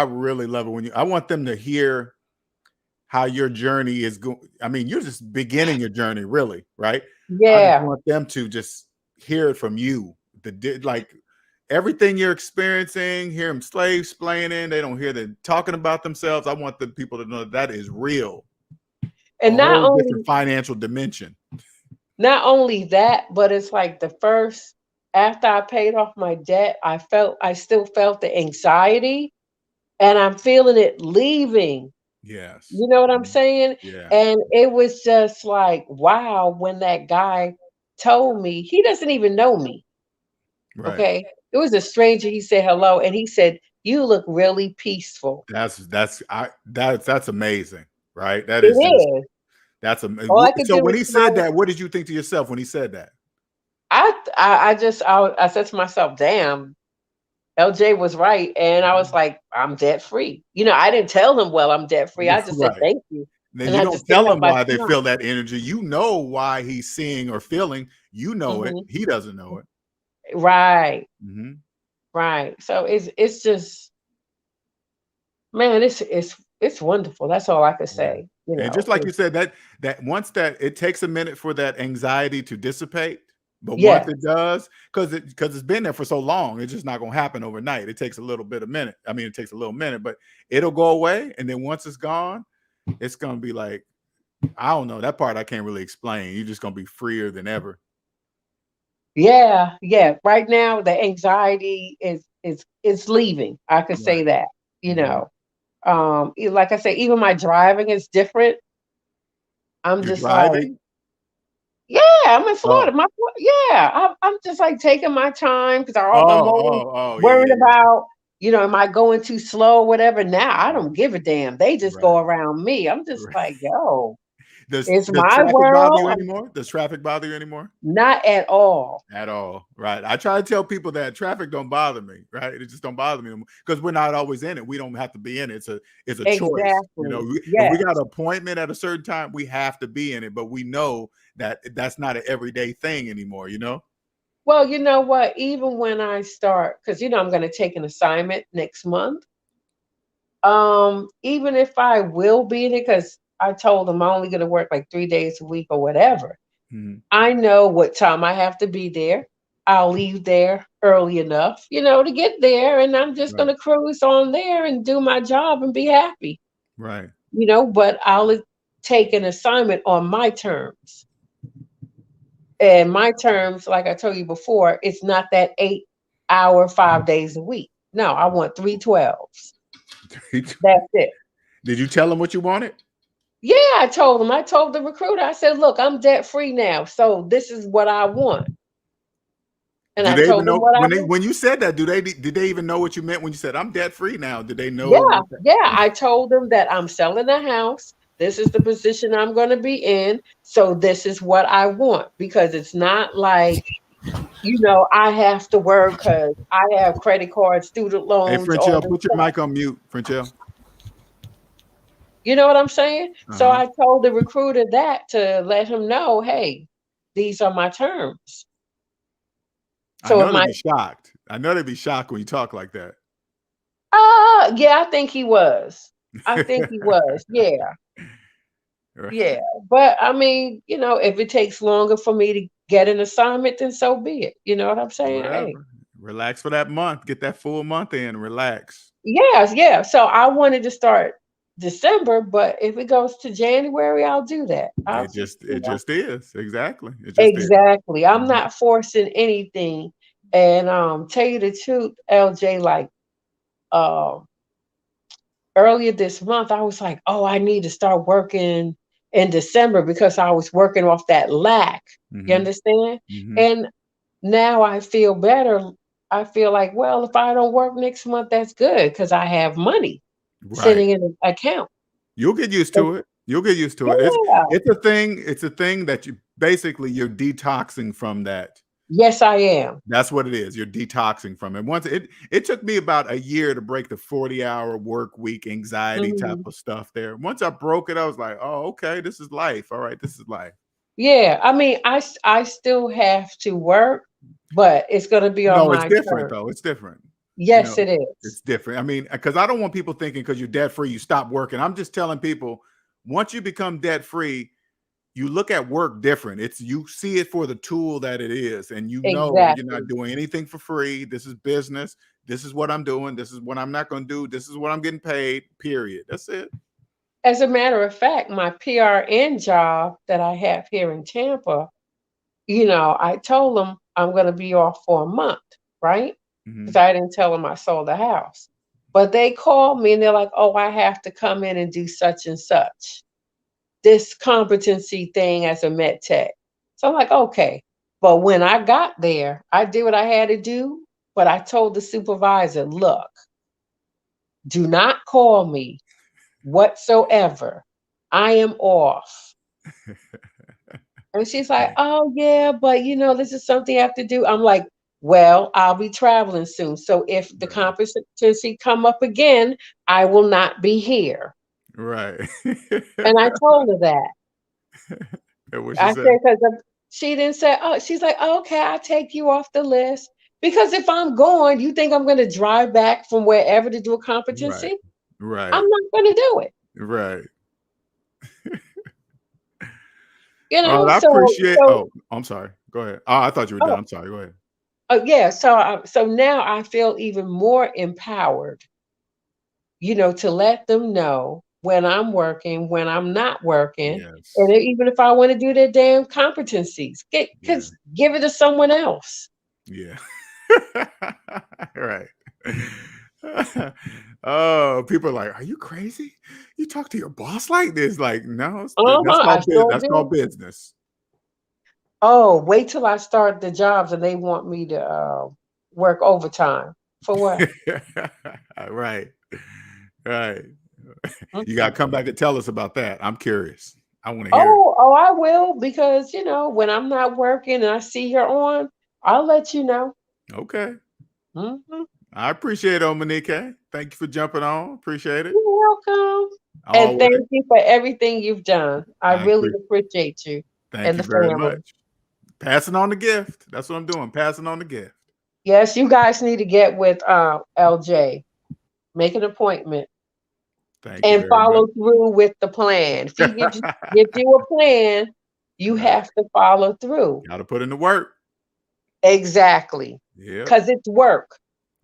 really love it when I want them to hear how your journey is going. I mean, you're just beginning your journey, really, right? I just yeah. want them to just hear it from you. Like everything you're experiencing, hear them slave splaining. They don't hear them talking about themselves. I want the people to know that is real, a And not whole different only financial dimension. not only that, but it's like the first after I paid off my debt, I still felt the anxiety, and I'm feeling it leaving. Yes. You know what I'm Mhm. saying? Yeah. And it was just like, wow, when that guy told me, he doesn't even know me. Right. Okay. It was a stranger. He said hello and he said, "You look really peaceful." That's amazing, right? That It is just is. that's amazing. All I could So do when was he said smile. that, what did you think to yourself when he said that? I said to myself, damn, LJ was right. And I was Mhm. like, I'm debt free. I didn't tell him, well, I'm debt free. I just said, Right. thank you. Then And you I don't just picked tell up him my why they smile. feel that energy. You know why he's seeing or feeling. You know it. Hmm. He doesn't know it. Right. Hmm. Right. So it's just, man, it's it's wonderful. That's all I could Yeah. say. And just like you said, that once that it takes a minute for that anxiety to dissipate, but once Yes, it does, because it's been there for so long, it's just not gonna happen overnight. It takes a little bit of minute. I mean, it takes a little minute, but it'll go away. And then once it's gone, it's gonna be like, I don't know. That part I can't really explain. You're just gonna be freer than ever. yeah, yeah. Right now, the anxiety is leaving. I could say Right. that. Mhm. Like I say, even my driving is different. I'm You're just like, driving? yeah, I'm in Florida. Oh. Yeah, I'm just like taking my time because I'm Oh, always oh, oh, yeah, worried yeah, yeah. about, am I going too slow, whatever. Now I don't give a damn. They just Right. go around me. I'm just Right. like, yo, Does it's my traffic bother you world. anymore? Does traffic bother you anymore? Not at all. At all, right? I try to tell people that traffic don't bother me, right? It just don't bother me because we're not always in it. We don't have to be in it. It's a choice. Exactly. If we Yes. got an appointment at a certain time, we have to be in it. But we know that that's not an everyday thing anymore. Well, you know what? Even when I start, because I'm going to take an assignment next month. Even if I will be in it, because I told them I'm only going to work like 3 days a week or whatever. Mhm. I know what time I have to be there. I'll leave there early enough, to get there, and I'm just going Right, to cruise on there and do my job and be happy, right, but I'll take an assignment on my terms. And my terms, like I told you before, it's not that 8 hour, 5 days a week. No, I want 3 12s. That's it. Did you tell them what you wanted? Yeah, I told him. I told the recruiter, I said, look, I'm debt free now. So this is what I want. And Do I they even told them know what I when want. when you said that? Did they even know what you meant when you said I'm debt free now? Did they know Yeah, what that? yeah. I told them that I'm selling a house. This is the position I'm going to be in. So this is what I want, because it's not like, I have to work because I have credit cards, student Hey, loans, all Frenchelle, this put your stuff. mic on mute, Frenchelle. You know what I'm saying? So Uh-huh. I told the recruiter that to let him know, hey, these are my terms. I So if know they'd my be shocked. I know they'd be shocked when you talk like that. yeah, I think he was. I think he was. Yeah. Right. Yeah. But I mean, if it takes longer for me to get an assignment, then so be it. You know what I'm saying? Hey. Whatever. Relax for that month. Get that full month in. Relax. Yes, yeah. So I wanted to start December, but if it goes to January, I'll do that. I'll It just, just it just is. Exactly. It just is. exactly. I'm Mhm. not forcing anything. And tell you the truth, LJ, like um earlier this month, I was like, oh, I need to start working in December because I was working off that lack. You Mhm. understand? Mhm. And now I feel better. I feel like, well, if I don't work next month, that's good because I have money Right. sitting in an account. You'll get used to it. You'll get used to it. Yeah. It's a thing that you're detoxing from that. Yes, I am. That's what it is. You're detoxing from it. Once it took me about a year to break the 40-hour work week anxiety type Mhm. of stuff there. Once I broke it, I was like, oh, okay, this is life. All right, this is life. Yeah. I mean, I still have to work, but it's going to be on No, it's my different terms. though. It's different. You Yes, know, it is. it's different. I mean, because I don't want people thinking because you're debt free, you stop working. I'm just telling people once you become debt free, you look at work different. You see it for the tool that it is, and you're not Exactly. doing anything for free. This is business. This is what I'm doing. This is what I'm not going to do. This is what I'm getting paid. Period. That's it. As a matter of fact, my PRN job that I have here in Tampa, I told them I'm going to be off for a month, right? Because Mhm. I didn't tell them I sold the house. But they called me and they're like, oh, I have to come in and do such and such, this competency thing as a med tech. So I'm like, okay. But when I got there, I did what I had to do. But I told the supervisor, look, do not call me whatsoever. I am off. And she's like, oh, yeah, but this is something I have to do. I'm like, well, I'll be traveling soon. So if the Right. competency come up again, I will not be here. Right. And I told her that. And what she I said. said, because she didn't say, oh, she's like, okay, I'll take you off the list. Because if I'm going, you think I'm going to drive back from wherever to do a Right. competency? Right. I'm not going to do it. Right. You know, I appreciate. so Oh, I'm sorry. Go ahead. Oh, I thought you were done. oh, I'm sorry. Go ahead. yeah. So now I feel even more empowered, to let them know when I'm working, when I'm not working, and Yes. even if I want to do their damn competencies, Yeah. give it to someone else. Yeah. Right. Oh, people are like, "Are you crazy? You talk to your boss like this?" Like, no, that's I called sure that's do. called business. Oh, wait till I start the jobs and they want me to work overtime. For what? Right. Right. You got to Mm-mm. come back and tell us about that. I'm curious. I want to hear it. Oh, I will, because when I'm not working and I see you're on, I'll let you know. Okay. Hmm. I appreciate it, Monique. Thank you for jumping on. Appreciate it. You're welcome. And Always. thank you for everything you've done. I I really appreciate. appreciate you Thank and you the very family. much. Passing on the gift. That's what I'm doing. Passing on the gift. Yes, you guys need to get with LJ. Make an appointment Thank you and very much. follow through with the plan. If he gives you a plan, you Right. have to follow through. Got to put in the work. Exactly. Yep. Because it's work.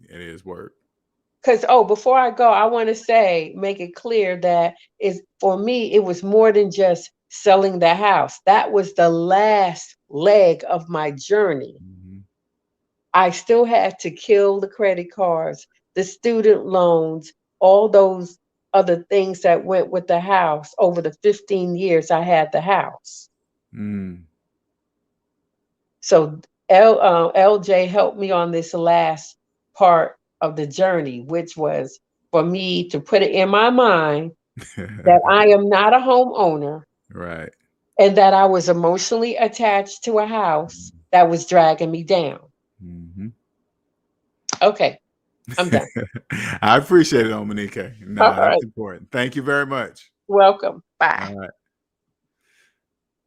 It is work. Because before I go, I want to make it clear that is for me, it was more than just selling the house. That was the last leg of my journey. Mhm. I still had to kill the credit cards, the student loans, all those other things that went with the house over the 15 years I had the house. Mm. So LJ helped me on this last part of the journey, which was for me to put it in my mind that I am not a homeowner Right. and that I was emotionally attached to a house that was dragging me down. Mhm. Okay, I'm done. I appreciate it, Monique. All No, right. that's important. Thank you very much. Welcome. Bye. All right.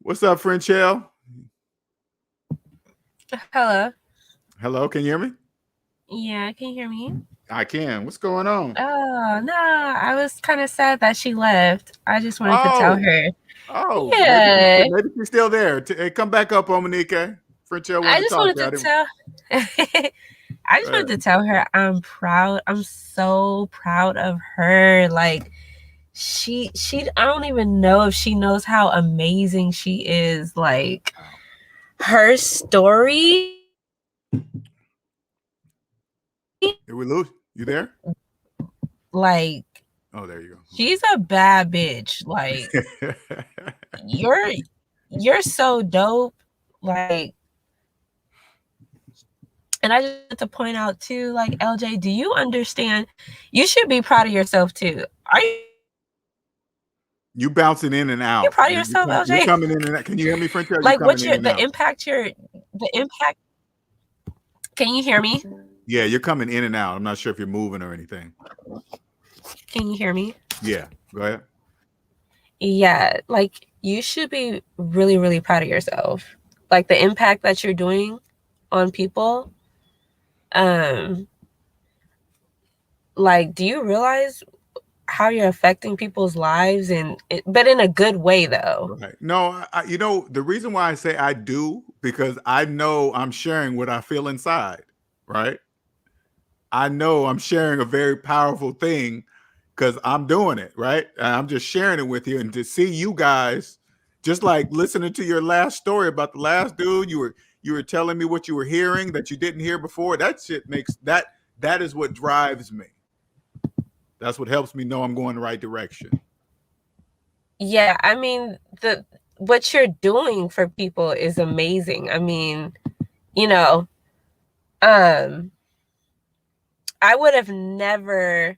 What's up, friend Chell? Hello. Hello. Can you hear me? Yeah, can you hear me? I can. What's going on? Oh, no, I was kind of sad that she left. I just wanted to tell Oh, her. oh, Yeah, maybe she's still there. Hey, come back up, Monique. Friend Chell I wanted to just talk wanted to you. I to didn't. tell. I Go just ahead. wanted to tell her I'm proud. I'm so proud of her. Like she. I don't even know if she knows how amazing she is. Like Wow. her story. Did we lose? You there? Like Oh, there you she's a bad bitch. Like go. you're so dope. Like, and I just want to point out too, like LJ, do you understand? You should be proud of yourself too. Are you You bouncing in and out. proud of yourself, You're LJ? coming in and out. Can you hear me, French? You're Like, coming what's in your and out. the impact? Can you hear me? Yeah, you're coming in and out. I'm not sure if you're moving or anything. Can you hear me? Yeah, go ahead. Yeah, like you should be really, really proud of yourself. Like the impact that you're doing on people. Um, like, do you realize how you're affecting people's lives but in a good way though? Right. No, the reason why I say I do, because I know I'm sharing what I feel inside, right? I know I'm sharing a very powerful thing because I'm doing it, right? And I'm just sharing it with you. And to see you guys, just like listening to your last story about the last dude, you were telling me what you were hearing that you didn't hear before. That shit makes that is what drives me. That's what helps me know I'm going the right direction. Yeah, I mean, what you're doing for people is amazing. I mean, you know, um I would have never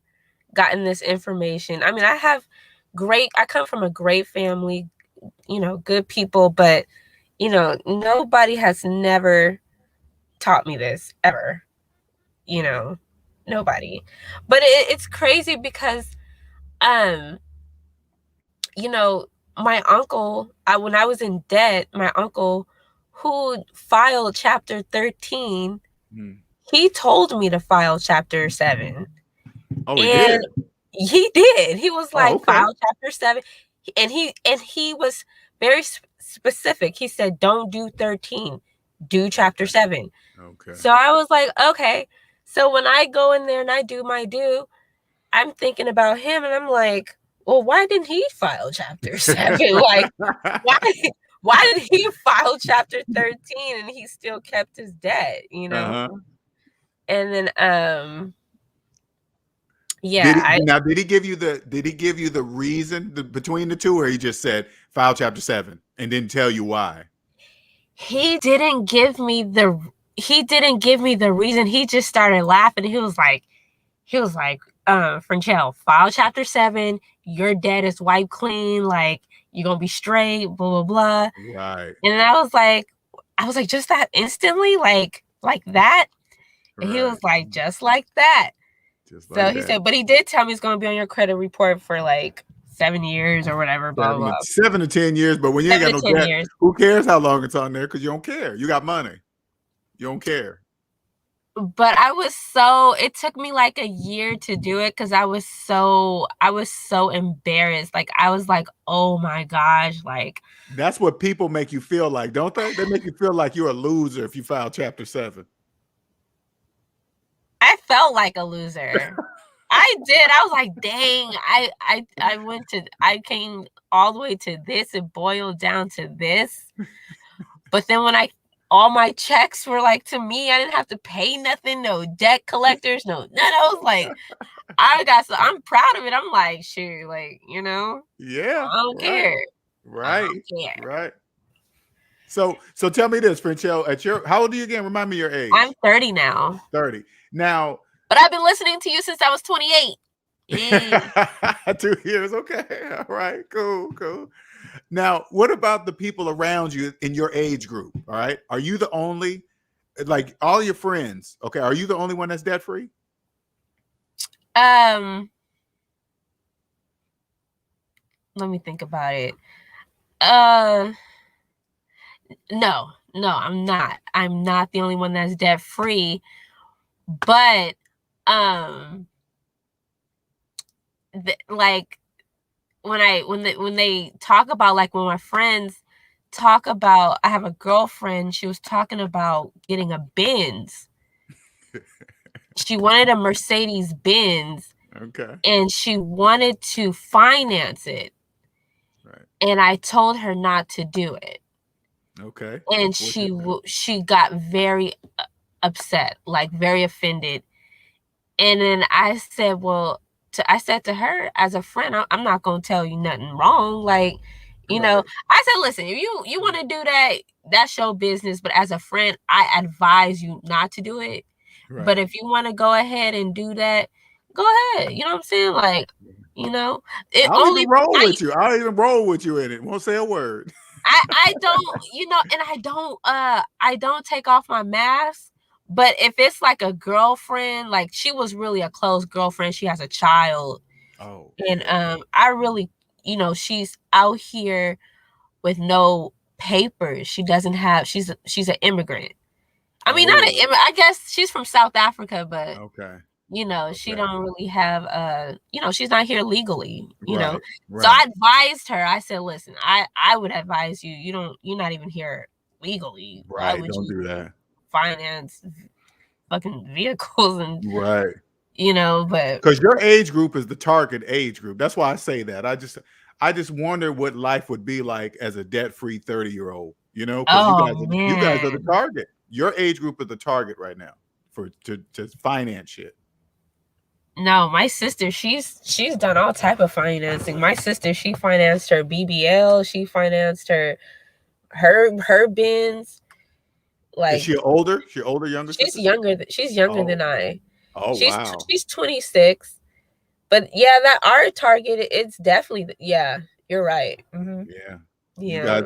gotten this information. I mean, I come from a great family, good people, but nobody has never taught me this ever, nobody. But it's crazy because um my uncle, when I was in debt, my uncle who filed chapter 13, Hmm. he told me to file chapter 7. Oh, he And did. He did. He was like, okay. file chapter 7. And he was very specific. He said, don't do 13, do chapter 7. Okay. So I was like, okay. So when I go in there and I do my due, I'm thinking about him and I'm like, well, why didn't he file chapter 7? Like, why did he file chapter 13 and he still kept his debt, you know? Uh-huh. And then yeah. Did he give you the reason between the two, or he just said file chapter 7 and didn't tell you why? He didn't give me the reason. He just started laughing. He was like, Frenchelle, file chapter 7, your debt is wiped clean, like you're gonna be straight, blah blah blah. Right. And I was like, just that instantly, like that. And he was like, just like that. So he said, but he did tell me it's going to be on your credit report for like 7 years or whatever, blah, blah. 7 to 10 years. But when you ain't got no debt, who cares how long it's on there? Because you don't care. You got money. You don't care. But it took me like a year to do it because I was so embarrassed. Like, I was like, oh my gosh. Like, that's what people make you feel like, don't they? They make you file like you're a loser if you file chapter 7. I felt like a loser. I did. I was like, dang, I came all the way to this. It boiled down to this. But then when all my checks were like to me, I didn't have to pay nothing, no debt collectors, no none. I was like, I'm proud of it. I'm like, sure, like, you know, yeah, I don't care. Right. I don't care. Right. So tell me this, Frenchelle, how old are you again? Remind me your age. I'm 30 now. 30. Now, but I've been listening to you since I was 28. Yeah. 2 years. Okay. All right. Cool. Now, what about the people around you in your age group? All right. Are you the only, like all your friends? Okay. Are you the only one that's debt free? Let me think about it. No, I'm not. I'm not the only one that's debt free. But like when they talk about, like, when my friends talk about, I have a girlfriend, she was talking about getting a Benz. She wanted a Mercedes Benz. Okay. And she wanted to finance it. Right. And I told her not to do it. Okay. And she got very upset, like very offended. And then I said, I said to her, as a friend, I'm not going to tell you nothing wrong. Like, you know, I said, listen, if you want to do that, that's your business. But as a friend, I advise you not to do it. Right. But if you want to go ahead and do that, go ahead. You know what I'm saying? Like, you know, I'll even roll with you. I'll even roll with you in it. Won't say a word. I don't, you know, and I don't take off my mask. But if it's like a girlfriend, like she was really a close girlfriend, she has a child. Oh. And I really, you know, she's out here with no papers. She doesn't have, she's an immigrant. I mean, not an immigrant. I guess she's from South Africa, but okay. You know, she don't really have you know, she's not here legally, you know. Right. So I advised her. I said, listen, I would advise you, you're not even here legally. Right. Don't do that. Finance fucking vehicles and right, you know, but because your age group is the target age group. That's why I say that. I just wonder what life would be like as a debt-free 30-year-old, you know, because you guys are the target. Your age group is the target right now to finance shit. No, my sister, she's done all type of financing. My sister, she financed her BBL, she financed her Benz. Like, is she older? She older, younger? She's younger. She's younger than I. Oh, wow. She's 26. But yeah, that our target, it's definitely, yeah, you're right. Mm-hmm. Yeah. You guys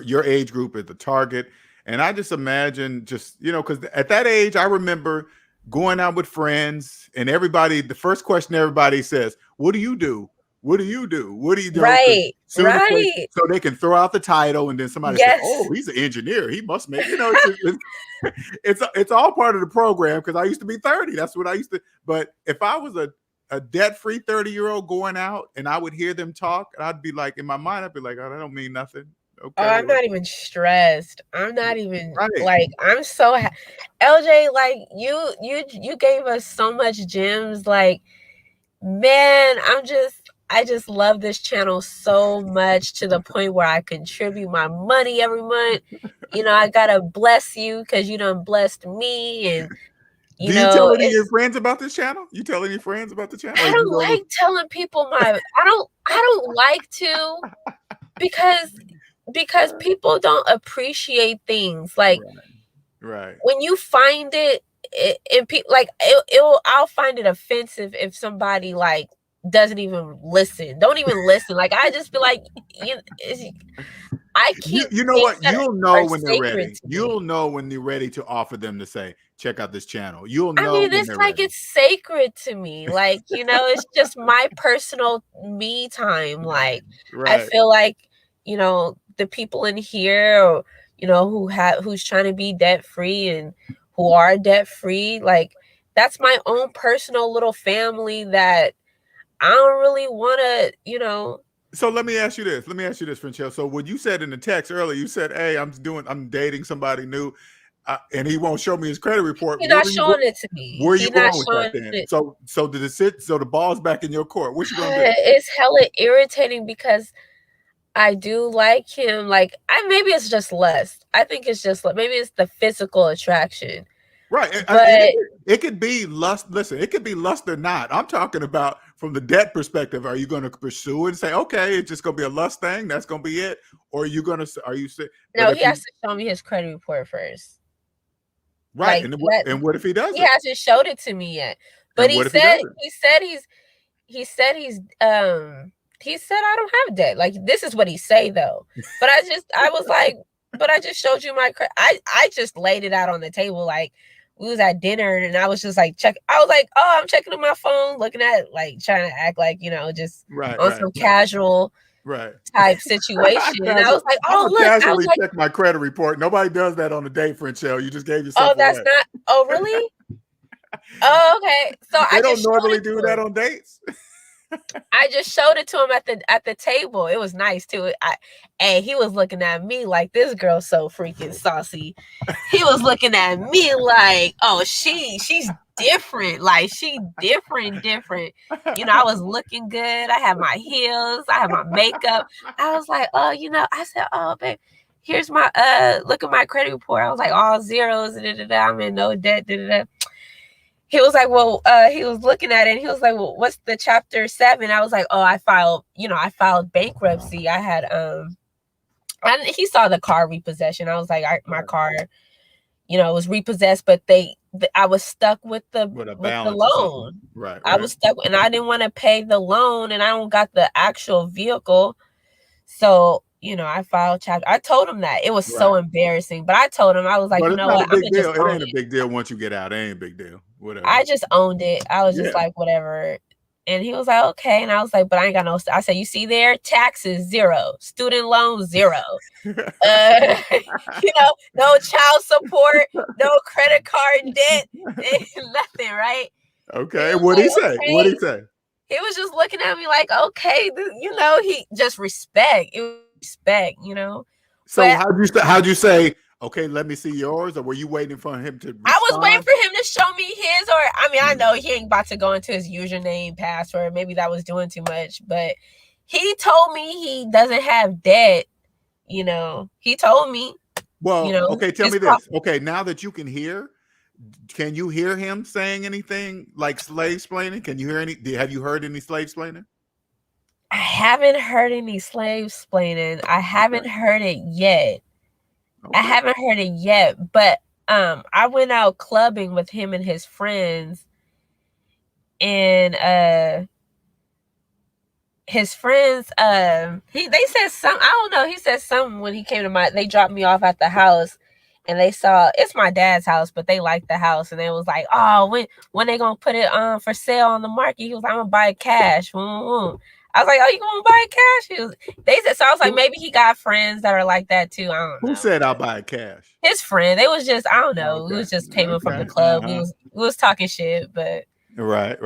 your age group is the target. And I just imagine you know, because at that age, I remember going out with friends and the first question everybody says, what do you do? What do you do? What do you do? Right. So they can throw out the title, and then somebody says, "Oh, he's an engineer. He must make." You know, it's all part of the program. Because I used to be 30. That's what I used to. But if I was a a debt-free 30-year-old going out, and I would hear them talk, and I'd be like, in my mind, I'd be like, oh, that don't mean nothing. Okay, Oh, I'm not even stressed. I'm not even right. like, I'm so LJ, like you gave us so much gems. Like, man, I just love this channel so much, to the point where I contribute my money every month. You know, I gotta bless you because you done blessed me. And Do you tell any of your friends about this channel? You tell any friends about the channel? I don't like telling people I don't like to, because people don't appreciate things. Like, right. When you find it, and people like I'll find it offensive if somebody like doesn't even listen, don't even listen. Like, I just be like, I keep you know what? You'll know when they're sacred ready. to me. You'll know when they're ready to offer them to say, check out this channel. You'll know. I mean, when it's they're like ready. it's sacred to me. Like, you know, it's just my personal me time. Like, I Right. feel like, you know, the people in here, or, you know, who's trying to be debt free and who are debt free, like, that's my own personal little family that I don't really want to, you know. So let me ask you this. Franchelle. So when you said in the text earlier, you said, hey, I'm dating somebody new, and he won't show me his credit report. He's not showing it to me. Where are you He's not going with that showing then? it. So did it sit? So the ball's back in your court. What you gonna do? It's hella irritating because I do like him. Like, maybe it's just lust. I think it's just maybe it's the physical attraction. Right. But it could be lust. Listen, it could be lust or not. I'm talking about from the debt perspective. Are you going to pursue it and say, okay, it's just going to be a lust thing? That's going to be it? Or are you going to, no, he has to show me his credit report first. Right. Like, and what if he doesn't? He hasn't showed it to me yet. But he said I don't have debt. Like, this is what he say though. But I was like, but I just showed you my credit. I just laid it out on the table. Like, we was at dinner and I was just like, I was like, oh, I'm checking on my phone, looking at it, like, trying to act like, you know, just some casual type situation. And I was like, oh, look, casually check my credit report. Nobody does that on a date, Franchelle. You just gave yourself. Oh, that's away. not. Oh, really? Oh, okay. So they don't normally do that on dates. I just showed it to him at the table. It was nice too. And he was looking at me like, this girl's so freaking saucy. He was looking at me like, oh, she's different. Like, she different. You know, I was looking good. I had my heels. I had my makeup. I was like, oh, you know, I said, oh, babe, here's my look at my credit report. I was like, all zeros. I'm in no debt. He was like, well, he was looking at it and he was like, well, what's the chapter 7? I was like, oh, I filed bankruptcy. I had, and he saw the car repossession. I was like, my car, you know, was repossessed, but I was stuck with the loan. Right. I was stuck and I didn't want to pay the loan and I don't got the actual vehicle. So, you know, I filed chapter. I told him that. It was so embarrassing. But I told him, I was like, you know what? It ain't a big deal once you get out. It ain't a big deal. Whatever. I just owned it. I was just like, whatever. And he was like, okay. And I was like, but I ain't got no. I said, you see there, taxes 0, student loans 0. You know, no child support, no credit card debt, nothing, right? Okay. What'd he say? What'd he say? He was just looking at me like, okay, you know, he just respect. It was respect, you know. So how'd you say, okay, let me see yours, or were you waiting for him to respond? I was waiting for him to show me his, or I mean, I know he ain't about to go into his username, password. Maybe that was doing too much, but he told me he doesn't have debt. You know, he told me. Well, you know, okay, tell me this. Okay, now that you can you hear him saying anything like slave splaining? Can you hear have you heard any slave splaining? I haven't heard any slave splaining. I haven't heard it yet. Okay. I haven't heard it yet, but I went out clubbing with him and his friends, and his friends they said something. I don't know. He said something when he came to they dropped me off at the house, and they saw it's my dad's house, but they liked the house, and they was like, oh, when they gonna put it for sale on the market? He was like, I'm gonna buy it cash. I was like, oh, you gonna buy it cash? They said, so I was like, maybe he got friends that are like that too. I don't know. Who said I'll buy it cash? His friend. It was just, I don't know. Okay. It was just came in from the club. We was talking shit, but right.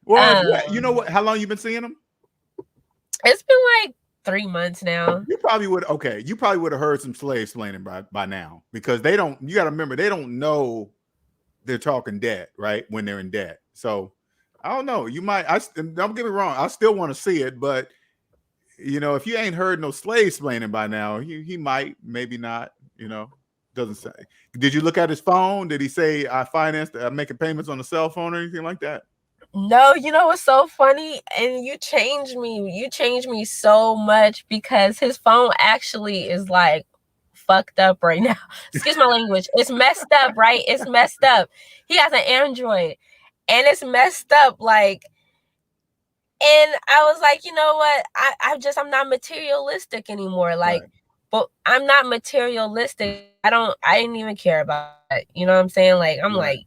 Well, you know what? How long you been seeing them? It's been like 3 months now. You probably would. Okay, you probably would have heard some slave explaining by now, because they don't. You got to remember, they don't know they're talking debt, right? When they're in debt. So I don't know. You might. Don't get me wrong. I still want to see it, but you know, if you ain't heard no slave explaining by now, he might, maybe not. You know, doesn't say. Did you look at his phone? Did he say I financed? I'm making payments on the cell phone or anything like that? No, you know what's so funny? And you changed me. You changed me so much, because his phone actually is like fucked up right now. Excuse my language. It's messed up, right? It's messed up. He has an Android and it's messed up. Like, and I was like, you know what? I'm not materialistic anymore. Like, Right. but I'm not materialistic. I didn't even care about that. You know what I'm saying? Like, I'm Right. like,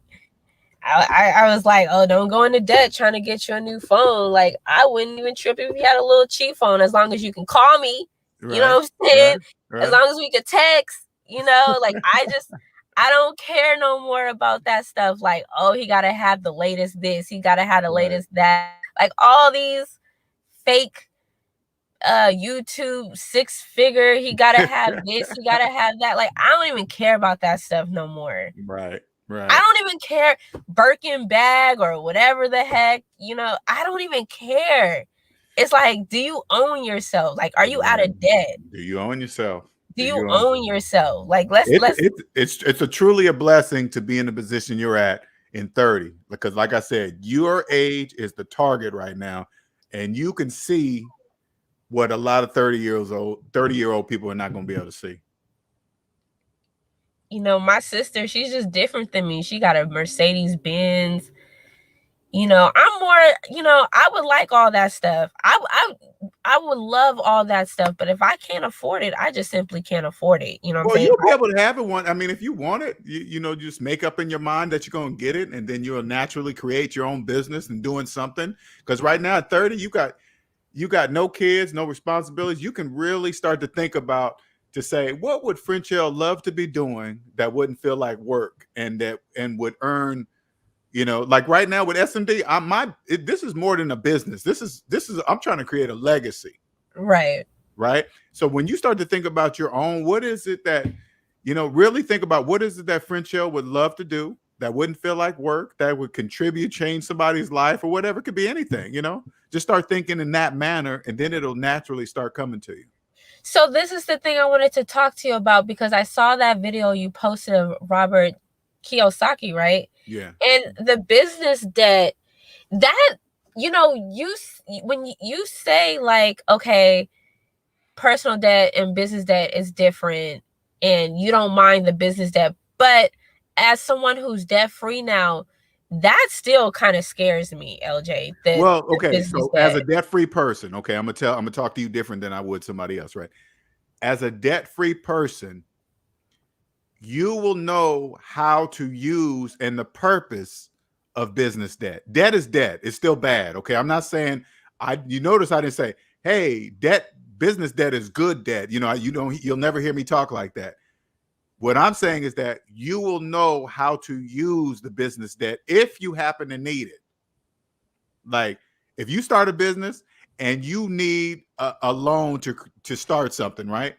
I was like, oh, don't go into debt trying to get you a new phone. Like, I wouldn't even trip if you had a little cheap phone, as long as you can call me. Right. You know what I'm saying? Right. As long as we could text, you know, like I don't care no more about that stuff. Like, oh, he gotta have the latest this, he gotta have the latest that. Like, all these fake YouTube 6-figure, he gotta have this, he gotta have that. Like, I don't even care about that stuff no more. Right. I don't even care. Birkin bag or whatever the heck, you know, I don't even care. It's like, do you own yourself? Like, are you out of debt? Do you own yourself? Do you own yourself? Like, it's a truly a blessing to be in the position you're at in 30, because like I said, your age is the target right now, and you can see what a lot of 30-year-old people are not going to be able to see. You know, my sister, she's just different than me. She got a Mercedes Benz. You know, I'm more, you know, I would like all that stuff. I would love all that stuff, but if I can't afford it, I just simply can't afford it. You know what I'm saying? You'll be able to have it one. I mean, if you want it, you know, just make up in your mind that you're going to get it, and then you'll naturally create your own business and doing something. Because right now at 30, you got no kids, no responsibilities. You can really start to think about, to say, what would Frenchelle love to be doing that wouldn't feel like work, and would earn, you know, like right now with SMD, this is more than a business. This is I'm trying to create a legacy. Right. Right. So when you start to think about your own, what is it that, you know, really think about, what is it that Frenchelle would love to do that wouldn't feel like work, that would contribute, change somebody's life, or whatever. It could be anything, you know. Just start thinking in that manner, and then it'll naturally start coming to you. So this is the thing I wanted to talk to you about, because I saw that video you posted of Robert Kiyosaki, right? Yeah. And the business debt, that, you know, when you say like, okay, personal debt and business debt is different, and you don't mind the business debt, but as someone who's debt free now, that still kind of scares me, LJ. Well, okay, so as a debt. debt-free person, okay, I'm gonna talk to you different than I would somebody else, right? As a debt-free person, you will know how to use and the purpose of business debt. Debt is debt. It's still bad. Okay. I'm not saying you notice I didn't say, hey, business debt is good debt. You know, you'll never hear me talk like that. What I'm saying is that you will know how to use the business debt if you happen to need it. Like, if you start a business and you need a loan to start something, right?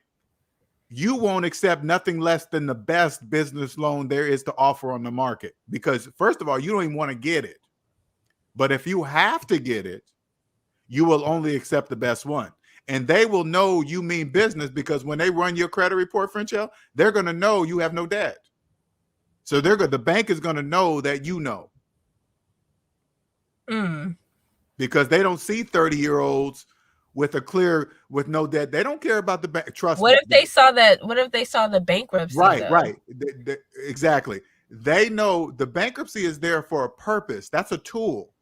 You won't accept nothing less than the best business loan there is to offer on the market, because first of all, you don't even want to get it. But if you have to get it, you will only accept the best one. And they will know you mean business, because when they run your credit report, Frenchelle, they're going to know you have no debt. So the bank is going to know that you know. Because they don't see 30-year-olds with no debt. They don't care about the bank. Trust me. What if they saw the bankruptcy? Right. Exactly. They know the bankruptcy is there for a purpose. That's a tool.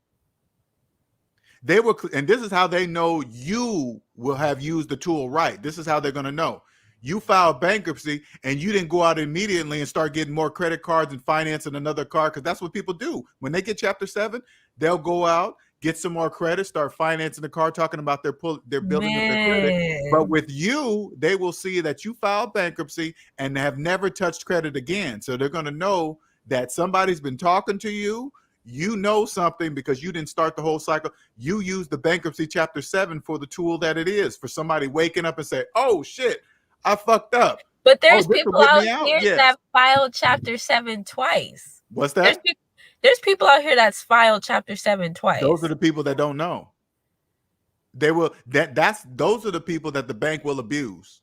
And this is how they know you will have used the tool right. This is how they're going to know. You filed bankruptcy and you didn't go out immediately and start getting more credit cards and financing another car, because that's what people do. When they get Chapter 7, they'll go out, get some more credit, start financing the car, talking about their building up their credit. But with you, they will see that you filed bankruptcy and have never touched credit again. So they're going to know that somebody's been talking to you. You know something because you didn't start the whole cycle. You use the bankruptcy chapter 7 for the tool that it is, for somebody waking up and say, oh shit, I fucked up. But there's this will people get out me out? here Yes. that filed chapter 7 twice. What's that? There's people out here that's filed chapter 7 twice. Those are the people that don't know. They will those are the people that the bank will abuse.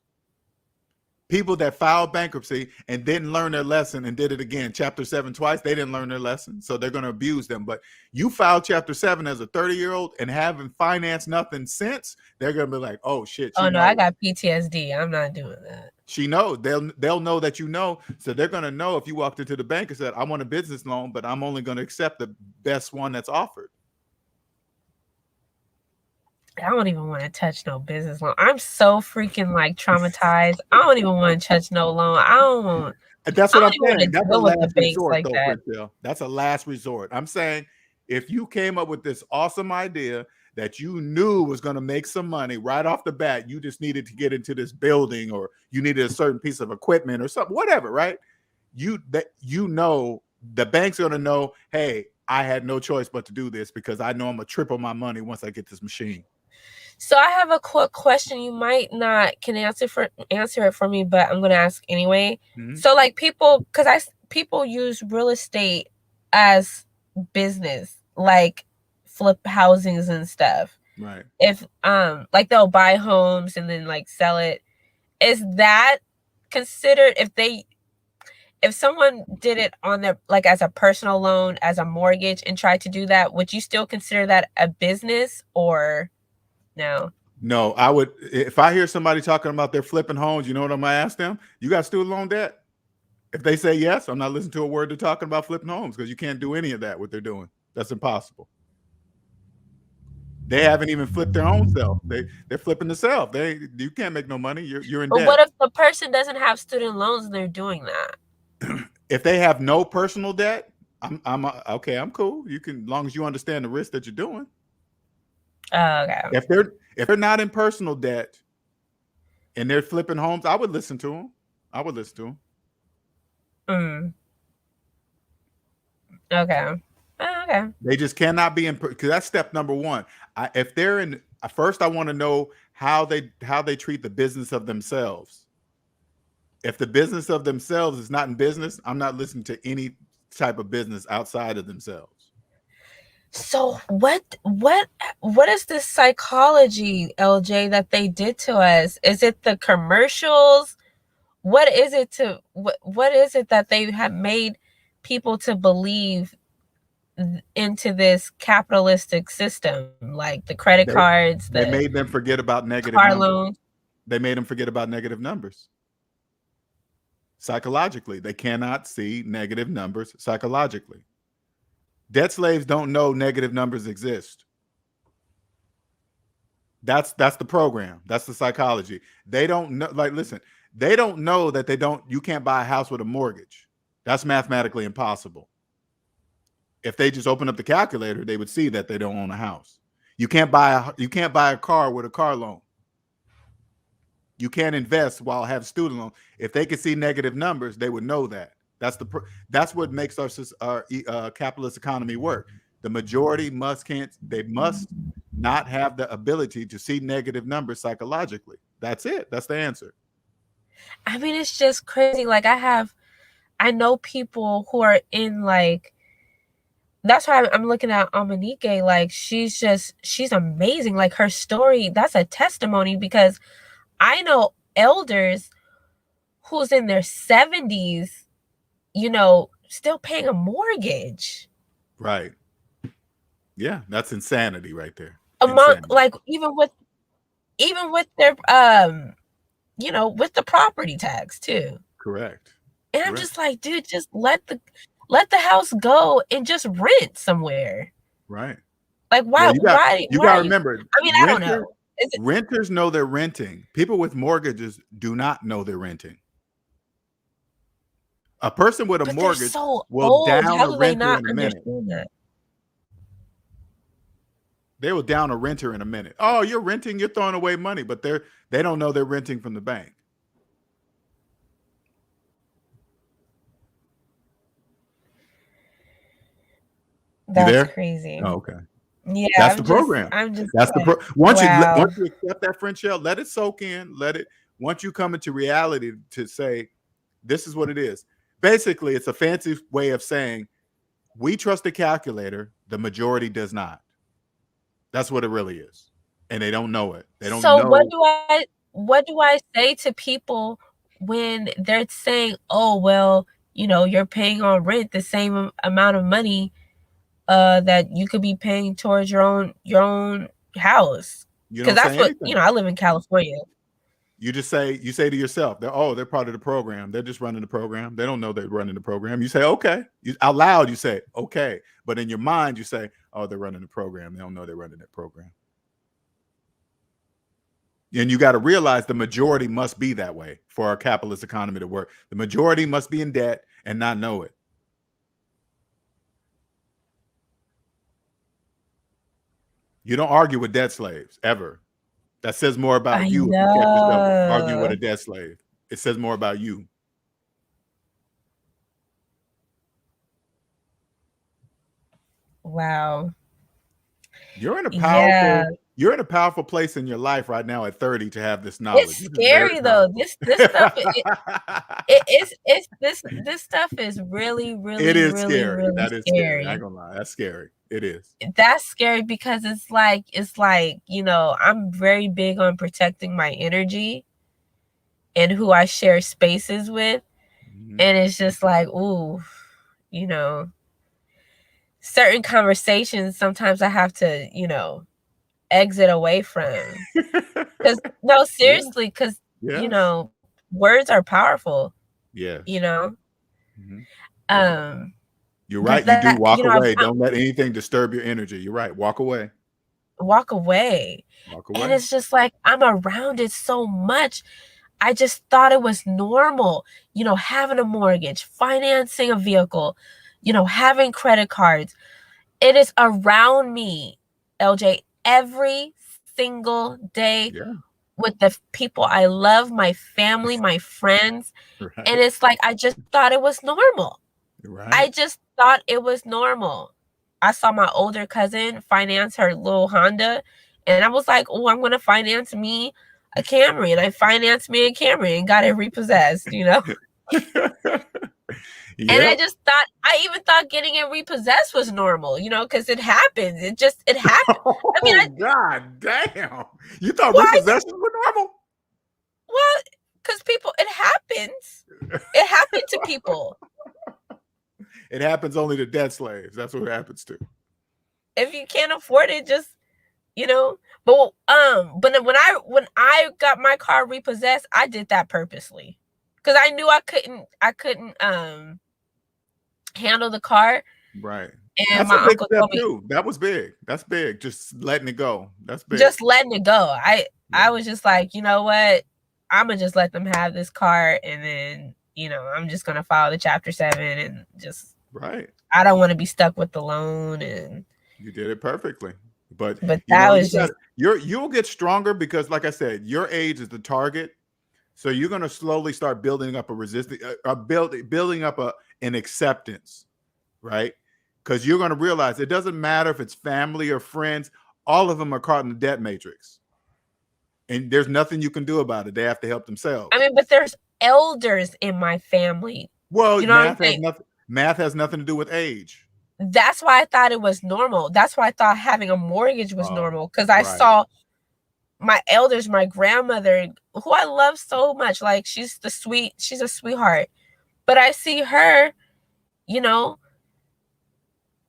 People that filed bankruptcy and didn't learn their lesson and did it again, chapter 7 twice, they didn't learn their lesson, so they're going to abuse them. But you filed chapter 7 as a 30-year-old and haven't financed nothing since, they're going to be like, oh shit. Oh no, I got PTSD. I'm not doing that. She knows. They'll know that you know, so they're going to know if you walked into the bank and said, I want a business loan, but I'm only going to accept the best one that's offered. I don't even want to touch no business loan. I'm so freaking like traumatized. I don't even want to touch no loan. I don't want. That's what I'm saying. That's a last resort, like though, that. Britzel. That's a last resort. I'm saying if you came up with this awesome idea that you knew was going to make some money right off the bat, you just needed to get into this building, or you needed a certain piece of equipment or something, whatever, right? The bank's going to know, hey, I had no choice but to do this because I know I'm going to triple my money once I get this machine. So I have a quick question. You might not can answer it for me, but I'm gonna ask anyway. Mm-hmm. So like people use real estate as business, like flip housings and stuff. Right. If like they'll buy homes and then like sell it. Is that considered if someone did it on their like as a personal loan, as a mortgage, and tried to do that, would you still consider that a business or No, I would. If I hear somebody talking about their flipping homes, you know what I'm gonna ask them? You got student loan debt? If they say yes, I'm not listening to a word they're talking about flipping homes, because you can't do any of that. What they're doing, that's impossible. They haven't even flipped their own self. They're flipping the self. You can't make no money. You're in debt. But what if the person doesn't have student loans and they're doing that? If they have no personal debt, I'm okay. I'm cool. You can, as long as you understand the risk that you're doing. Okay. If they're not in personal debt and they're flipping homes, I would listen to them. Okay. Okay. They just cannot be in, because that's step number one. If they're in, first I want to know how they treat the business of themselves. If the business of themselves is not in business, I'm not listening to any type of business outside of themselves. So what is this psychology, LJ, that they did to us? Is it the commercials? What is it that they have made people to believe into this capitalistic system, like the credit cards? They made them forget about negative car numbers. loans. They made them forget about negative numbers. Psychologically, they cannot see negative numbers psychologically. Debt slaves don't know negative numbers exist. That's the program. That's the psychology. They don't know. Like, listen, they don't know that you can't buy a house with a mortgage. That's mathematically impossible. If they just open up the calculator, they would see that they don't own a house. You can't buy a car with a car loan. You can't invest while have student loan. If they could see negative numbers, they would know that. That's what makes our capitalist economy work. The majority must not have the ability to see negative numbers psychologically. That's it. That's the answer. I mean, it's just crazy. Like I know people who are in like, that's why I'm looking at Amanike. Like she's amazing. Like her story, that's a testimony, because I know elders who's in their 70s, still paying a mortgage. Right. Yeah, that's insanity right there. Like even with their with the property tax too. Correct. And I'm just like, dude, just let the house go and just rent somewhere. Right. Like why? You gotta remember. I mean, I don't know. Renters know they're renting. People with mortgages do not know they're renting. A person with a mortgage will down a renter in a minute. They will down a renter in a minute. Oh, you're renting, you're throwing away money, but they don't know they're renting from the bank. You That's there? crazy. Oh, okay. Yeah, That's the program. I'm just That's the like, once wow. you accept that, Frenchelle, let it soak in. Let it once you come into reality to say, this is what it is. Basically, it's a fancy way of saying we trust the calculator, the majority does not. That's what it really is. And they don't know it. They don't So know. what do I say to people when they're saying, "Oh, well, you know, you're paying on rent the same amount of money that you could be paying towards your own house?" You Because don't that's say what, you anything. know, I live in California. You say to yourself, they're part of the program. They're just running the program. They don't know they're running the program. You say, okay. Out loud, you say, okay. But in your mind, you say, oh, they're running the program. They don't know they're running that program. And you got to realize the majority must be that way for our capitalist economy to work. The majority must be in debt and not know it. You don't argue with debt slaves ever. That says more about I you if you catch yourself arguing with know. a debt slave. It says more about you. Wow. You're in a Yeah. powerful place in your life right now at 30 to have this knowledge. It's This is very scary though. powerful. This stuff it's this stuff is really, It really, is really, scary. really That is scary. I ain't scary. gonna lie. That's scary. It is. That's scary because it's like, you know, I'm very big on protecting my energy and who I share spaces with. Mhm. And it's just like, ooh, you know, certain conversations sometimes I have to, you know, exit away from. Because no, Yeah. seriously, because you Yes. know, words are powerful, Yes. you know. Mhm. You're But right. You do that, walk you know, away. Don't let anything disturb your energy. You're right. Walk away. walk away. Walk And away. it's just like I'm around it so much. I just thought it was normal, you know, having a mortgage, financing a vehicle, you know, having credit cards. It is around me, LJ, every single day Yeah. with the people I love, my family, my friends. And Right. it's like, I just thought it was normal. I Right. just thought it was normal. I saw my older cousin finance her little Honda, and I was like, oh, I'm going to finance me a Camry. And I financed me a Camry and got it repossessed, you know? And Yeah. I even thought getting it repossessed was normal, you know, because it happens. It happened. I mean, Oh God damn! You thought why? repossessions were normal? Well, because people, it happens. It happened to people. It happens only to debt slaves. That's what it happens to. If you can't afford it, just, you know. But when I got my car repossessed, I did that purposely, because I knew I couldn't handle the car, Right. and That's a my big uncle step told me too. That was big. That's big. Just letting it go. That's big. just letting it go. Yeah. I was just like, you know what, I'm gonna just let them have this car, and then, you know, I'm just gonna follow the Chapter 7 and just, Right. I don't want to be stuck with the loan. And You did it perfectly. But you that know, was just, you'll get stronger because, like I said, your age is the target. So you're going to slowly start building up a resistance, building up an acceptance, right? Because you're going to realize it doesn't matter if it's family or friends; all of them are caught in the debt matrix, and there's nothing you can do about it. They have to help themselves. I mean, but there's elders in my family. Well, You know what I'm saying? Math has nothing to do with age. That's why I thought it was normal. That's why I thought having a mortgage was normal, because I Right. saw my elders, my grandmother, who I love so much, like she's a sweetheart. But I see her, you know,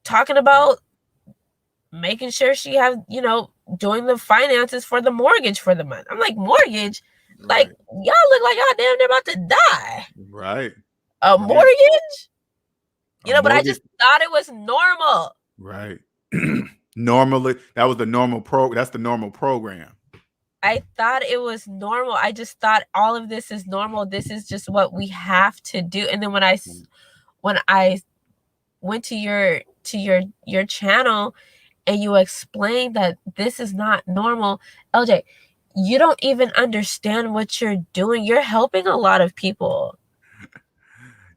talking about making sure she have, you know, doing the finances for the mortgage for the month. I'm like, mortgage? Like, Right. y'all look like y'all damn near about to die. Right. A Right. mortgage? You A know, but I mortgage. just thought it was normal. Right. Normally, that was the normal that's the normal program. I thought it was normal. I just thought all of this is normal. This is just what we have to do. And then when I went to your channel and you explained that this is not normal, LJ, you don't even understand what you're doing. You're helping a lot of people.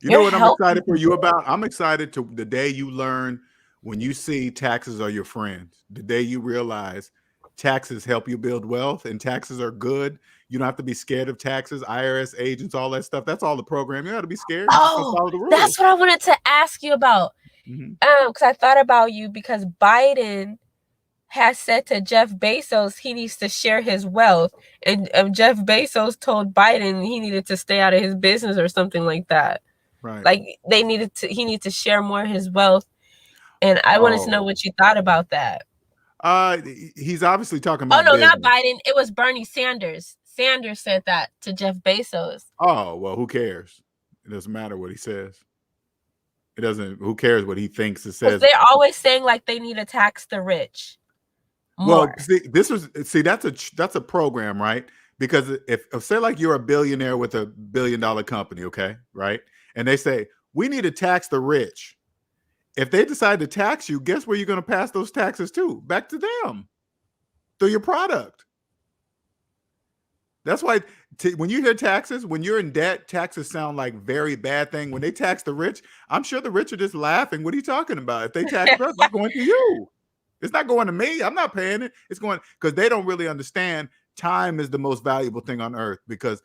You know You're what I'm excited helping for you people. about? I'm excited to the day you learn when you see taxes are your friends, the day you realize taxes help you build wealth and taxes are good, you don't have to be scared of taxes, IRS agents, all that stuff. That's all the program. You don't have to be scared. You just gotta Oh, follow the rules. that's what I wanted to ask you about. Because I thought about you because Biden has said to Jeff Bezos he needs to share his wealth, and Jeff Bezos told Biden he needed to stay out of his business or something like that. Right. Like he needed to share more of his wealth, and I wanted to know what you thought about that. He's obviously talking Oh about no, business. not Biden. It was Bernie Sanders. Sanders said that to Jeff Bezos. Oh, well, who cares? It doesn't matter what he says. It doesn't. Who cares what he thinks it says? They're always saying like they need to tax the rich more. Well, that's a program, right? Because if say like you're a billionaire with $1 billion company, okay, right? And they say we need to tax the rich. If they decide to tax you, guess where you're going to pass those taxes to? Back to them through your product. That's why when you hear taxes, when you're in debt, taxes sound like very bad thing. When they tax the rich, I'm sure the rich are just laughing. What are you talking about? If they tax us, it's going to you. It's not going to me. I'm not paying it. It's going because they don't really understand time is the most valuable thing on earth because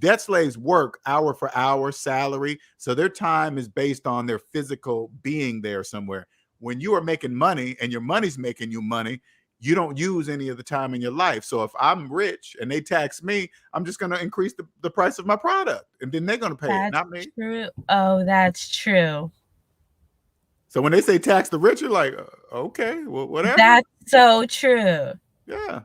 debt slaves work hour for hour salary. So their time is based on their physical being there somewhere. When you are making money and your money's making you money, you don't use any of the time in your life. So if I'm rich and they tax me, I'm just going to increase the price of my product and then they're going to pay it, not me. True. Oh, that's true. So when they say tax the rich, you're like, okay, well, whatever. That's so true. Yeah.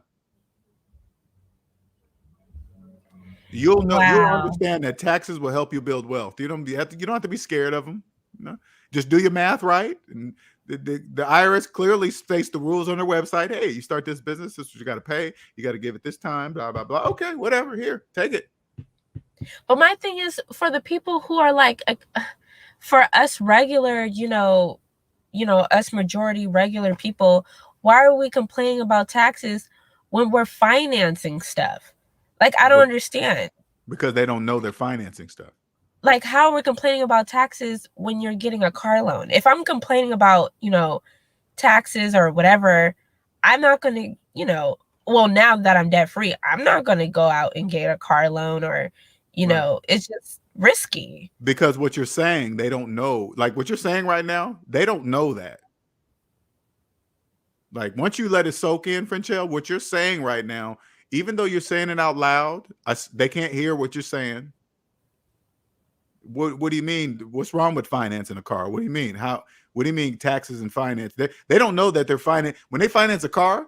You'll understand that taxes will help you build wealth. You don't have to be scared of them. You know? Just do your math right. And the IRS clearly states the rules on their website. Hey, you start this business, this is what you got to pay. You got to give it this time, blah, blah, blah. Okay, whatever. Here, take it. But my thing is for the people who are like, for us regular, us majority regular people, why are we complaining about taxes when we're financing stuff? Like, I don't understand. Because they don't know they're financing stuff. Like, how are we complaining about taxes when you're getting a car loan? If I'm complaining about, taxes or whatever, I'm not going to, well, now that I'm debt free, I'm not going to go out and get a car loan or, it's just risky. Because what you're saying, they don't know. Like what you're saying right now, they don't know that. Like once you let it soak in, Frenchelle, what you're saying right now, even though you're saying it out loud, they can't hear what you're saying. What do you mean? What's wrong with financing a car? What do you mean? What do you mean taxes and finance? They don't know that they're when they finance a car,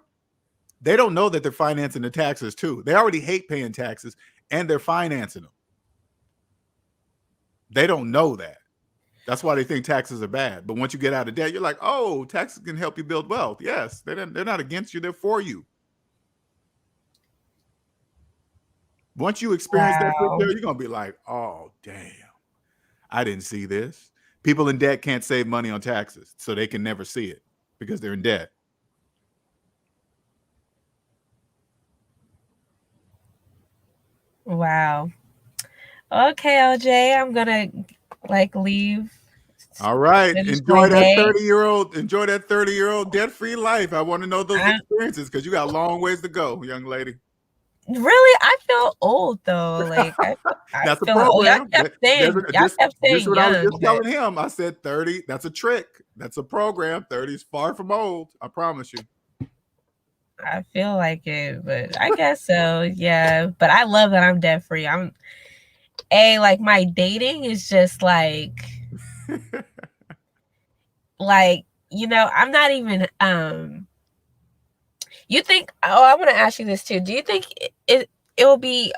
they don't know that they're financing the taxes too. They already hate paying taxes and they're financing them. They don't know that. That's why they think taxes are bad. But once you get out of debt, you're like, oh, taxes can help you build wealth. Yes, they're not against you. They're for you. Once you experience that, you're going to be like, oh, damn. I didn't see this. People in debt can't save money on taxes, so they can never see it because they're in debt. Wow. Okay, LJ, I'm gonna leave. All right. Enjoy that 30-year-old debt-free life. I want to know those experiences because you got a long ways to go, young lady. Really? I feel old though. Like that's a program. I kept saying what I was just telling him. I said 30. That's a trick. That's a program. 30 is far from old. I promise you. I feel like it, but I guess so. Yeah. But I love that I'm debt free. My dating is just I'm not even you think I want to ask you this too. Do you think it will be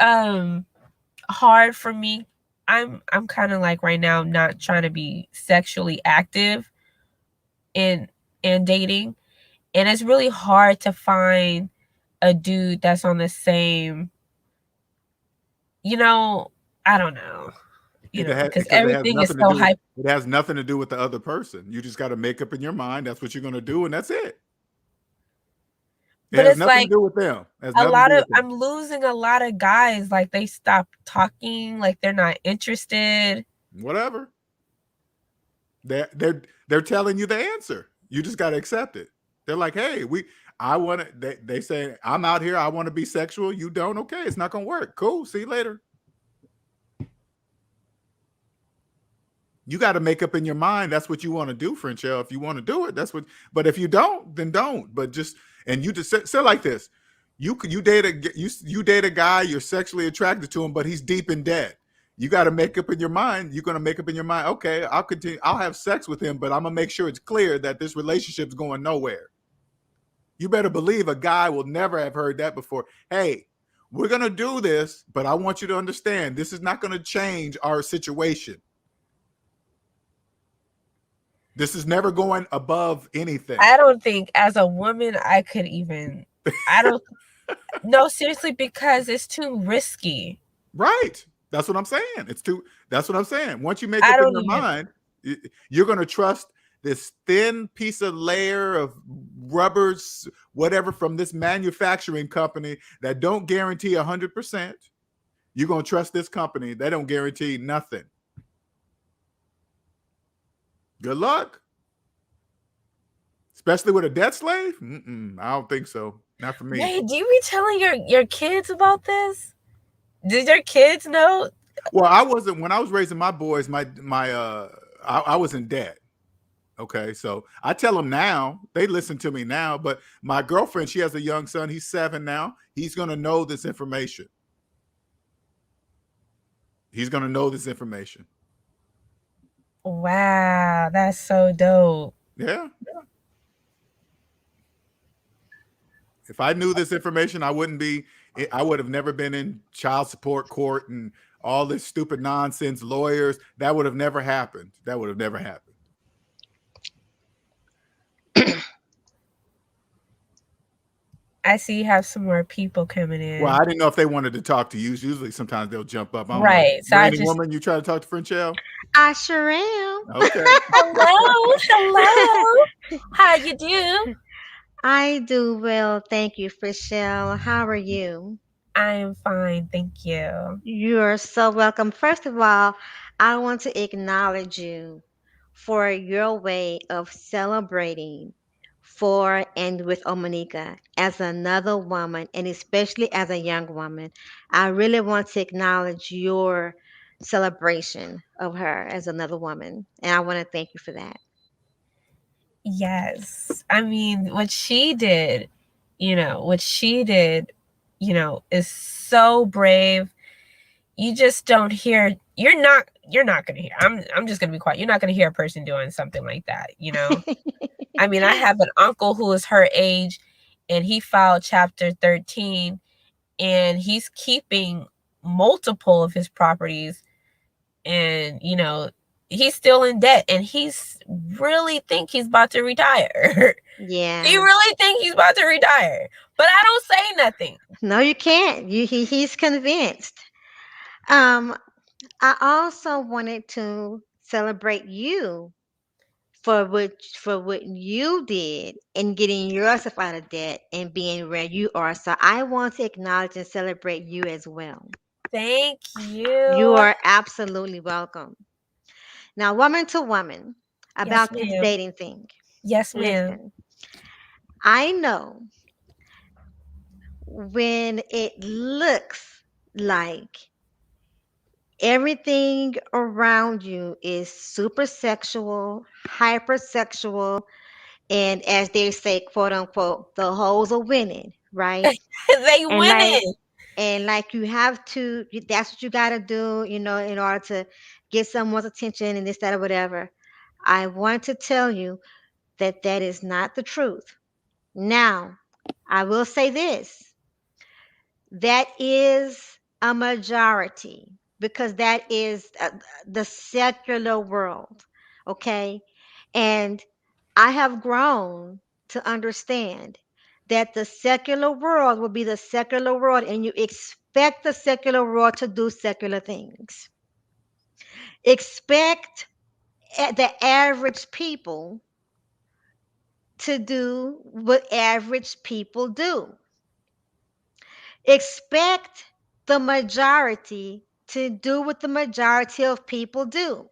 hard for me? I'm kind of like right now not trying to be sexually active in dating, and it's really hard to find a dude that's on the same, I don't know. Because everything is so hype. It has nothing to do with the other person. You just got to make up in your mind that's what you're going to do, and that's it. It has nothing to do with them. I'm losing a lot of guys. Like they stop talking. Like they're not interested. Whatever. They're telling you the answer. You just got to accept it. They're like, hey, I want to, they say, I'm out here, I want to be sexual. You don't? Okay, it's not going to work. Cool. See you later. You got to make up in your mind that's what you want to do, Frenchelle. If you want to do it, that's what. But if you don't, then don't. But just, and you just say like this: you date a guy, you're sexually attracted to him, but he's deep in debt. You got to make up in your mind. You're gonna make up in your mind. Okay, I'll continue. I'll have sex with him, but I'm gonna make sure it's clear that this relationship's going nowhere. You better believe a guy will never have heard that before. Hey, we're gonna do this, but I want you to understand this is not gonna change our situation. This is never going above anything. I don't think as a woman I could even. I don't. No, seriously, because it's too risky. Right. That's what I'm saying. That's what I'm saying. Once you make I up in don't your even. mind, you're going to trust this thin piece of layer of rubbers, whatever, from this manufacturing company that don't guarantee 100%. You're going to trust this company. They don't guarantee nothing. Good luck. Especially with a debt slave? I don't think so. Not for me. Wait, do you be telling your kids about this? Did your kids know? Well, I wasn't, when I was raising my boys, I was in debt. Okay, so I tell them now, they listen to me now, but my girlfriend, she has a young son, he's 7 now. He's going to know this information. He's going to know this information. Wow, that's so dope. Yeah. If I knew this information, I would have never been in child support court and all this stupid nonsense, lawyers. That would have never happened. That would have never happened. I see you have some more people coming in. Well, I didn't know if they wanted to talk to you. Usually sometimes they'll jump up. I don't Right. know. So I Rainy just. woman, you try to talk to Frenchelle? I sure am. Okay. Hello. How you do? I do well, thank you, Frischelle. How are you? I am fine, thank you. You're so welcome. First of all, I want to acknowledge you for your way of celebrating for and with Omanika as another woman, and especially as a young woman. I really want to acknowledge your celebration of her as another woman, and I want to thank you for that. Yes. I mean, what she did, is so brave. You just don't hear. You're not gonna hear. I'm just gonna be quiet. You're not gonna hear a person doing something like that. I mean, I have an uncle who is her age, and he filed Chapter 13, and he's keeping multiple of his properties, and he's still in debt, and he's really think he's about to retire. Yeah. He really think he's about to retire, but I don't say nothing. No, you can't. He's convinced. I also wanted to celebrate you for what you did in getting yourself out of debt and being where you are. So I want to acknowledge and celebrate you as well. Thank you. You are absolutely welcome. Now, woman to woman, about Yes, this ma'am. dating thing. Yes, ma'am. Listen, I know when it looks like everything around you is super sexual, hypersexual, and as they say, quote unquote, the hoes are winning, right? They And like winning. you have to, that's what you got to do, in order to get someone's attention and this, that, or whatever. I want to tell you that that is not the truth. Now, I will say this, that is a majority because that is the secular world, okay? And I have grown to understand that the secular world will be the secular world, and you expect the secular world to do secular things. Expect the average people to do what average people do. Expect the majority to do what the majority of people do.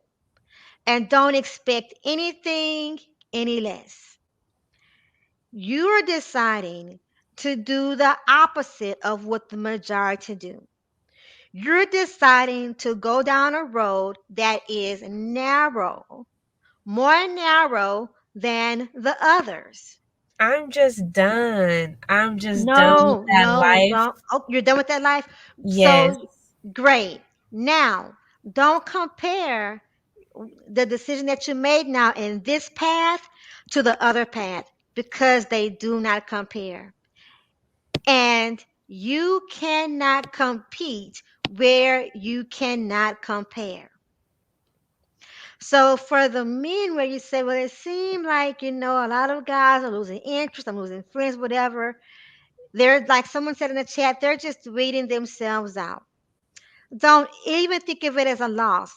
And don't expect anything any less. You're deciding to do the opposite of what the majority do. You're deciding to go down a road that is narrow, more narrow than the others. I'm just done. I'm just done with No, that no, life. don't. Oh, you're done with that life? Yes. So great. Now, don't compare the decision that you made now in this path to the other path because they do not compare. And you cannot compete where you cannot compare. So for the men where you say, well, it seemed like, a lot of guys are losing interest, I'm losing friends, whatever. They're like someone said in the chat, they're just weeding themselves out. Don't even think of it as a loss.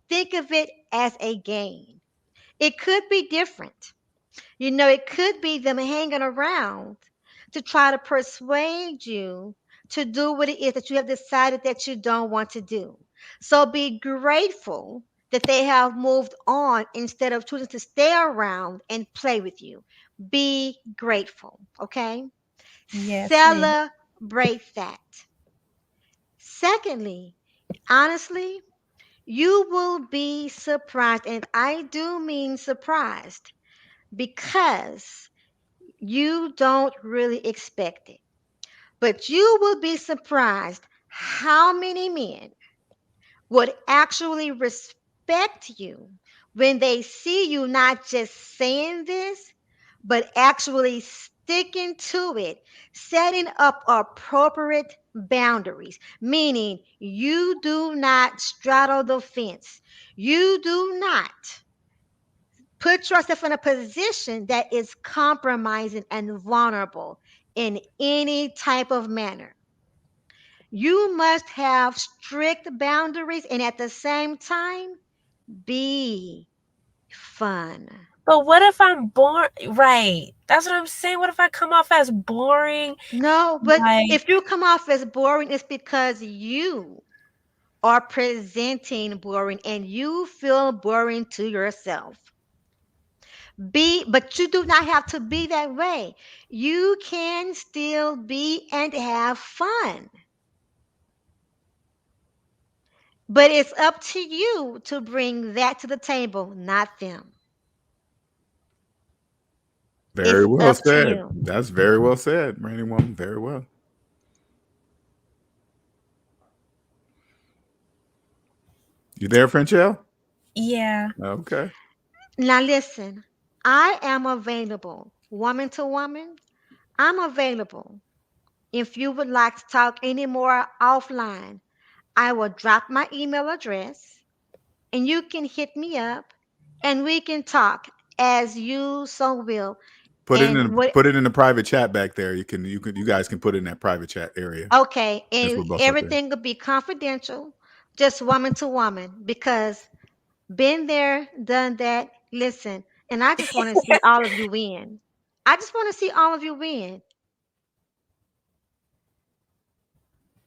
Think of it as a gain. It could be different. It could be them hanging around to try to persuade you to do what it is that you have decided that you don't want to do. So be grateful that they have moved on instead of choosing to stay around and play with you. Be grateful, okay? Yes, ma'am. Celebrate that. Secondly, honestly, you will be surprised, and I do mean surprised because you don't really expect it. But you will be surprised how many men would actually respect you when they see you not just saying this, but actually sticking to it, setting up appropriate boundaries, meaning you do not straddle the fence. You do not put yourself in a position that is compromising and vulnerable in any type of manner. You must have strict boundaries and at the same time be fun. But what if I'm boring? Right. That's what I'm saying. What if I come off as boring? No, but Like, if you come off as boring, it's because you are presenting boring and you feel boring to yourself. But you do not have to be that way. You can still be and have fun. But it's up to you to bring that to the table, not them. Very It's well up to said. you. That's very well said, Rainy Woman. Very well. You there, Frenchelle? yeah. Okay. Now listen, I am available, woman to woman. I'm available. If you would like to talk any more offline, I will drop my email address and you can hit me up and we can talk as you so will. And what Put it in the private chat back there. You guys can put it in that private chat area Okay, since we're and both up there. everything will be confidential, just woman to woman, because been there, done that. Listen, and I just want to see all of you win. I just want to see all of you win.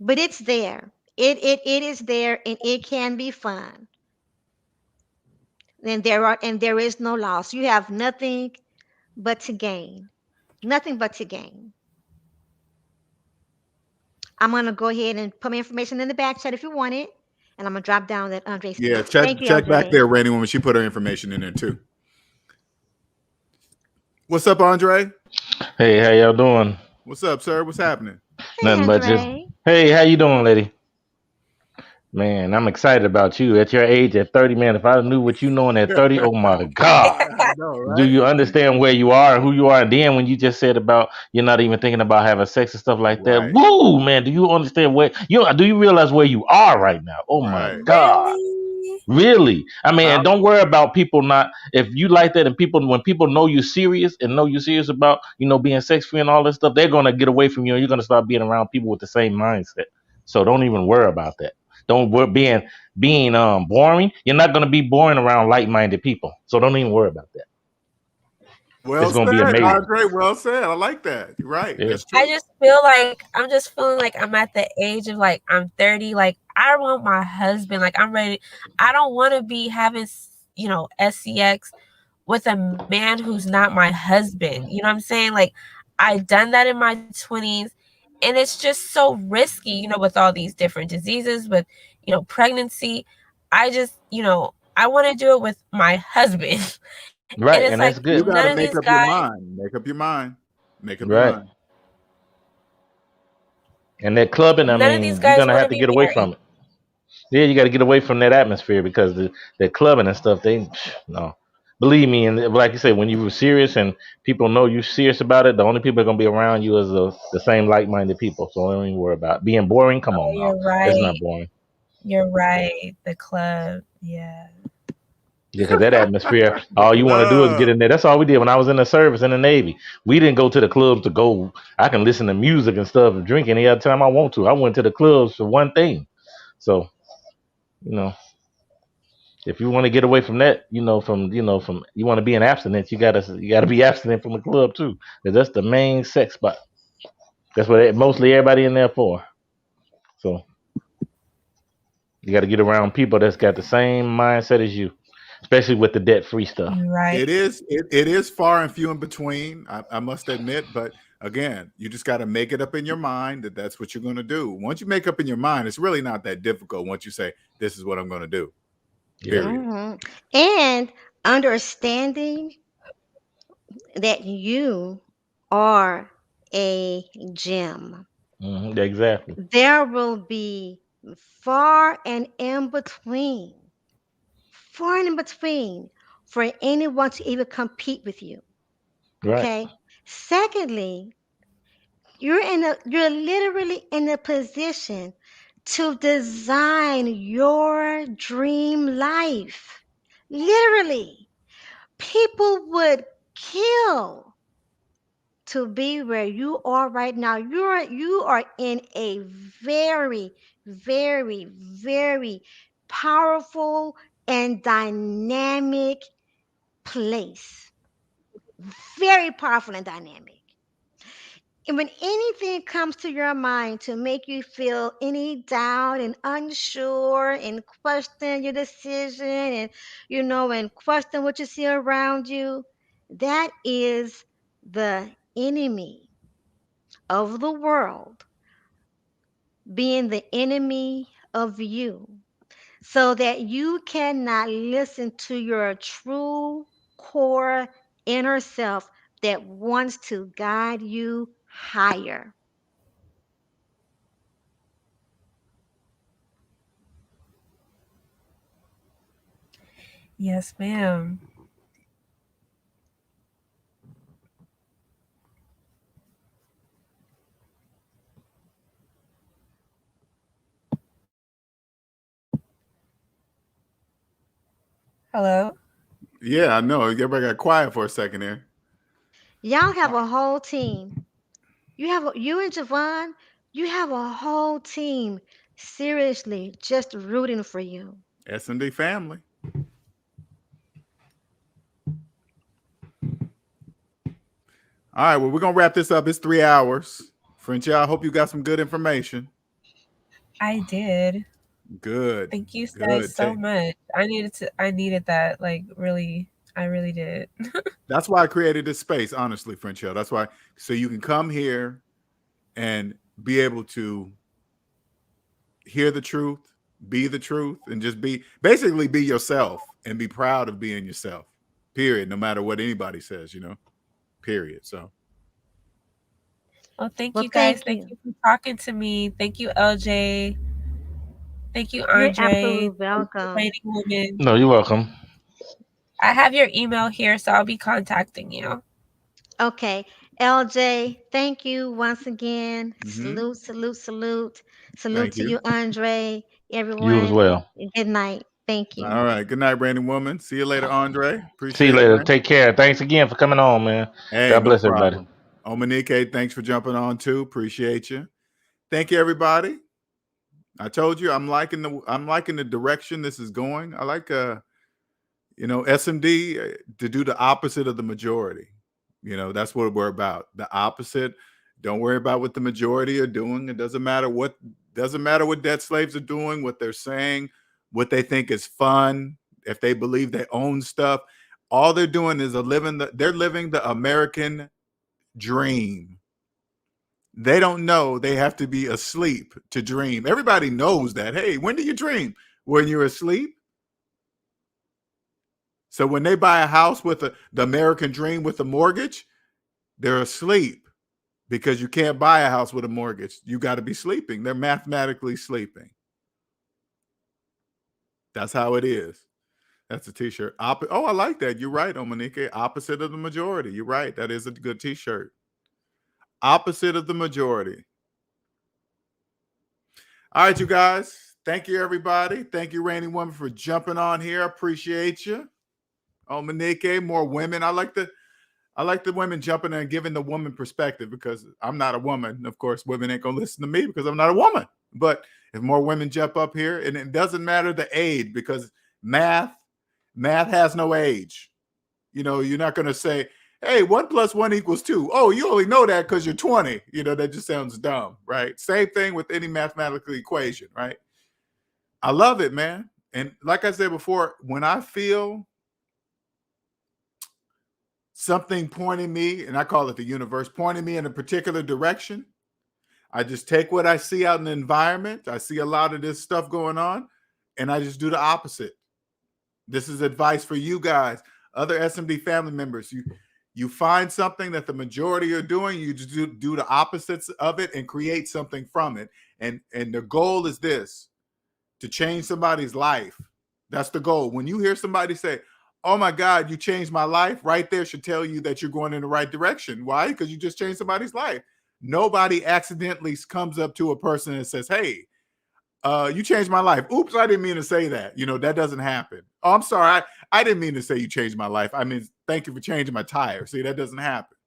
But it's there. It is there and it can be fun. And there is no loss. You have nothing but to gain. Nothing but to gain. I'm gonna go ahead and put my information in the back chat if you want it. And I'm gonna drop down that Andre's Yeah, page. Thank you, check back LJ. there, Rainy Woman. She put her information in there too. What's up, Andre? Hey, how y'all doing? What's up, sir? What's happening? Hey, Nothing but just, Andre. hey, how you doing, lady? Man, I'm excited about you. At your age, at 30, man, if I knew what you knowing at 30, oh my God. I know, Do right? you understand where you are and who you are? And then when you just said about you're not even thinking about having sex and stuff like that, Right, woo, man, do you understand where you do you realize where you are right now? Oh my right. God. Really? Really? I mean, I, and don't worry about people not if you like that and people when people know you're serious and know you're serious about, being sex free and all this stuff, they're gonna get away from you and you're gonna start being around people with the same mindset. So don't even worry about that. Don't worry being boring. You're not gonna be boring around like minded people. So don't even worry about that. well It's gonna said, be amazing. Andre. Well said. I like that. You're right. Yeah. That's I true. just feel like I'm just feeling like I'm at the age of like I'm 30. Like I want my husband. Like I'm ready. I don't want to be having SCX with a man who's not my husband. You know what I'm saying? Like, I've done that in my 20s, and it's just so risky, with all these different diseases, with, pregnancy. I just, I want to do it with my husband. And it's Right, like, and that's You good. none got of to these make up your guys, mind. Make up your mind. Make up your Right. mind. And that clubbing, I none of these mean, you're guys gonna want have to to be get away married. from it. Yeah, you got to get away from that atmosphere because the clubbing and stuff, they no. Believe me, and like you said, when you were serious and people know you're serious about it, the only people that are gonna be around you is the same like-minded people. So don't even worry about it. Being boring. Come Oh, on now, you're it's right. not boring. You're right. The club. Yeah. Yeah, because that atmosphere, The all you want to do is get club. in there. That's all we did when I was in the service in the Navy. We didn't go to the clubs to go. I can listen to music and stuff and drink any other time I want to. I went to the clubs for one thing. So, you know, if you want to get away from that, from you want to be in abstinence, you gotta be abstinent from the club too. 'Cause that's the main sex spot. That's what mostly everybody in there for. So you got to get around people that's got the same mindset as you, especially with the debt free stuff. You're right. It is far and few in between, I must admit, but again, you just got to make it up in your mind that that's what you're going to do. Once you make up in your mind, it's really not that difficult once you say, this is what I'm going to do, Yeah. period. And understanding that you are a gem. Exactly. There will be far and in between, far and in between for anyone to even compete with you. Right. Okay. Secondly, you're literally in a position to design your dream life. Literally. People would kill to be where you are right now. You are in a very, very, very powerful and dynamic place. Very powerful and dynamic. And when anything comes to your mind to make you feel any doubt and unsure and question your decision and question what you see around you, that is the enemy of the world being the enemy of you, so that you cannot listen to your true core inner self that wants to guide you higher. Yes, ma'am. Hello? Yeah, I know. Everybody got quiet for a second there. Y'all have a whole team. You and Javon, you have a whole team seriously just rooting for you. S&D family. All right, well, we're going to wrap this up. It's 3 hours. Frenchie, I hope you got some good information. I did. Good. Thank you guys Good. so much. I needed that, like, really. I really did. That's why I created this space, honestly, Frenchie. That's why, so you can come here and be able to hear the truth, be the truth, and just basically be yourself and be proud of being yourself. Period. No matter what anybody says, period. So Well, thank Well, you guys. thank Thank you. you for talking to me. Thank you, LJ. Thank you, You're Andre. absolutely Thank you, welcome. Waiting Woman. No, you're welcome. I have your email here, so I'll be contacting you. Okay. LJ, thank you once again. mhm. Salute, salute, salute. Salute Thank to you. you, Andre. You as Everyone, well. good night. Thank you. All right. Good night, Brandon Woman. See you later, Andre. See you Appreciate it, later. man. Take care. Thanks again for coming on, man. Hey, God no bless everybody. problem. Omanike, thanks for jumping on too. Appreciate you. Thank you, everybody. I told you I'm liking the direction this is going. I like SMD to do the opposite of the majority. That's what we're about. The opposite. Don't worry about what the majority are doing. It doesn't matter what debt slaves are doing, what they're saying, what they think is fun, if they believe they own stuff. All they're doing is they're living the American dream. They don't know they have to be asleep to dream. Everybody knows that. Hey, when do you dream? When you're asleep. So when they buy a house with the American dream with a mortgage, they're asleep because you can't buy a house with a mortgage. You got to be sleeping. They're mathematically sleeping. That's how it is. That's a t-shirt. Oh, I like that. You're right, Omanike. Opposite of the majority. You're right. That is a good t-shirt. Opposite of the majority. All right, you guys. Thank you, everybody. Thank you, Rainy Woman, for jumping on here. I appreciate you. Omanike, more women. I like the women jumping in and giving the woman perspective because I'm not a woman. Of course, women ain't gonna listen to me because I'm not a woman. But if more women jump up here, and it doesn't matter the age because math has no age. You know, you're not gonna say, hey, 1 + 1 = 2. Oh, you only know that because you're 20. You know, that just sounds dumb, right? Same thing with any mathematical equation, right? I love it, man. And like I said before, when I feel something pointing me, and I call it the universe, pointing me in a particular direction, I just take what I see out in the environment. I see a lot of this stuff going on, and I just do the opposite. This is advice for you guys, other SMD family members. You find something that the majority are doing, you just do the opposites of it and create something from it. And the goal is this, to change somebody's life. That's the goal. When you hear somebody say, oh my God, you changed my life, right there should tell you that you're going in the right direction. Why? Because you just changed somebody's life. Nobody accidentally comes up to a person and says, hey, you changed my life. Oops, I didn't mean to say that. You know, that doesn't happen. Oh, I'm sorry. I didn't mean to say you changed my life. I mean, thank you for changing my tire. See, that doesn't happen.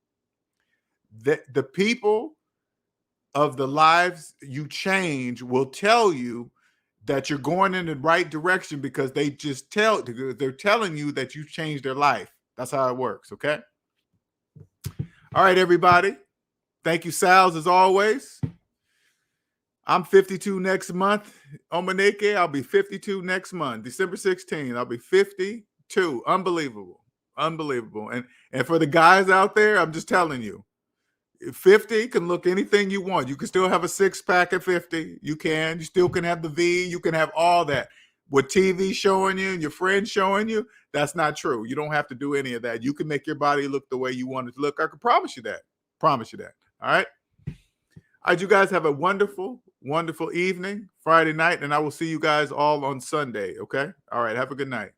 The people of the lives you change will tell you that you're going in the right direction because they're telling you that you changed their life. That's how it works. Okay. All right, everybody. Thank you, Sal's, as always. I'm 52 next month. Omaneke, I'll be 52 next month. December 16th, I'll be 52. Unbelievable. Unbelievable. And for the guys out there, I'm just telling you, 50 can look anything you want. You can still have a six-pack at 50. You still can have the V. You can have all that. What TV showing you and your friends showing you, that's not true. You don't have to do any of that. You can make your body look the way you want it to look. I can promise you that. Promise you that. All right? All right, you guys have a wonderful, wonderful evening, Friday night, and I will see you guys all on Sunday, okay? All right, have a good night.